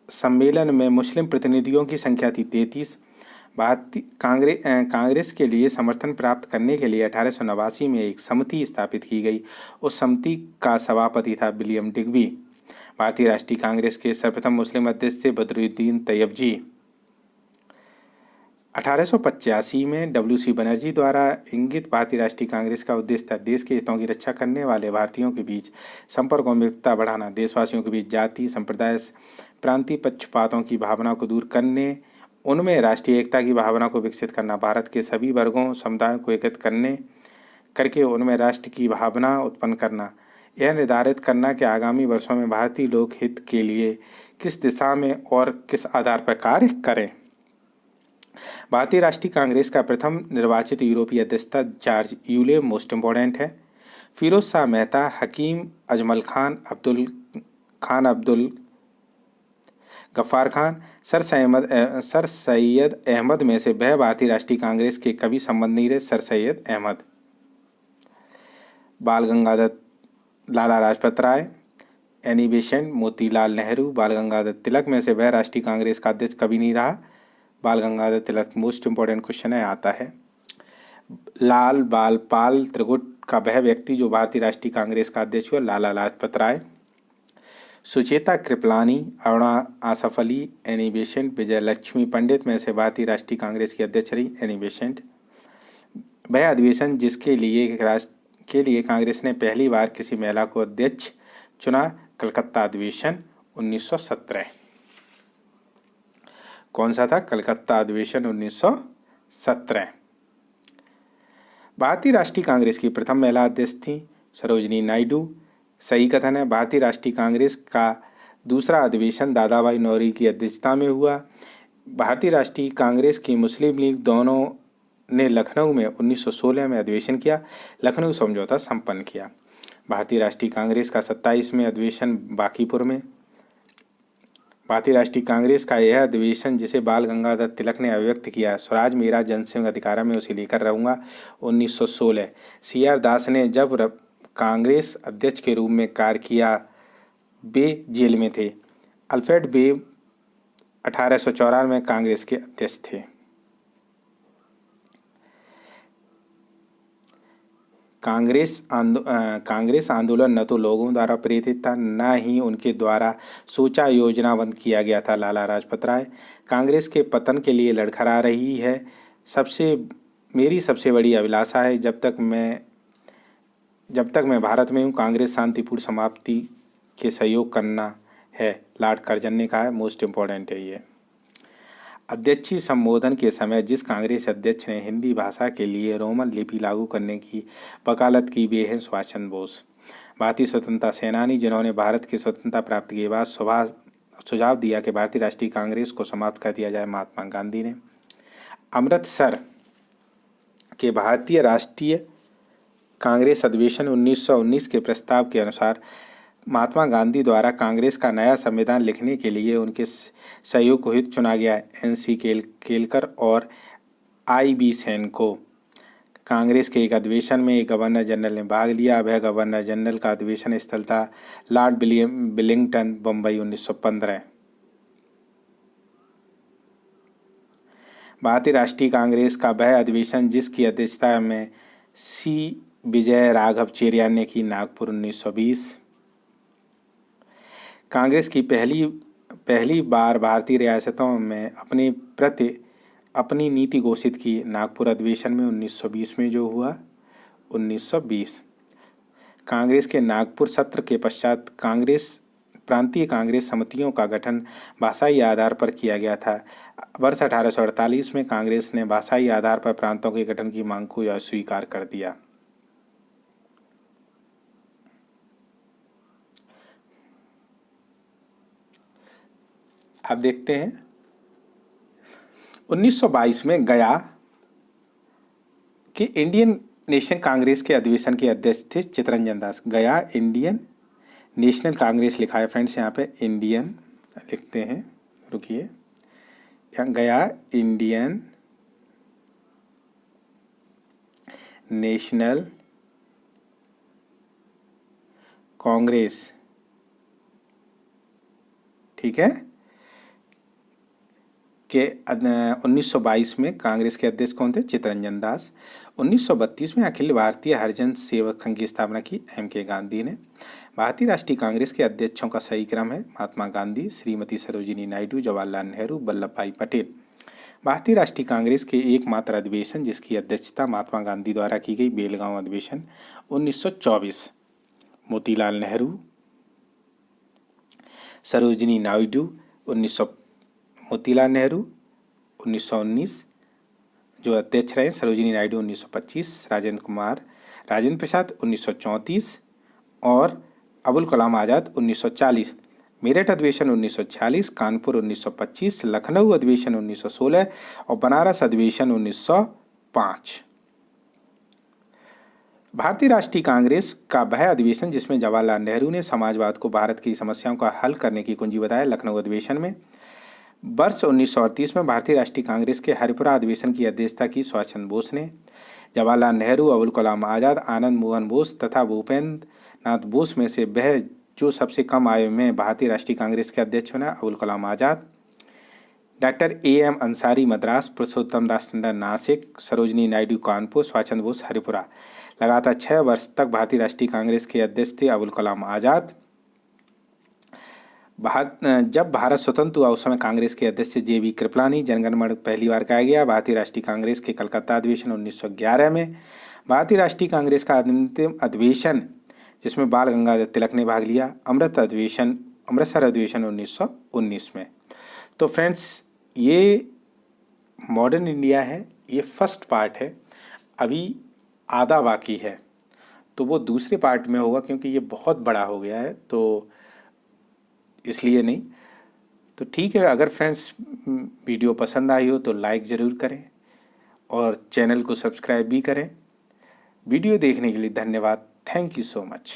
सम्मेलन में मुस्लिम प्रतिनिधियों की संख्या थी 33। भारतीय कांग्रेस के लिए समर्थन प्राप्त करने के लिए 1889 में एक समिति स्थापित की गई। उस समिति का सभापति था विलियम डिग्बी। भारतीय राष्ट्रीय कांग्रेस के सर्वप्रथम मुस्लिम अध्यक्ष थे बदरुद्दीन तैयब जी। 1885 में W.C. बनर्जी द्वारा इंगित भारतीय राष्ट्रीय कांग्रेस का उद्देश्य था देश के हितों की रक्षा करने वाले भारतीयों के बीच संपर्क और मित्रता बढ़ाना, देशवासियों के बीच जाति, संप्रदाय, प्रांतीय पक्षपातों की भावना को दूर करने, उनमें राष्ट्रीय एकता की भावना को विकसित करना, भारत के सभी वर्गों समुदायों को एकत्रित करके उनमें राष्ट्र की भावना उत्पन्न करना, यह निर्धारित करना कि आगामी वर्षों में भारतीय लोक हित के लिए किस दिशा में और किस आधार पर कार्य करें। भारतीय राष्ट्रीय कांग्रेस का प्रथम निर्वाचित यूरोपीय अध्यक्ष था जॉर्ज यूले। मोस्ट इम्पोर्टेंट है। फिरोज शाह मेहता, हकीम अजमल खान, अब्दुल गफ्फार खान, सर सैयद अहमद में से वह भारतीय राष्ट्रीय कांग्रेस के कभी संबंधी रहे। सर सैयद अहमद। बाल गंगाधर, लाला लाजपत राय, एनी बेसेंट, मोतीलाल नेहरू, बाल गंगाधर तिलक में से वह राष्ट्रीय कांग्रेस का अध्यक्ष कभी नहीं रहा। बाल गंगाधर तिलक। मोस्ट इम्पोर्टेंट क्वेश्चन है, आता है। लाल बाल पाल त्रिगुट का वह व्यक्ति जो भारतीय राष्ट्रीय कांग्रेस का अध्यक्ष हुआ, लाला लाजपत राय। सुचेता कृपलानी, अरुणा आसफ अली, एनी बेसेंट, विजय लक्ष्मी पंडित में से भारतीय राष्ट्रीय कांग्रेस की अध्यक्ष रही एनी बेसेंट। वह अधिवेशन जिसके लिए कांग्रेस ने पहली बार किसी महिला को अध्यक्ष चुना, कलकत्ता अधिवेशन 1917। कौन सा था? कलकत्ता अधिवेशन 1917। भारतीय राष्ट्रीय कांग्रेस की प्रथम महिला अध्यक्ष थी सरोजिनी नायडू। सही कथन है। भारतीय राष्ट्रीय कांग्रेस का दूसरा अधिवेशन दादाभाई नौरोजी की अध्यक्षता में हुआ। भारतीय राष्ट्रीय कांग्रेस की मुस्लिम लीग दोनों ने लखनऊ में 1916 में अधिवेशन किया। लखनऊ समझौता संपन्न किया। भारतीय राष्ट्रीय कांग्रेस का 27वां अधिवेशन बांकीपुर में। भारतीय राष्ट्रीय कांग्रेस का यह अधिवेशन जिसे बाल गंगाधर तिलक ने अभिव्यक्त किया, स्वराज मेरा जनसंघ अधिकार में उसे लेकर रहूँगा, 1916। CR दास ने जब कांग्रेस अध्यक्ष के रूप में कार्य किया, वे जेल में थे। अल्फ्रेड बे 1894 में कांग्रेस के अध्यक्ष थे। कांग्रेस आंदोलन न तो लोगों द्वारा प्रेरित था, न ही उनके द्वारा सोचा योजनाबद्ध किया गया था। लाला लाजपत राय कांग्रेस के पतन के लिए लड़खड़ा रही है। मेरी सबसे बड़ी अभिलाषा है जब तक मैं भारत में हूँ, कांग्रेस शांतिपूर्ण समाप्ति के सहयोग करना है, लॉर्ड कर्जन ने कहा है। मोस्ट इम्पोर्टेंट है ये। अध्यक्षीय संबोधन के समय जिस कांग्रेस अध्यक्ष ने हिंदी भाषा के लिए रोमन लिपि लागू करने की वकालत की, वे हैं सुभाष चंद्र बोस। भारतीय स्वतंत्रता सेनानी जिन्होंने भारत की स्वतंत्रता प्राप्ति के बाद सुझाव दिया कि भारतीय राष्ट्रीय कांग्रेस को समाप्त कर दिया जाए, महात्मा गांधी ने। अमृतसर के भारतीय राष्ट्रीय कांग्रेस अधिवेशन 1919 के प्रस्ताव के अनुसार महात्मा गांधी द्वारा कांग्रेस का नया संविधान लिखने के लिए उनके सहयोग को हित चुना गया। NC केलकर और IB सेन को। कांग्रेस के एक अधिवेशन में एक गवर्नर जनरल ने भाग लिया। वह गवर्नर जनरल का अधिवेशन स्थल था लॉर्ड विलिंगटन, बम्बई, 1915। भारतीय राष्ट्रीय कांग्रेस का वह अधिवेशन जिसकी अध्यक्षता में C विजय राघव चेरियान ने की, नागपुर, 1920। कांग्रेस की पहली बार भारतीय रियासतों में अपनी नीति घोषित की, नागपुर अधिवेशन में 1920 में जो हुआ, 1920। कांग्रेस के नागपुर सत्र के पश्चात प्रांतीय कांग्रेस समितियों का गठन भाषाई आधार पर किया गया था। वर्ष 1848 में कांग्रेस ने भाषाई आधार पर प्रांतों के गठन की मांग को अस्वीकार कर दिया। अब देखते हैं 1922 में गया कि इंडियन नेशनल कांग्रेस के अधिवेशन के अध्यक्ष थे चित्तरंजन दास। गया इंडियन नेशनल कांग्रेस लिखा है फ्रेंड्स, यहाँ पे इंडियन लिखते हैं, रुकिए, गया इंडियन नेशनल कांग्रेस, ठीक है, के 1922 में कांग्रेस के अध्यक्ष कौन थे? चित्तरंजन दास। 1932 में अखिल भारतीय हरिजन सेवक संघ की स्थापना की, MK गांधी ने। भारतीय राष्ट्रीय कांग्रेस के अध्यक्षों का सही क्रम है महात्मा गांधी, श्रीमती सरोजिनी नायडू, जवाहरलाल नेहरू, वल्लभ भाई पटेल। भारतीय राष्ट्रीय कांग्रेस के एकमात्र अधिवेशन जिसकी अध्यक्षता महात्मा गांधी द्वारा की गई, बेलगांव अधिवेशन, 1924। मोतीलाल नेहरू, सरोजिनी नायडू, मोतीलाल नेहरू 1919 जो अध्यक्ष रहे, सरोजिनी नायडू 1925, राजेंद्र प्रसाद 1934 और अबुल कलाम आज़ाद 1940। मेरठ अधिवेशन 1946, कानपुर 1925, लखनऊ अधिवेशन 1916 और बनारस अधिवेशन 1905। भारतीय राष्ट्रीय कांग्रेस का वह अधिवेशन जिसमें जवाहरलाल नेहरू ने समाजवाद को भारत की समस्याओं का हल करने की कुंजी बताया, लखनऊ अधिवेशन में। वर्ष 1938 में भारतीय राष्ट्रीय कांग्रेस के हरिपुरा अधिवेशन की अध्यक्षता की सुभाष चंद्र बोस ने। जवाहरलाल नेहरू, अबुल कलाम आज़ाद, आनंद मोहन बोस तथा भूपेंद्र नाथ बोस में से वह जो सबसे कम आयु में भारतीय राष्ट्रीय कांग्रेस के अध्यक्ष बना, अबुल कलाम आज़ाद। डॉक्टर AM अंसारी मद्रास, पुरुषोत्तम दास टंडन नासिक, सरोजिनी नायडू कानपुर, सुभाष चंद्र बोस हरिपुरा। लगातार 6 वर्ष तक भारतीय राष्ट्रीय कांग्रेस के अध्यक्ष थे अबुल कलाम आज़ाद। जब भारत स्वतंत्र हुआ उस समय कांग्रेस के अध्यक्ष JV कृपलानी। जनगण मन पहली बार गाया गया भारतीय राष्ट्रीय कांग्रेस के कलकत्ता अधिवेशन 1911 में। भारतीय राष्ट्रीय कांग्रेस का अंतिम अधिवेशन जिसमें बाल गंगाधर तिलक ने भाग लिया, अमृतसर अधिवेशन 1919 में। तो फ्रेंड्स ये मॉडर्न इंडिया है, ये फर्स्ट पार्ट है, अभी आधा बाकी है, तो वो दूसरे पार्ट में होगा क्योंकि ये बहुत बड़ा हो गया है, तो इसलिए नहीं। तो ठीक है, अगर फ्रेंड्स वीडियो पसंद आई हो तो लाइक ज़रूर करें और चैनल को सब्सक्राइब भी करें। वीडियो देखने के लिए धन्यवाद। Thank you so much.